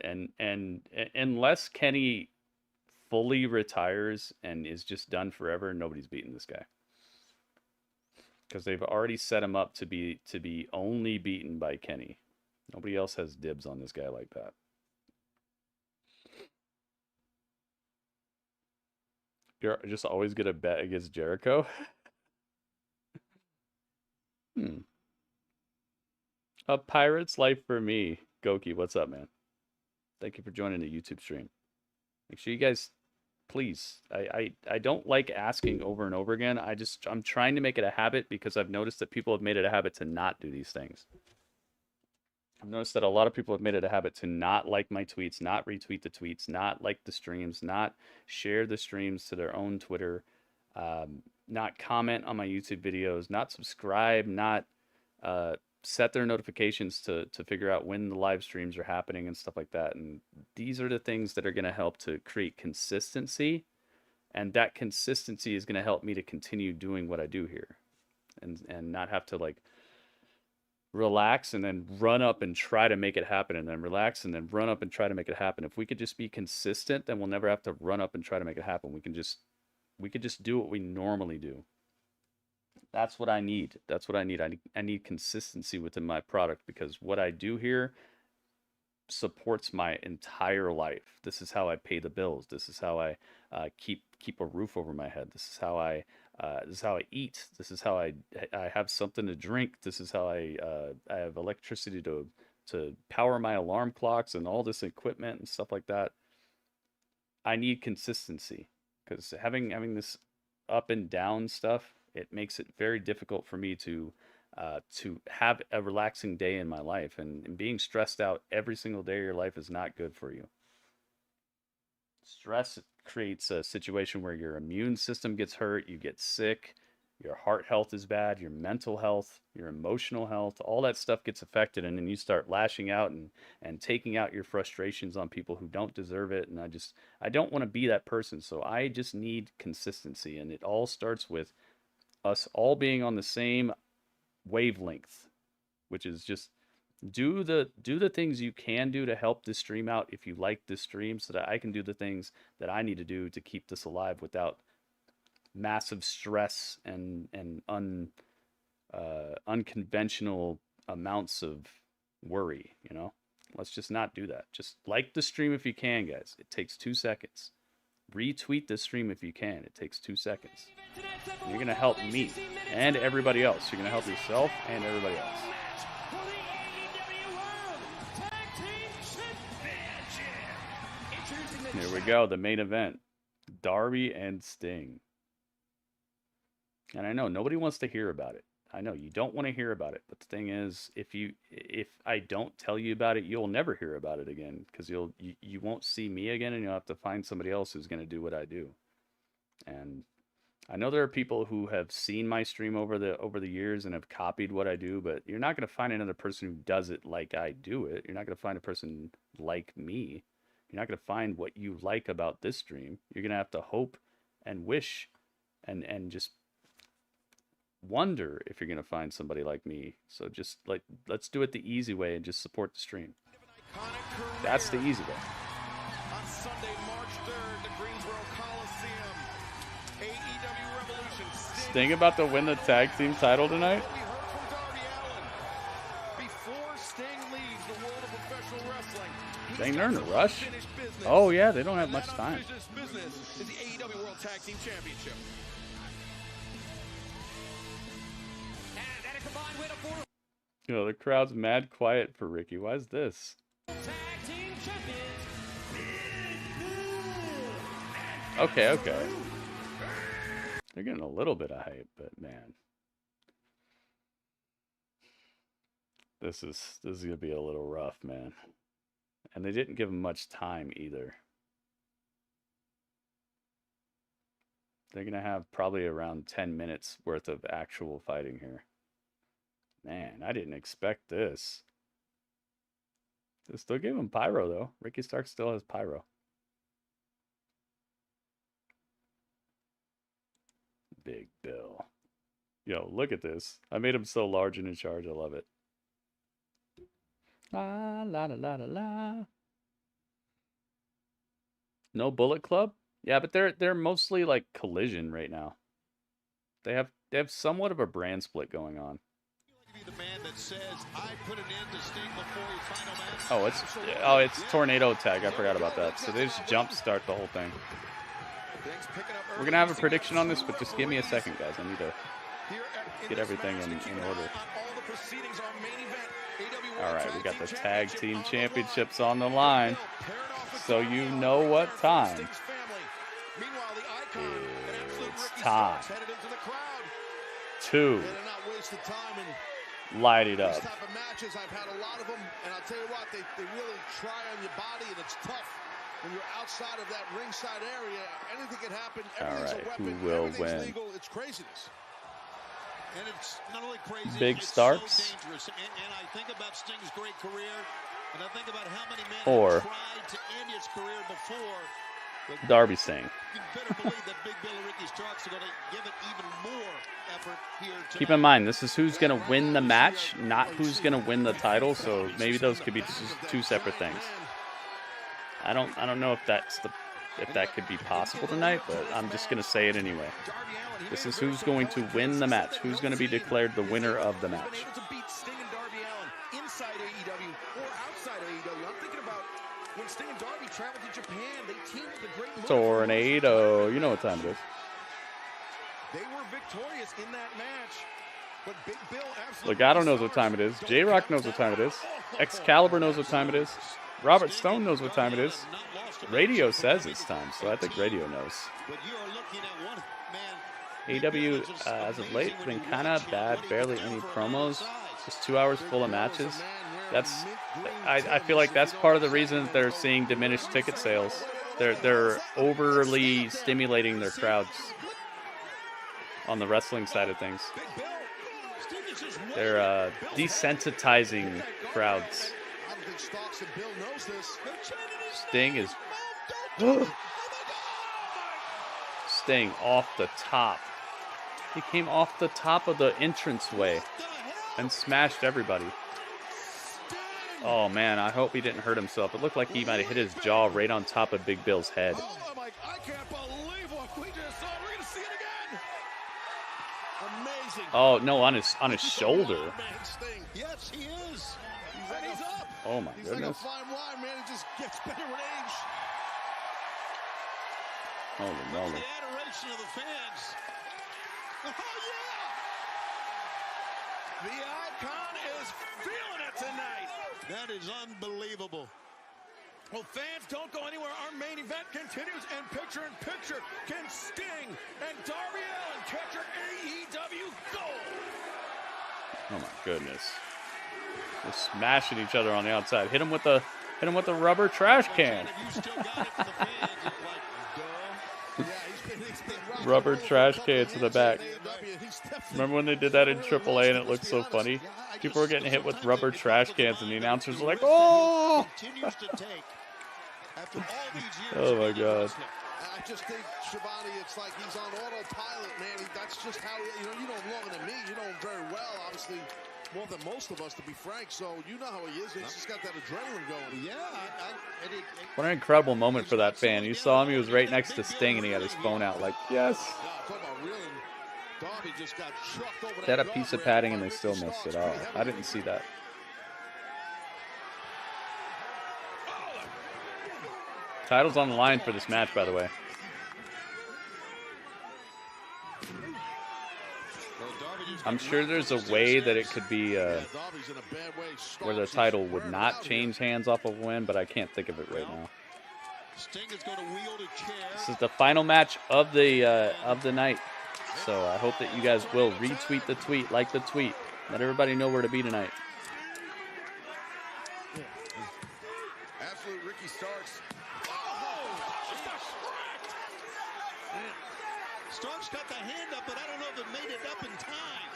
And unless Kenny fully retires and is just done forever, nobody's beating this guy. Because they've already set him up to be only beaten by Kenny. Nobody else has dibs on this guy like that. You're just always gonna bet against Jericho? A pirate's life for me. Goki, what's up, man? Thank you for joining the YouTube stream. Make sure you guys, please. I don't like asking over and over again. I'm trying to make it a habit because I've noticed that people have made it a habit to not do these things. I've noticed that a lot of people have made it a habit to not like my tweets, not retweet the tweets, not like the streams, not share the streams to their own Twitter, not comment on my YouTube videos, not subscribe, not set their notifications to figure out when the live streams are happening and stuff like that. And these are the things that are going to help to create consistency. And that consistency is going to help me to continue doing what I do here and not have to like relax and then run up and try to make it happen and then relax and then run up and try to make it happen. If we could just be consistent, then we'll never have to run up and try to make it happen. We could just do what we normally do. That's what I need. That's what I need. I need consistency within my product because what I do here supports my entire life. This is how I pay the bills. This is how I keep a roof over my head. This is how I eat. This is how I have something to drink. This is how I have electricity to power my alarm clocks and all this equipment and stuff like that. I need consistency because having this up and down stuff, it makes it very difficult for me to have a relaxing day in my life, and being stressed out every single day of your life is not good for you. Stress creates a situation where your immune system gets hurt, you get sick, your heart health is bad, your mental health, your emotional health, all that stuff gets affected, and then you start lashing out and taking out your frustrations on people who don't deserve it. And I don't want to be that person, so I just need consistency, and it all starts with us all being on the same wavelength, which is just do the things you can do to help this stream out if you like this stream, so that I can do the things that I need to do to keep this alive without massive stress and unconventional amounts of worry. Let's just not do that. Just like the stream if you can, guys. It takes 2 seconds. Retweet the stream if you can. It takes 2 seconds. And you're going to help me and everybody else. You're going to help yourself and everybody else. Here we go. The main event. Darby and Sting. And I know nobody wants to hear about it. I know you don't want to hear about it. But the thing is, if I don't tell you about it, you'll never hear about it again, because you won't see me again, and you'll have to find somebody else who's going to do what I do. And I know there are people who have seen my stream over the years and have copied what I do, but you're not going to find another person who does it like I do it. You're not going to find a person like me. You're not going to find what you like about this stream. You're going to have to hope and wish and just wonder if you're going to find somebody like me. So just let's do it the easy way and just support the stream. That's the easy way. On Sunday, March 3rd, the Greensboro Coliseum, AEW Revolution. Sting about to win the tag team title tonight? We heard from Darby Allin. Before Sting leaves the world of professional wrestling, Dang, they're in a rush. Oh yeah, they don't have much time. Business is the AEW World Tag Team Championship. The crowd's mad quiet for Ricky. Why is this? Okay. They're getting a little bit of hype, but man, this is gonna be a little rough, man. And they didn't give him much time either. They're gonna have probably around 10 minutes worth of actual fighting here. Man, I didn't expect this. They still give him pyro, though. Ricky Starks still has pyro. Big Bill. Yo, look at this. I made him so large and in charge. I love it. La la la la la. No Bullet Club? Yeah, but they're mostly like Collision right now. They have somewhat of a brand split going on. The man that says, I put an end to Sting before his final match. It's Tornado Tag. I forgot about that. So they just jump start the whole thing. We're going to have a prediction on this, but just give me a second, guys. I need to get everything in order. All right, we got the Tag Team Championships on the line. So you know what time. It's time to light it up. I've had a lot of them, and I'll tell you what, they really try on your body, and it's tough when you're outside of that ringside area. Anything can happen. Everything's a weapon. Who will Everything's win? legal. It's craziness. And it's not only crazy, Big it's Starks. so dangerous. And I think about Sting's great career, and I think about how many men Or have tried to end his career before. Darby Sting. You better believe that Big Bill and Ricky Starks are going to give it even more effort here tonight. Keep in mind, this is who's going to win the match, not who's going to win the title. So maybe those could be just two separate things. I don't know if that could be possible tonight, but I'm just going to say it anyway. This is who's going to win the match. Who's going to be declared the winner of the match. Inside AEW or outside AEW. I'm thinking about when Sting and Darby traveled to Japan. They teamed with the great Tornado. You know what time it is. They were victorious in that match. But Big Bill absolutely. Legato knows what time it is. J-Rock knows what time it is. Excalibur knows what time it is. Robert Stone knows what time it is. Radio says it's time, so I think radio knows. AEW, as of late, been kind of bad. Barely any promos. Just 2 hours full of matches. I feel like that's part of the reason that they're seeing diminished ticket sales. They're overly stimulating their crowds on the wrestling side of things. They're desensitizing crowds. Sting is Sting off the top. He came off the top of the entranceway and smashed everybody. Oh man, I hope he didn't hurt himself. It looked like he might have hit his jaw right on top of Big Bill's head. I can't believe what we just saw. We're going to see it again. Amazing. Oh no, on his shoulder. Yes, he is. He's up. Oh my He's goodness. like a fine wine, man. He just gets better with age. Holy moly. The adoration of the fans. Oh, yeah. The icon is feeling it tonight. That is unbelievable. Well, fans, don't go anywhere. Our main event continues, and picture-in-picture can Sting and Darby Allin capture AEW gold. Oh my goodness. They're smashing each other on the outside. Hit him with the rubber trash can. Rubber trash can to the back. Remember when they did that in AAA and it looked so funny? People were getting hit with rubber trash cans and the announcers were like, "Oh!" Oh my God. I just think, Shivani, it's like he's on autopilot, man. That's just how, you know him longer than me. You know him very well, obviously, more than most of us, to be frank. So you know how he is. He's just got that adrenaline going. Yeah. What an incredible moment for that fan. You saw him, he was right next to Sting and he had his phone out like, yes. They had a piece of padding and they still missed it. Oh, I didn't see that. Title's on the line for this match, by the way. I'm sure there's a way that it could be where the title would not change hands off of a win, but I can't think of it right now. This is the final match of the night, so I hope that you guys will retweet the tweet, like the tweet, let everybody know where to be tonight. Absolute Ricky Starks. Starks got the hand up, but I don't know if it made it up in time.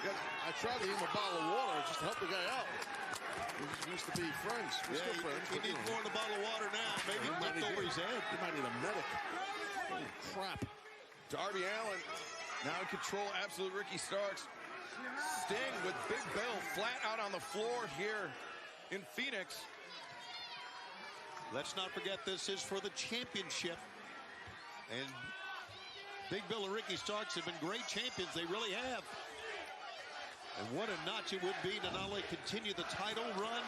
Yeah, I tried to give him a bottle of water just to help the guy out. We used to be friends. We're still friends. He needs more than a bottle of water now. Maybe left over his head. He might need a medic. Holy crap. Darby Allin now in control. Absolute Ricky Starks. Sting with Big Bill flat out on the floor here in Phoenix. Let's not forget this is for the championship. And Big Bill and Ricky Starks have been great champions. They really have. And what a notch it would be to not only continue the title run,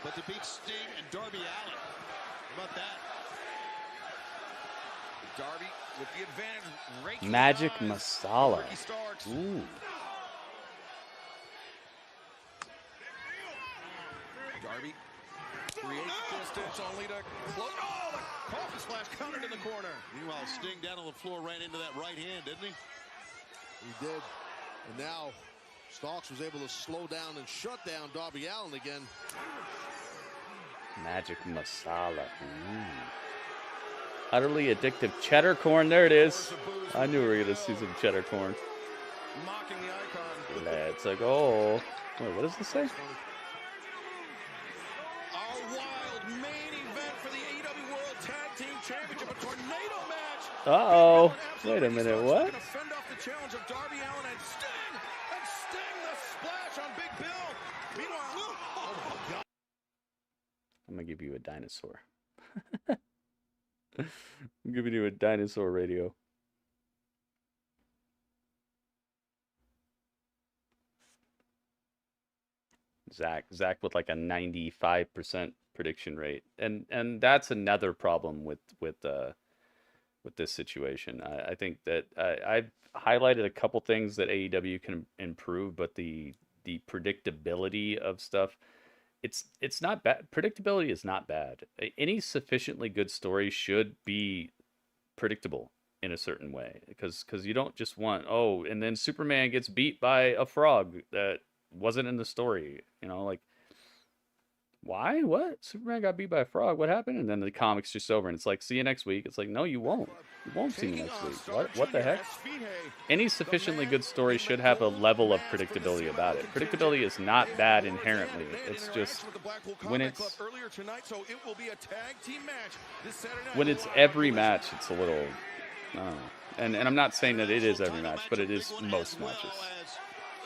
but to beat Sting and Darby Allin. How about that? Darby with the advantage. Magic Masala. Ooh. Darby creates distance only to close. Oh, the coffee splash countered in the corner. Meanwhile, Sting down on the floor ran into that right hand, didn't he? He did. And now Starks was able to slow down and shut down Darby Allin again. Magic Masala. Ooh. Utterly addictive cheddar corn. There it is. I knew we were going to see some cheddar corn. Mocking the icon. Let's go. Wait, what does this say? Our wild main event for the AEW World Tag Team Championship, a tornado match. Uh-oh. Wait a minute, what? Gonna fend off the challenge of Darby Allin and Sting the splash on Big Bill. Meanwhile, oh my God. I'm going to give you a dinosaur. I'm giving you a dinosaur radio. Zach with like a 95% prediction rate, and that's another problem with this situation. I think that I've highlighted a couple things that AEW can improve, but the predictability of stuff, it's not bad. Predictability is not bad. Any sufficiently good story should be predictable in a certain way, because you don't just want, oh, and then Superman gets beat by a frog that wasn't in the story, like, why? What? Superman got beat by a frog. What happened? And then the comic's just over, and it's like, see you next week. It's like, no, you won't. You won't see me next week. What the heck? Any sufficiently good story should have a level of predictability about it. Predictability is not bad inherently. It's just when it's every match, it's a little, I don't know. And I'm not saying that it is every match, but it is most matches.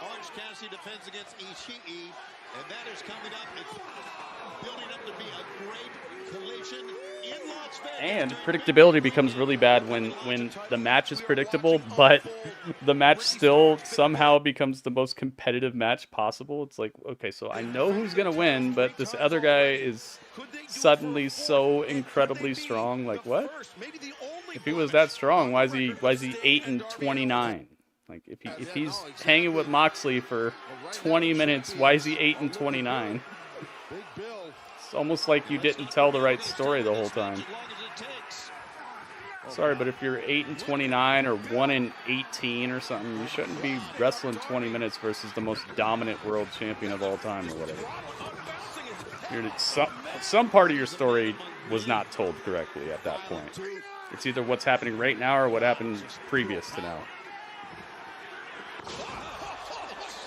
Orange Cassidy defends against Ishii, and that is coming up. It's building up to be a great collision in Las Vegas. And predictability becomes really bad when the match is predictable, but the match still somehow becomes the most competitive match possible. It's like, okay, so I know who's going to win, but this other guy is suddenly so incredibly strong. Like, what? If he was that strong, why is he 8-29? Like, if he's hanging with Moxley for 20 minutes, why is he 8-29? It's almost like you didn't tell the right story the whole time. Sorry, but if you're 8-29 or 1-18 or something, you shouldn't be wrestling 20 minutes versus the most dominant world champion of all time or whatever. Some part of your story was not told correctly at that point. It's either what's happening right now or what happened previous to now.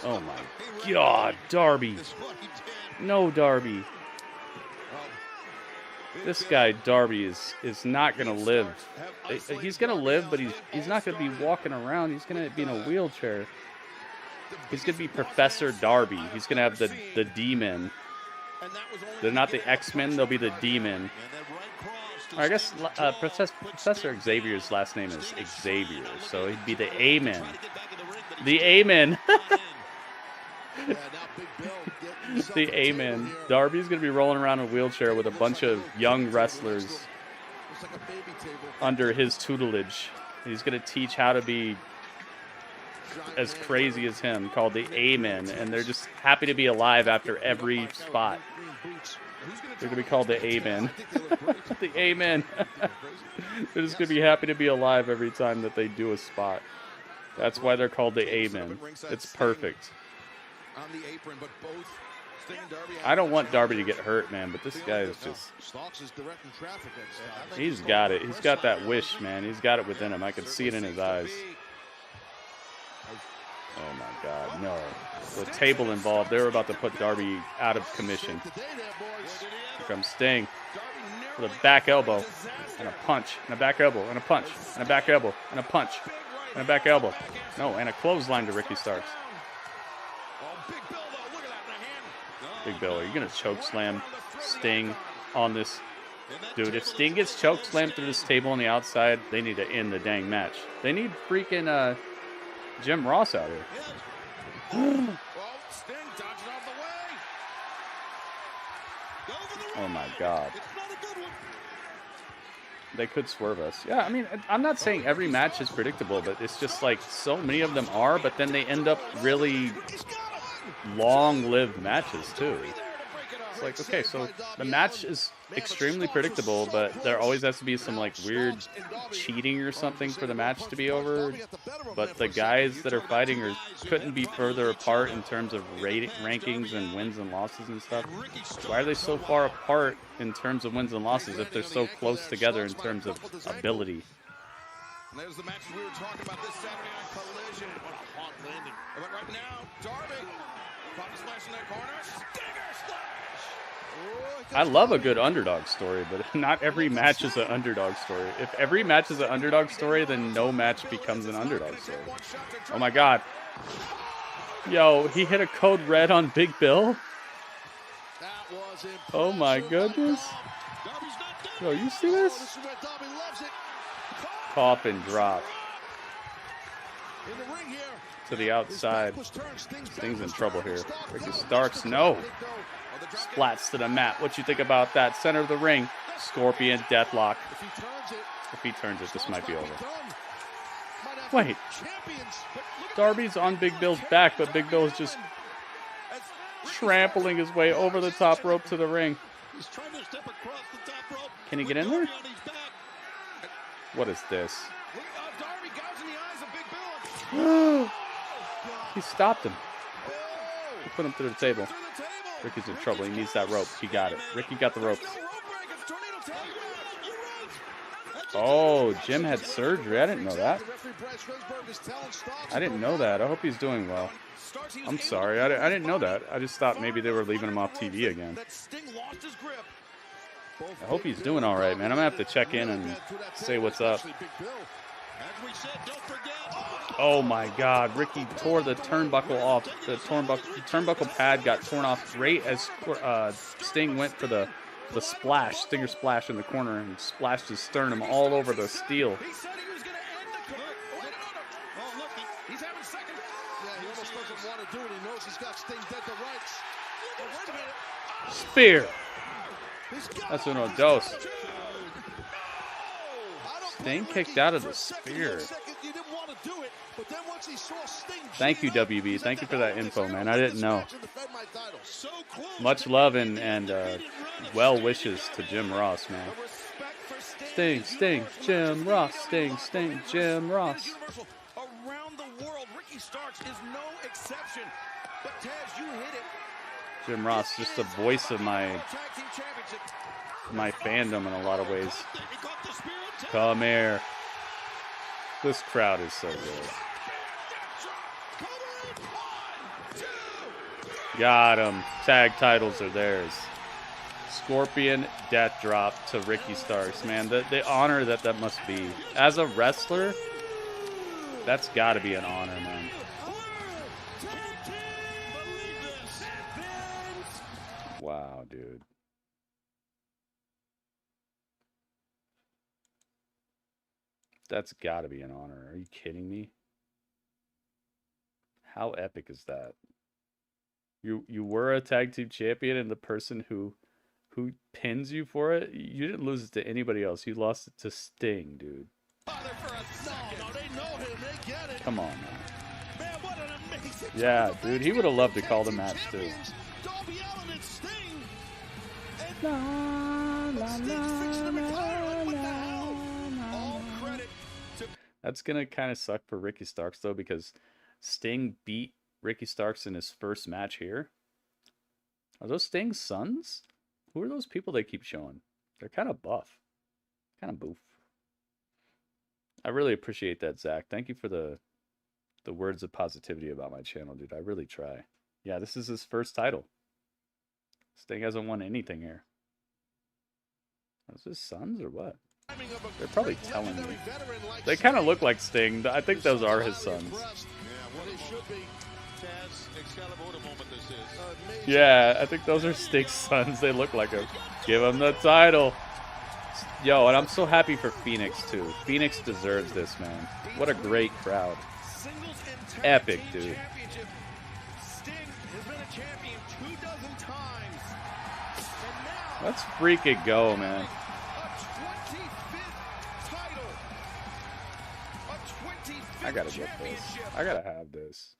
Oh my God, Darby. No, Darby. This guy, Darby, is not going to live. He's going to live, but he's not going to be walking around. He's going to be in a wheelchair. He's going to be Professor Darby. He's going to have the D-Men. They're not the X-Men, they'll be the D-Men. I guess Professor Xavier's last name is Xavier, so he'd be the A-Men. The A-Men. The A-Men. Darby's going to be rolling around in a wheelchair with a bunch of young wrestlers under his tutelage. He's going to teach how to be as crazy as him, called the A-Men, and they're just happy to be alive after every spot. They're going to be called the A-Men. The A-Men. They're just going to be happy to be alive every time that they do a spot. That's why they're called the A-Men. It's perfect. I don't want Darby to get hurt, man, but this guy is just... He's got it. He's got that wish, man. He's got it within him. I can see it in his eyes. Oh, my God. No. The table involved. They were about to put Darby out of commission. Here comes Sting with a back elbow and a punch and a back elbow and a punch and a back elbow and a punch and a back elbow. No, and a clothesline to Ricky Starks. Big Bill, are you going to choke slam Sting on this? Dude, if Sting gets choke slammed through this table on the outside, they need to end the dang match. They need freaking Jim Ross out here. Oh my God. They could swerve us. Yeah, I mean, I'm not saying every match is predictable, but it's just like so many of them are, but then they end up really long-lived matches too. It's like, okay, so the match is extremely predictable, but there always has to be some like weird cheating or something for the match to be over. But the guys that are fighting couldn't be further apart in terms of rankings and wins and losses and stuff. Why are they so far apart in terms of wins and losses if they're so close together in terms of ability? And there's the match we were talking about this Saturday on Collision. What a hard landing. But right now, Darby, Bobby splash in that corner. Stinger splash. I love a good underdog story, but not every match is an underdog story. If every match is an underdog story, then no match becomes an underdog story. Oh my god. Yo, he hit a code red on Big Bill? Oh my goodness. Yo, you see this? Coffin drop. To the outside. Sting's in trouble here. Ricky Starks, no. Splats to the mat. What you think about that? Center of the ring. Scorpion deathlock. If he turns it, this might be over. Wait. Darby's on Big Bill's back, but Big Bill is just trampling his way over the top rope to the ring. Can he get in there? What is this? He stopped him. He put him through the table. Ricky's in trouble. He needs that rope. He got it. Ricky got the ropes. Oh, Jim had surgery. I didn't know that. I didn't know that. I hope he's doing well. I'm sorry. I didn't know that. I just thought maybe they were leaving him off TV again. I hope he's doing all right, man. I'm going to have to check in and say what's up. Oh my god, Ricky tore the turnbuckle off. The turnbuckle pad got torn off right as Sting went for the splash, Stinger splash in the corner, and splashed his sternum all over the steel. Spear. That's uno dos. Sting kicked out of the spear. Thank you, WB. Thank you for that info, man. I didn't know. Much love and well wishes to Jim Ross, man. Sting, Sting, Jim Ross. Sting, Sting, Jim Ross. Around the world, Ricky Starks is no exception. But Taz, you hit it. Jim Ross, just the voice of my fandom in a lot of ways. Come here. This crowd is so good. Got him. Tag titles are theirs. Scorpion death drop to Ricky Starks. Man, the honor that must be. As a wrestler, that's got to be an honor, man. Wow, dude. That's got to be an honor. Are you kidding me? How epic is that? You were a tag team champion, and the person who pins you for it, you didn't lose it to anybody else. You lost it to Sting, dude. Come on, man. Yeah, dude, he would have loved to call the match too. That's gonna kind of suck for Ricky Starks though, because Sting beat Ricky Starks in his first match here. Are those Sting's sons? Who are those people they keep showing? They're kind of buff, kind of boof. I really appreciate that, Zach. Thank you for the words of positivity about my channel, dude. I really try. Yeah, this is his first title. Sting hasn't won anything here. Are those his sons or what? They're probably telling me. They kind of look like Sting. I think those are his sons. Yeah, I think those are Sting's sons. They look like him. Give him the title. Yo, and I'm so happy for Phoenix, too. Phoenix deserves this, man. What a great crowd. Epic, dude. Let's freaking go, man. gotta get this. I gotta have this.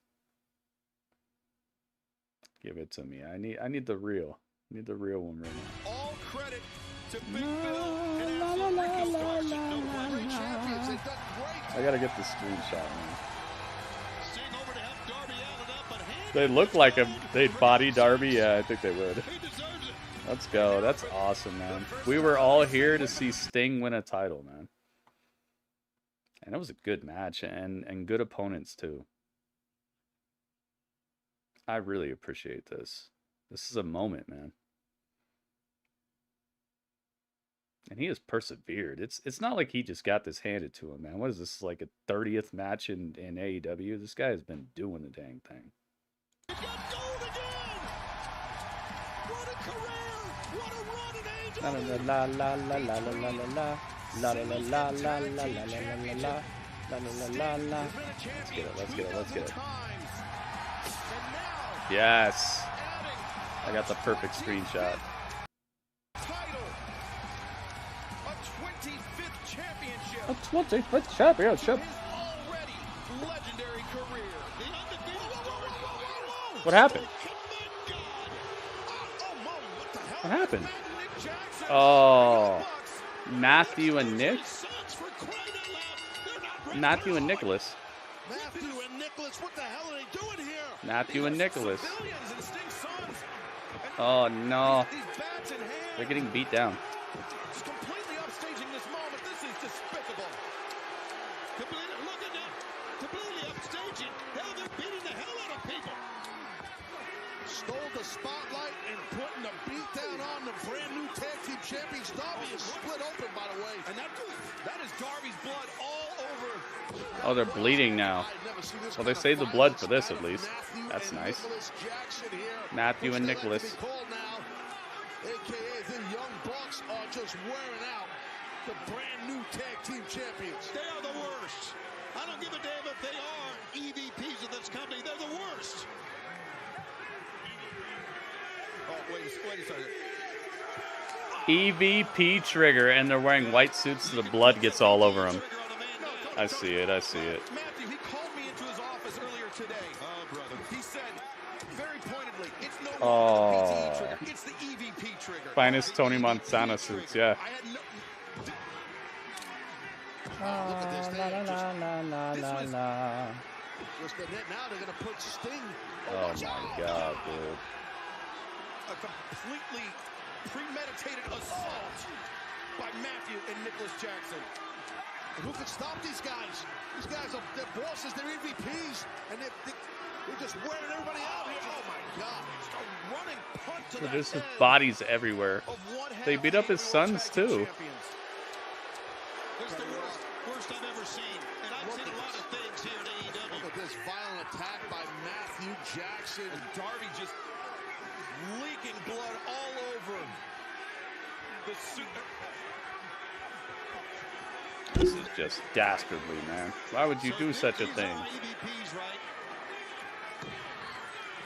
Give it to me. I need the real. I need the real one right now. All credit to Big Bill and absolute reconstruction. No question. Champions, they've done great. I gotta get the screenshot, man. Sting over to help Darby Allin up, but They look like they'd body Darby. Yeah, I think they would. he deserves it. Let's go. That's awesome, man. We were all here to see Sting win a title, man. And it was a good match and good opponents too. I really appreciate this. This is a moment, man. And he has persevered. It's not like he just got this handed to him, man. What is this, like a 30th match in AEW? This guy has been doing the dang thing. He's got gold again. What a career. What a run in AEW. La la la la la la la la la la la la la la la la la la. Let's get it. Let's get it. Let's get it. Yes. I got the perfect screenshot. A 25th championship. What happened? What happened? Oh, Matthew and Nick? Matthew and Nicholas. Matthew and Nicholas, what the hell are they doing here? Matthew and Nicholas. Oh no. They're getting beat down. Completely upstaging this moment. This is despicable. Look at them. Completely upstaging. Hell, they're beating the hell out of people. Stole the spotlight and putting the beat down on the brand new tag team champions. Darby is split open, by the way. And that is Darby's blood all over. Oh, they're bleeding now. Well, they saved the blood for this at least. That's nice. Matthew and Nicholas. AKA the Young Bucks are just wearing out the brand new tag team champions. They are the worst. I don't give a damn if they are EVPs of this company. They're the worst. Oh, wait a second. EVP trigger, and they're wearing white suits so the blood gets all over them. I see it. I see it. Matthew, he called me into his office earlier today. Oh, brother. He said very pointedly, it's no longer the PT trigger, it's the EVP trigger. Finest Tony Montana suits, yeah. Look at this. La la la la la. Now they're going to put Sting. Oh my God, dude. A completely premeditated assault by Matthew and Nicholas Jackson. And who can stop these guys? These guys are their bosses, they're EVPs, and they're just wearing everybody out here. Oh my God! A running punt to So the there's head just bodies everywhere. of one half They beat up his annual sons tag team too. champions. It's the worst I've ever seen. And I've seen a lot of things here at AEW. Look at this violent attack by Matthew Jackson. And Darby just leaking blood all over the suit. This is just dastardly, man. Why would you do such a thing? EVPs, right?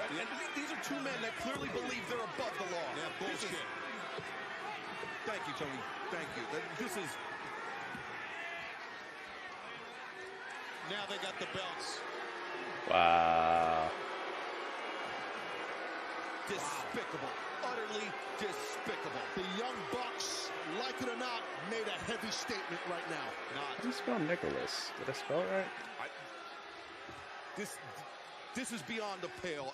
And these are two men that clearly believe they're above the law. Yeah, bullshit. Thank you, Tony. Thank you. This is... Now they got the belts. Wow. Despicable. Utterly despicable. The Young Bucks, like it or not, made a heavy statement right now. How do you spell Nicholas? Did I spell it right? This is beyond the pale.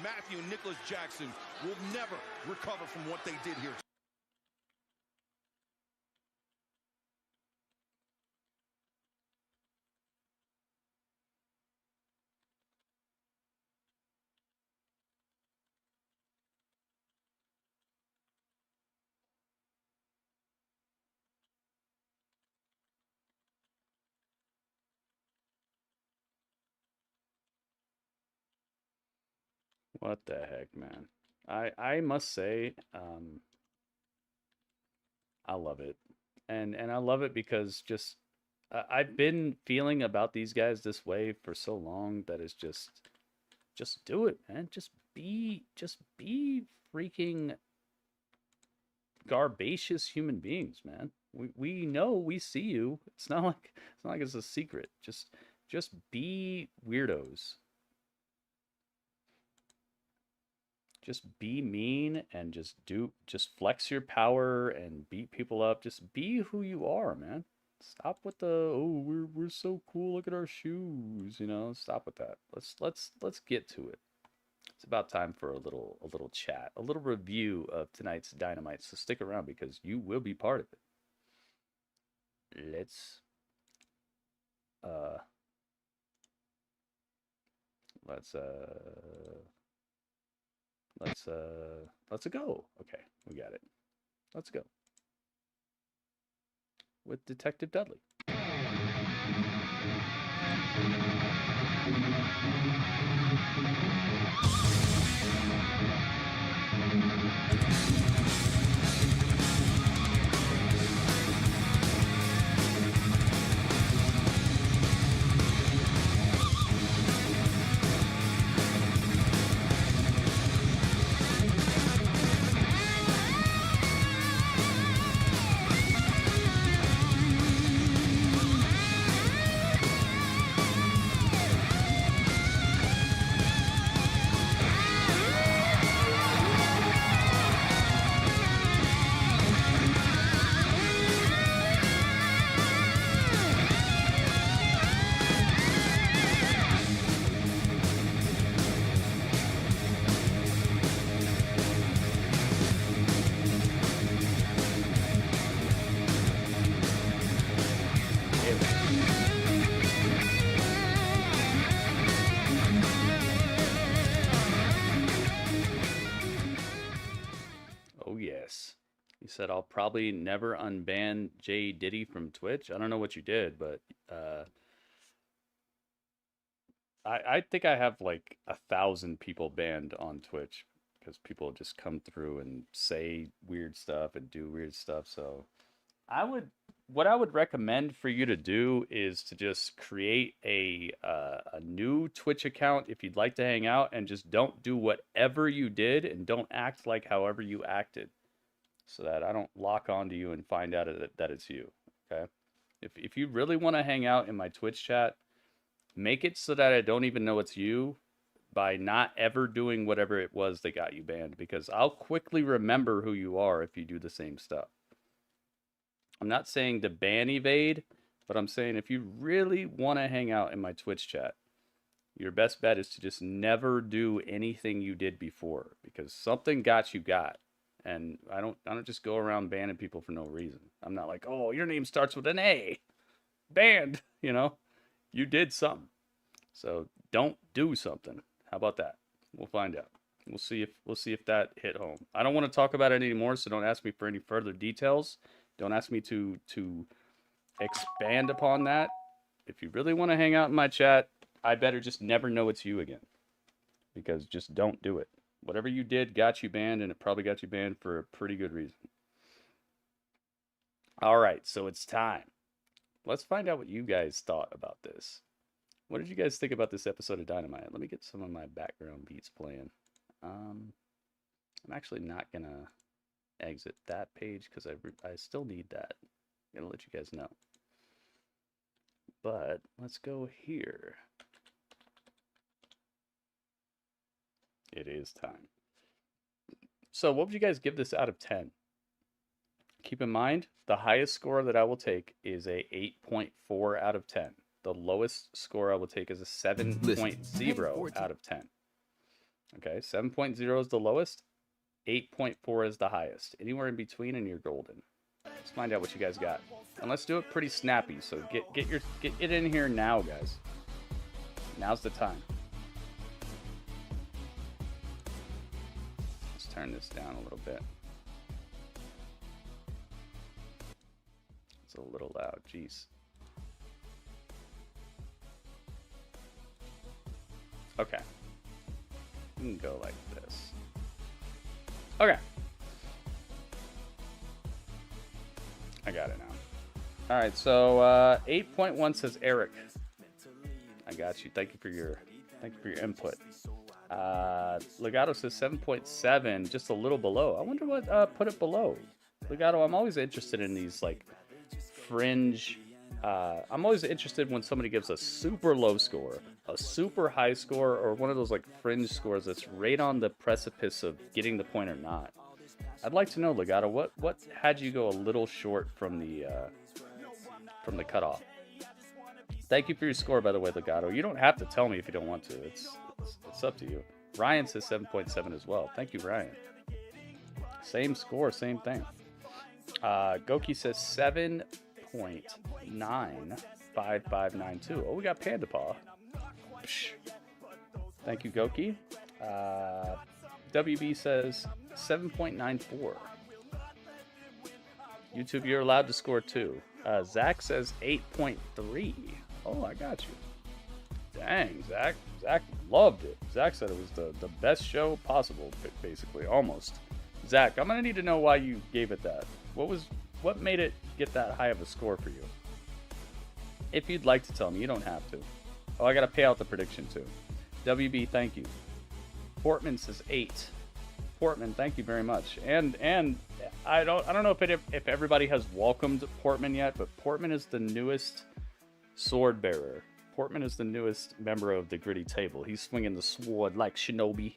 Matthew and Nicholas Jackson will never recover from what they did here. What the heck, man? I must say, I love it, and I love it because just I've been feeling about these guys this way for so long that it's just do it, man. Just be freaking garbaceous human beings, man. We know, we see you. It's not like it's a secret. Just be weirdos. Just be mean and just flex your power and beat people up. Just be who you are, man. Stop with the, oh, we're so cool, look at our shoes, you know. Stop with that. Let's get to it. It's about time for a little chat, a little review of tonight's Dynamite. So stick around because you will be part of it. Let's go. Okay, we got it. Let's go. With Detective Dudley. He said, I'll probably never unban J Diddy from Twitch. I don't know what you did, but I think I have like 1,000 people banned on Twitch because people just come through and say weird stuff and do weird stuff. So what I would recommend for you to do is to just create a new Twitch account if you'd like to hang out, and just don't do whatever you did and don't act like however you acted, so that I don't lock onto you and find out that it's you, okay? If you really want to hang out in my Twitch chat, make it so that I don't even know it's you by not ever doing whatever it was that got you banned, because I'll quickly remember who you are if you do the same stuff. I'm not saying to ban evade, but I'm saying if you really want to hang out in my Twitch chat, your best bet is to just never do anything you did before, because something got you got. And I don't just go around banning people for no reason. I'm not like, oh, your name starts with an A. Banned, you know? You did something. So don't do something. How about that? We'll find out. We'll see if that hit home. I don't want to talk about it anymore, so don't ask me for any further details. Don't ask me to expand upon that. If you really want to hang out in my chat, I better just never know it's you again. Because just don't do it. Whatever you did got you banned, and it probably got you banned for a pretty good reason. All right, so it's time. Let's find out what you guys thought about this. What did you guys think about this episode of Dynamite? Let me get some of my background beats playing. I'm actually not going to exit that page because I still need that. I'm going to let you guys know. But let's go here. It is time. So what would you guys give this out of 10? Keep in mind, the highest score that I will take is a 8.4 out of 10. The lowest score I will take is a 7.0 out of 10. Okay, 7.0 is the lowest. 8.4 is the highest. Anywhere in between and you're golden. Let's find out what you guys got. And let's do it pretty snappy. So get it in here now, guys. Now's the time. Turn this down a little bit. It's a little loud, jeez. Okay. We can go like this. Okay. I got it now. All right, so 8.1 says Eric. I got you. Thank you for your input. Legato says 7.7, just a little below. I wonder what put it below. Legato, I'm always interested in these like fringe. I'm always interested when somebody gives a super low score, a super high score, or one of those like fringe scores that's right on the precipice of getting the point or not. I'd like to know, Legato, what had you go a little short from the cutoff? Thank you for your score, by the way, Legato. You don't have to tell me if you don't want to. It's up to you. Ryan says 7.7 as well. Thank you, Ryan. Same score, same thing. Goki says 7.95592. Oh, we got Panda Paw. Psh. Thank you, Goki. WB says 7.94. YouTube, you're allowed to score 2. Zach says 8.3. Oh, I got you. Dang, Zach. Zach loved it. Zach said it was the best show possible, basically, almost. Zach, I'm going to need to know why you gave it that. What made it get that high of a score for you? If you'd like to tell me, you don't have to. Oh, I got to pay out the prediction, too. WB, thank you. Portman says 8. Portman, thank you very much. And I don't know if everybody has welcomed Portman yet, but Portman is the newest sword bearer. Portman is the newest member of the Gritty Table. He's swinging the sword like Shinobi.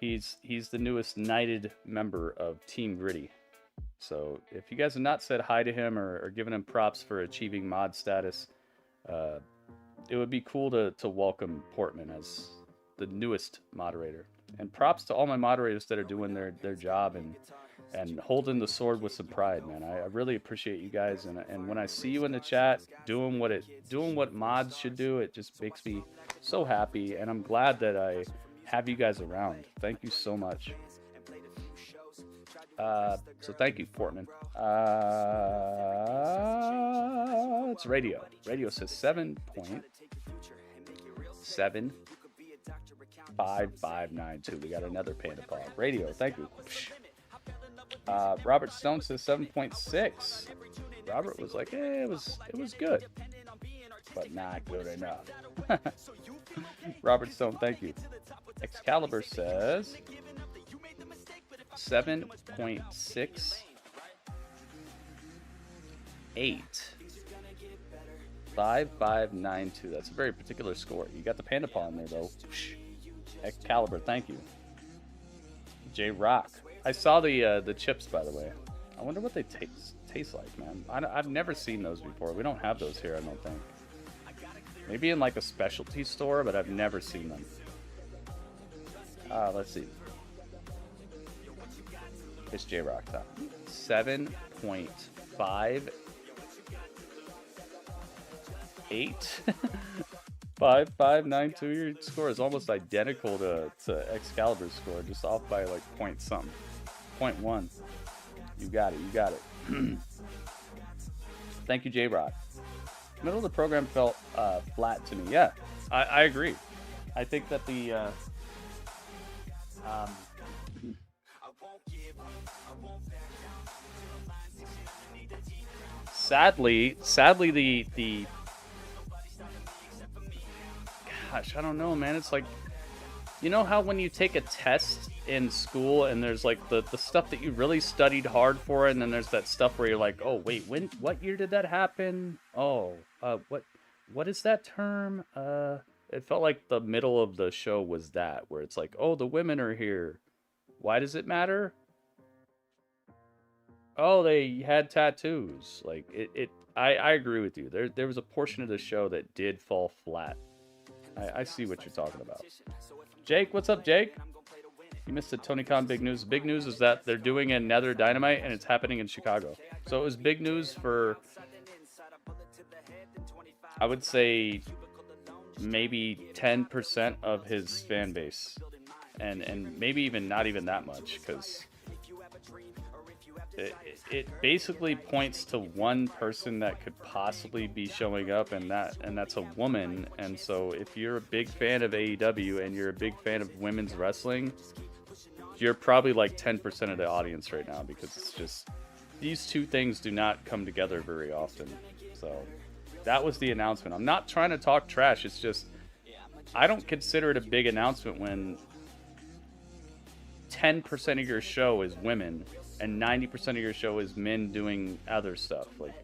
He's the newest knighted member of Team Gritty. So if you guys have not said hi to him or given him props for achieving mod status, it would be cool to welcome Portman as the newest moderator. And props to all my moderators that are doing their job and holding the sword with some pride, man. I really appreciate you guys, and when I see you in the chat doing what mods should do, it just makes me so happy, and I'm glad that I have you guys around. Thank you so much. So thank you, Portman. It's Radio. Radio says 7.7592. We got another Panda Paw. Radio, thank you. Robert Stone says 7.6. Robert was like, it was good, but not good enough. Robert Stone, thank you. Excalibur says 7.68. 5592. That's a very particular score. You got the Panda Paw in there, though. Excalibur, thank you. J Rock. I saw the chips, by the way. I wonder what they taste like, man. I've never seen those before. We don't have those here, I don't think. Maybe in like a specialty store, but I've never seen them. Let's see. It's J Rock top. 7.58. 5592. Your score is almost identical to Excalibur's score, just off by like point something. 0.1. You got it. Thank you, J Rock. Middle of the program felt flat to me. Yeah, I agree. I think that the sadly the gosh, I don't know, man. It's like, you know how when you take a test in school and there's like the stuff that you really studied hard for, and then there's that stuff where you're like, oh wait, what year did that happen? Oh, what is that term? It felt like the middle of the show was that, where it's like, oh, the women are here. Why does it matter? Oh, they had tattoos. Like I agree with you. There was a portion of the show that did fall flat. I see what you're talking about. Jake, what's up, Jake? You missed the Tony Khan big news. Big news is that they're doing another Dynamite, and it's happening in Chicago. So it was big news for, I would say, maybe 10% of his fan base. And maybe even not even that much, because it basically points to one person that could possibly be showing up, and that's a woman. And so if you're a big fan of AEW and you're a big fan of women's wrestling, you're probably like 10% of the audience right now, because it's just, these two things do not come together very often. So that was the announcement. I'm not trying to talk trash. It's just, I don't consider it a big announcement when 10% of your show is women and 90% of your show is men doing other stuff. Like,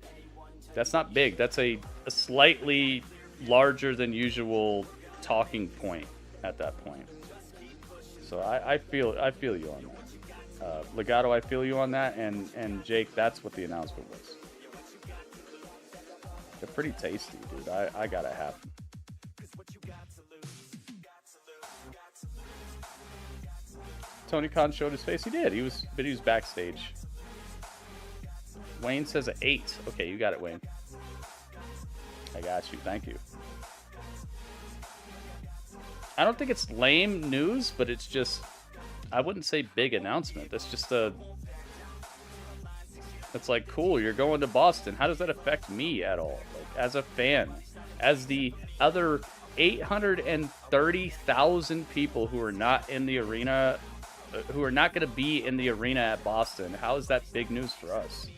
that's not big. That's a slightly larger than usual talking point at that point. So I feel you on that. Legato, I feel you on that, and Jake, that's what the announcement was. They're pretty tasty, dude. I gotta have them. Tony Khan showed his face. He did. He was backstage. Wayne says an 8. Okay, you got it, Wayne. I got you. Thank you. I don't think it's lame news, but it's just, I wouldn't say big announcement. That's just it's like, cool, you're going to Boston. How does that affect me at all? Like, as a fan, as the other 830,000 people who are not in the arena, who are not going to be in the arena at Boston, how is that big news for us?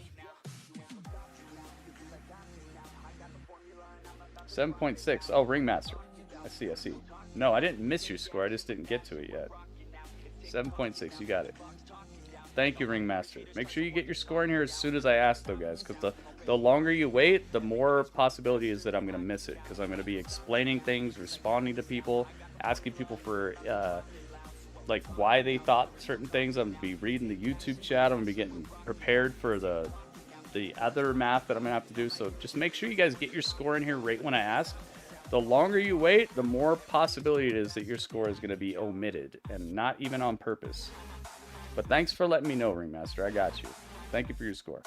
7.6. Oh, Ringmaster. I see. No, I didn't miss your score. I just didn't get to it yet. 7.6. You got it. Thank you, Ringmaster. Make sure you get your score in here as soon as I ask, though, guys, because the longer you wait, the more possibility is that I'm going to miss it, because I'm going to be explaining things, responding to people, asking people for, like, why they thought certain things. I'm going to be reading the YouTube chat. I'm going to be getting prepared for the other math that I'm going to have to do. So just make sure you guys get your score in here right when I ask. The longer you wait, the more possibility it is that your score is going to be omitted, and not even on purpose. But thanks for letting me know, Ringmaster. I got you. Thank you for your score.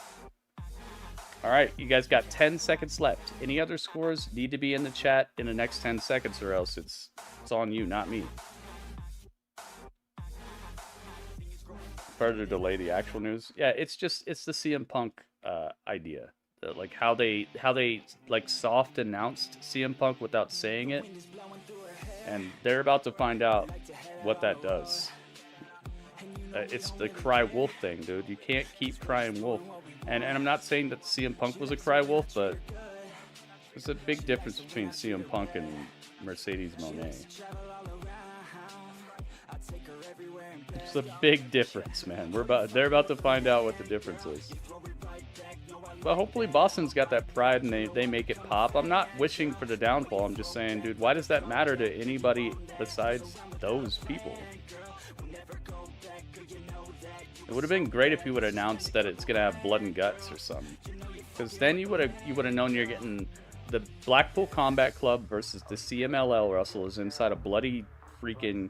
All right, you guys got 10 seconds left. Any other scores need to be in the chat in the next 10 seconds, or else it's on you, not me. Further delay the actual news. Yeah, it's the CM Punk idea. Like how they like soft announced CM Punk without saying it, and they're about to find out what that does. It's the cry wolf thing, dude. You can't keep crying wolf. And I'm not saying that CM Punk was a cry wolf, but there's a big difference between CM Punk and Mercedes Moné. It's a big difference, man. They're about to find out what the difference is. But hopefully Boston's got that pride and they make it pop. I'm not wishing for the downfall. I'm just saying, dude, why does that matter to anybody besides those people? It would have been great if you would have announced that it's gonna have blood and guts or something, because then you would have known you're getting the Blackpool Combat Club versus the CMLL wrestlers inside a bloody freaking.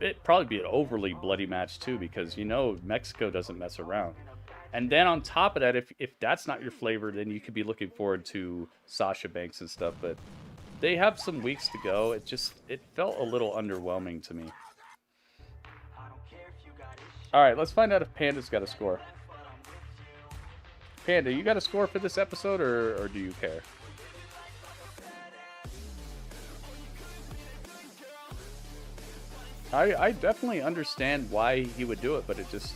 It'd probably be an overly bloody match too, because you know Mexico doesn't mess around. And then on top of that, if that's not your flavor, then you could be looking forward to Sasha Banks and stuff. But they have some weeks to go. It felt a little underwhelming to me. All right, let's find out if Panda's got a score. Panda, you got a score for this episode, or do you care? I definitely understand why he would do it, but it just...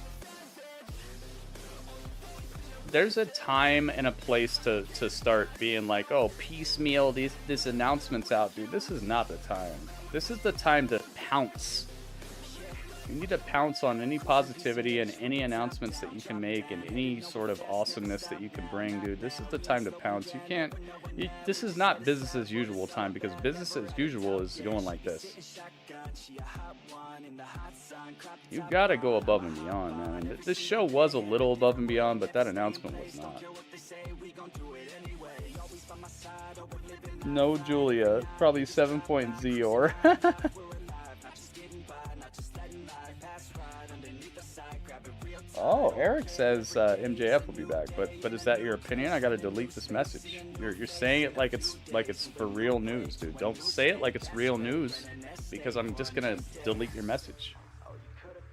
There's a time and a place to start being like, oh, piecemeal, this announcement's out, dude. This is not the time. This is the time to pounce. You need to pounce on any positivity and any announcements that you can make and any sort of awesomeness that you can bring, dude. This is the time to pounce. This is not business as usual time, because business as usual is going like this. You gotta go above and beyond, man. This show was a little above and beyond, but that announcement was not. No, Julia. Probably 7.0 or... Oh, Eric says MJF will be back, but is that your opinion? I gotta delete this message. You're saying it like it's for real news, dude. Don't say it like it's real news, because I'm just gonna delete your message.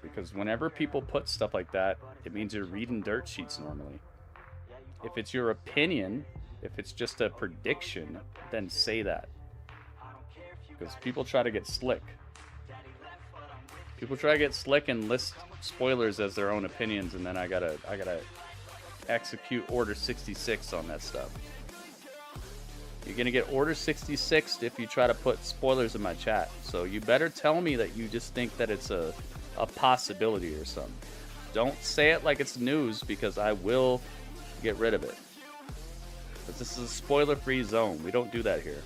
Because whenever people put stuff like that, it means you're reading dirt sheets normally. If it's your opinion, if it's just a prediction, then say that. Because people try to get slick. People try to get slick and list spoilers as their own opinions, and then I gotta execute Order 66 on that stuff. You're gonna get Order 66 if you try to put spoilers in my chat. So you better tell me that you just think that it's a possibility or something. Don't say it like it's news, because I will get rid of it. But this is a spoiler-free zone. We don't do that here.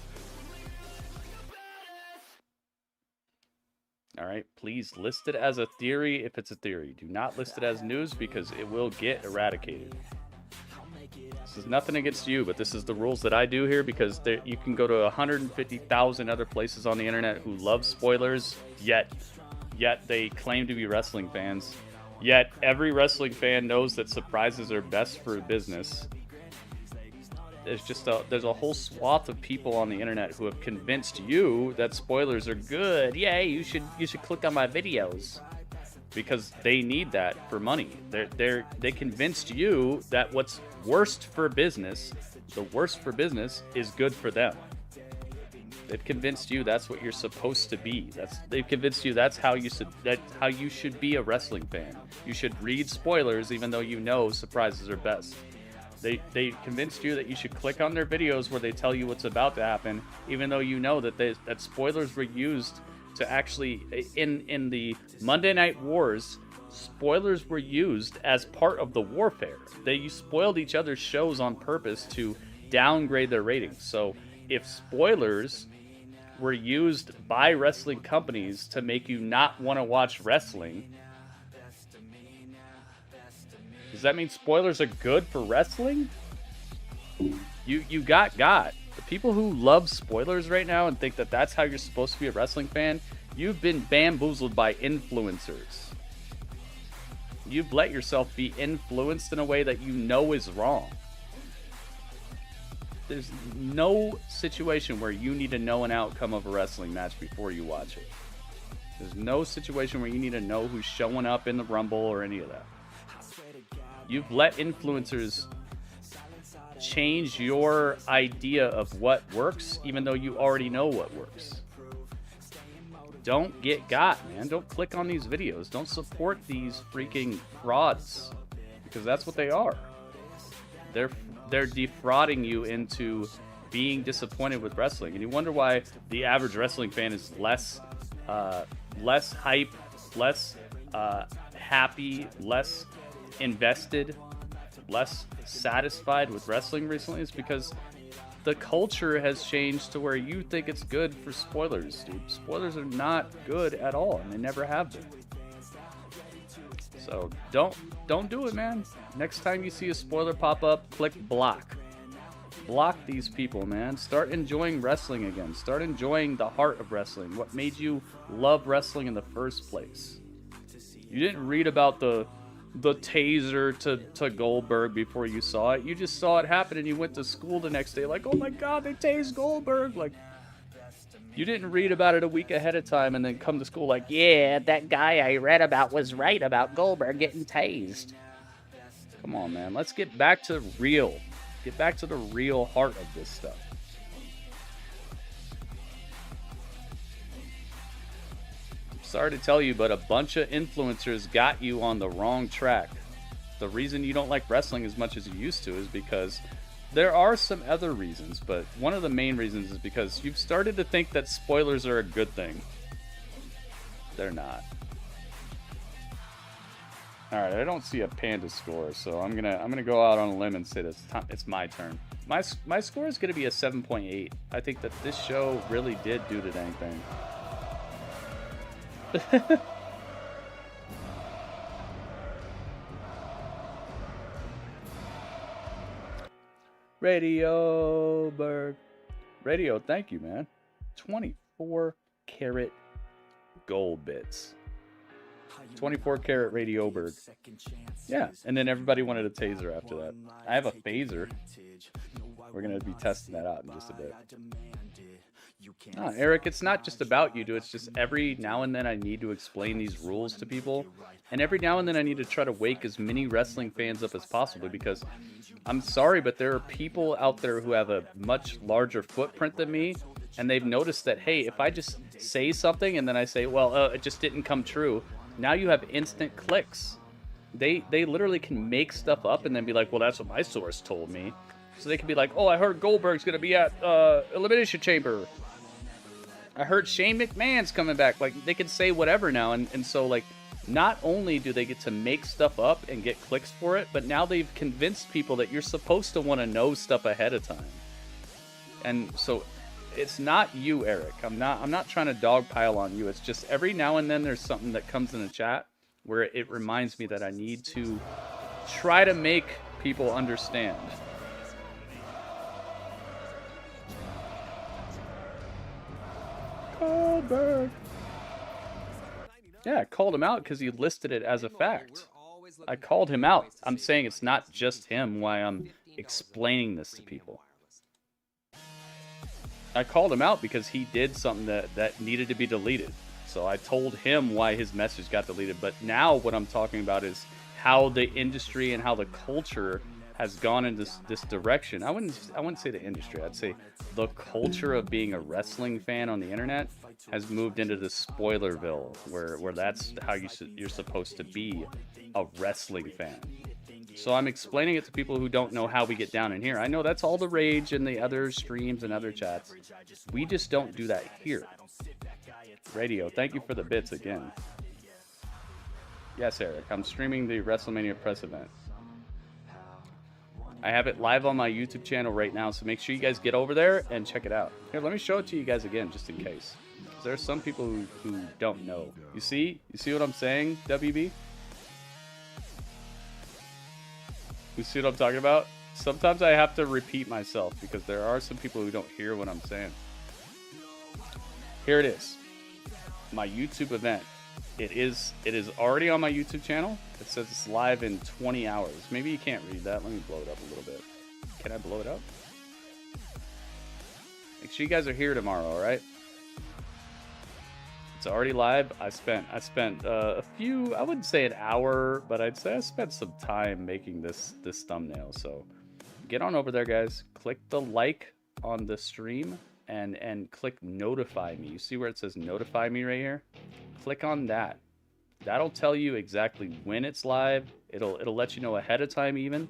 All right, please list it as a theory if it's a theory. Do not list it as news, because it will get eradicated. This is nothing against you, but this is the rules that I do here, because you can go to 150,000 other places on the internet who love spoilers, yet they claim to be wrestling fans. Yet every wrestling fan knows that surprises are best for business. There's a whole swath of people on the internet who have convinced you that spoilers are good. Yay, you should click on my videos, because they need that for money. They convinced you that what's worst for business, the worst for business, is good for them. They've convinced you that's what you're supposed to be. They've convinced you that's how you should be a wrestling fan. You should read spoilers even though you know surprises are best. They convinced you that you should click on their videos where they tell you what's about to happen, even though you know that spoilers were used to actually, in the Monday Night Wars, spoilers were used as part of the warfare. They spoiled each other's shows on purpose to downgrade their ratings. So if spoilers were used by wrestling companies to make you not want to watch wrestling, does that mean spoilers are good for wrestling? You got. The people who love spoilers right now and think that that's how you're supposed to be a wrestling fan, you've been bamboozled by influencers. You've let yourself be influenced in a way that you know is wrong. There's no situation where you need to know an outcome of a wrestling match before you watch it. There's no situation where you need to know who's showing up in the Rumble or any of that. You've let influencers change your idea of what works, even though you already know what works. Don't get got, man. Don't click on these videos. Don't support these freaking frauds, because that's what they are. They're defrauding you into being disappointed with wrestling, and you wonder why the average wrestling fan is less hype, less happy, less invested, less satisfied with wrestling recently. Is because the culture has changed to where you think it's good for spoilers, dude. Spoilers are not good at all, and they never have been. So don't do it, man. Next time you see a spoiler pop up, click block. Block these people, man. Start enjoying wrestling again. Start enjoying the heart of wrestling. What made you love wrestling in the first place? You didn't read about the taser to Goldberg before you saw it. You just saw it happen, and you went to school the next day like, oh my god, they tased Goldberg. Like, you didn't read about it a week ahead of time and then come to school like, yeah, that guy I read about was right about Goldberg getting tased. Come on, man. Let's get back to real. Get back to the real heart of this stuff. Sorry to tell you, but a bunch of influencers got you on the wrong track. The reason you don't like wrestling as much as you used to is because there are some other reasons, but one of the main reasons is because you've started to think that spoilers are a good thing. They're not. All right, I don't see a Panda score, so I'm gonna go out on a limb and say that it's my turn. My score is gonna be a 7.8. I think that this show really did do the dang thing. Radio Berg. Radio, thank you, man. 24 karat gold bits. 24 karat Radio Berg. Yeah, and then everybody wanted a taser after that. I have a phaser. We're going to be testing that out in just a bit. No, Eric, it's not just about you, dude. It's just every now and then I need to explain these rules to people. And every now and then I need to try to wake as many wrestling fans up as possible, because I'm sorry, but there are people out there who have a much larger footprint than me, and they've noticed that, hey, if I just say something and then I say, well, it just didn't come true, now you have instant clicks. They literally can make stuff up and then be like, well, that's what my source told me. So they can be like, oh, I heard Goldberg's going to be at Elimination Chamber. I heard Shane McMahon's coming back. Like, they can say whatever now. And so, like, not only do they get to make stuff up and get clicks for it, but now they've convinced people that you're supposed to want to know stuff ahead of time. And so it's not you, Eric. I'm not trying to dogpile on you. It's just every now and then there's something that comes in the chat where it reminds me that I need to try to make people understand. Goldberg. Yeah, I called him out because he listed it as a fact. I called him out. I'm saying it's not just him why I'm explaining this to people. I called him out because he did something that needed to be deleted. So I told him why his message got deleted. But now what I'm talking about is how the industry and how the culture has gone in this direction. I wouldn't say the industry. I'd say the culture of being a wrestling fan on the internet has moved into the spoilerville, where that's how you're supposed to be a wrestling fan. So I'm explaining it to people who don't know how we get down in here. I know that's all the rage in the other streams and other chats. We just don't do that here. Radio, thank you for the bits again. Yes, Eric, I'm streaming the WrestleMania press event. I have it live on my YouTube channel right now, so make sure you guys get over there and check it out. Here, let me show it to you guys again, just in case. There are some people who don't know. You see what I'm saying, WB? You see what I'm talking about? Sometimes I have to repeat myself because there are some people who don't hear what I'm saying. Here it is. My YouTube event. It is already on my YouTube channel. It says it's live in 20 hours. Maybe you can't read that. Let me blow it up a little bit. Can I blow it up? Make sure you guys are here tomorrow, all right? It's already live. I spent a few, I wouldn't say an hour, but I'd say I spent some time making this thumbnail. So get on over there, guys. Click the like on the stream and click notify me. You see where it says notify me right here? Click on that. That'll tell you exactly when it's live. It'll let you know ahead of time even.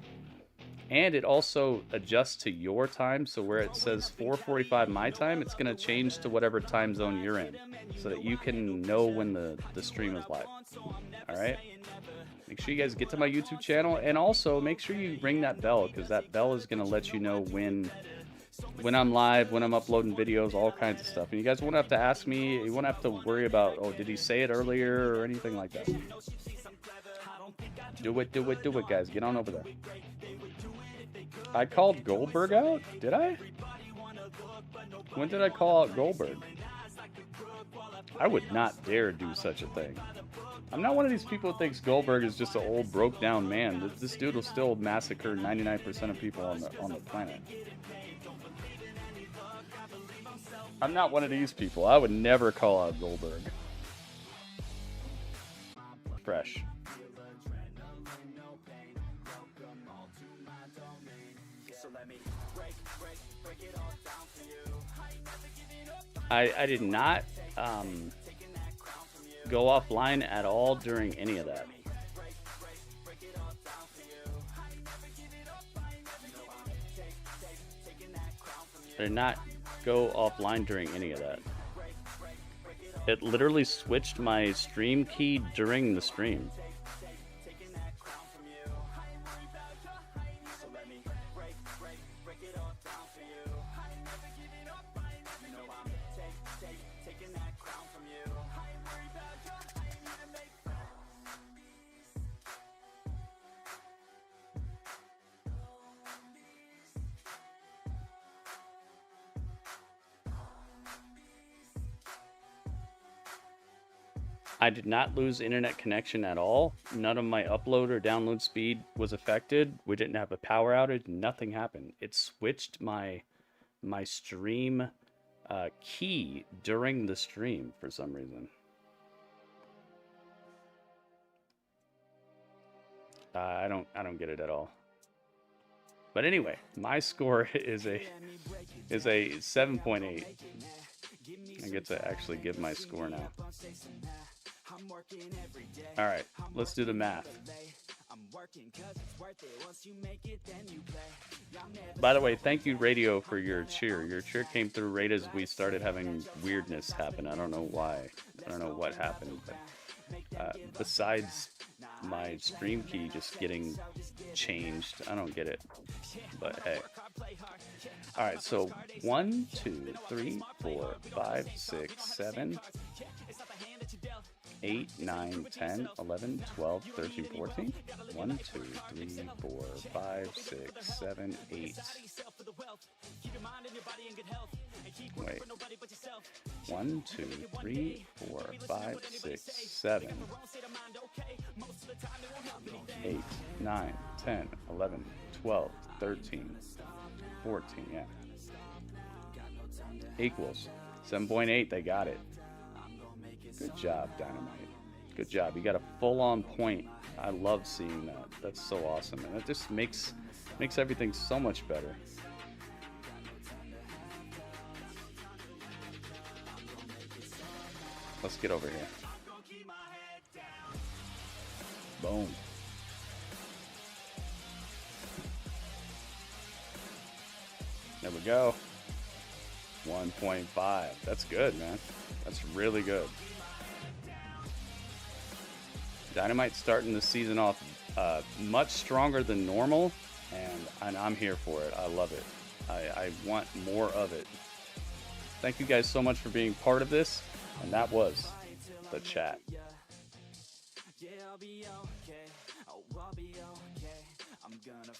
And it also adjusts to your time. So where it says 4:45 my time, it's going to change to whatever time zone you're in so that you can know when the stream is live. All right? Make sure you guys get to my YouTube channel. And also make sure you ring that bell because that bell is going to let you know when I'm live, when I'm uploading videos, all kinds of stuff. And you guys won't have to ask me. You won't have to worry about, oh, did he say it earlier or anything like that. Do it, guys. Get on over there. I called Goldberg out? Did I? When did I call out Goldberg? I would not dare do such a thing. I'm not one of these people who thinks Goldberg is just an old, broke-down man. This dude will still massacre 99% of people on the planet. I'm not one of these people. I would never call out Goldberg. Fresh. I did not go offline at all during any of that. I did not go offline during any of that. It literally switched my stream key during the stream. I did not lose internet connection at all. None of my upload or download speed was affected. We didn't have a power outage. Nothing happened. It switched my stream key during the stream for some reason. I don't get it at all. But anyway, my score is a 7.8. I get to actually give my score now. All right, let's do the math. By the way, thank you, Radio, for your cheer. Your cheer came through right as we started having weirdness happen. I don't know why. I don't know what happened, but Besides my stream key just getting changed, I don't get it. But hey. All right, so 1, 2, 3, 4, 5, 6, 7, 8, 9, 10, 11, 12, 13, 14. 1, 2, 3, 4, 5, 6, 7, 8. Wait. 1, 2, 3, 4, 5, 6, 7, 8, 9, 10, 11, 12, 13, 14, yeah. Equals 7.8, they got it. Good job, Dynamite. Good job. You got a full-on point. I love seeing that. That's so awesome. And it just makes everything so much better. Let's get over here. Boom. There we go. 1.5. That's good, man. That's really good. Dynamite starting the season off much stronger than normal, and I'm here for it. I love it. I want more of it. Thank you guys so much for being part of this, and that was the chat. Yeah, I'll be okay. Oh, I'll be okay. I'm gonna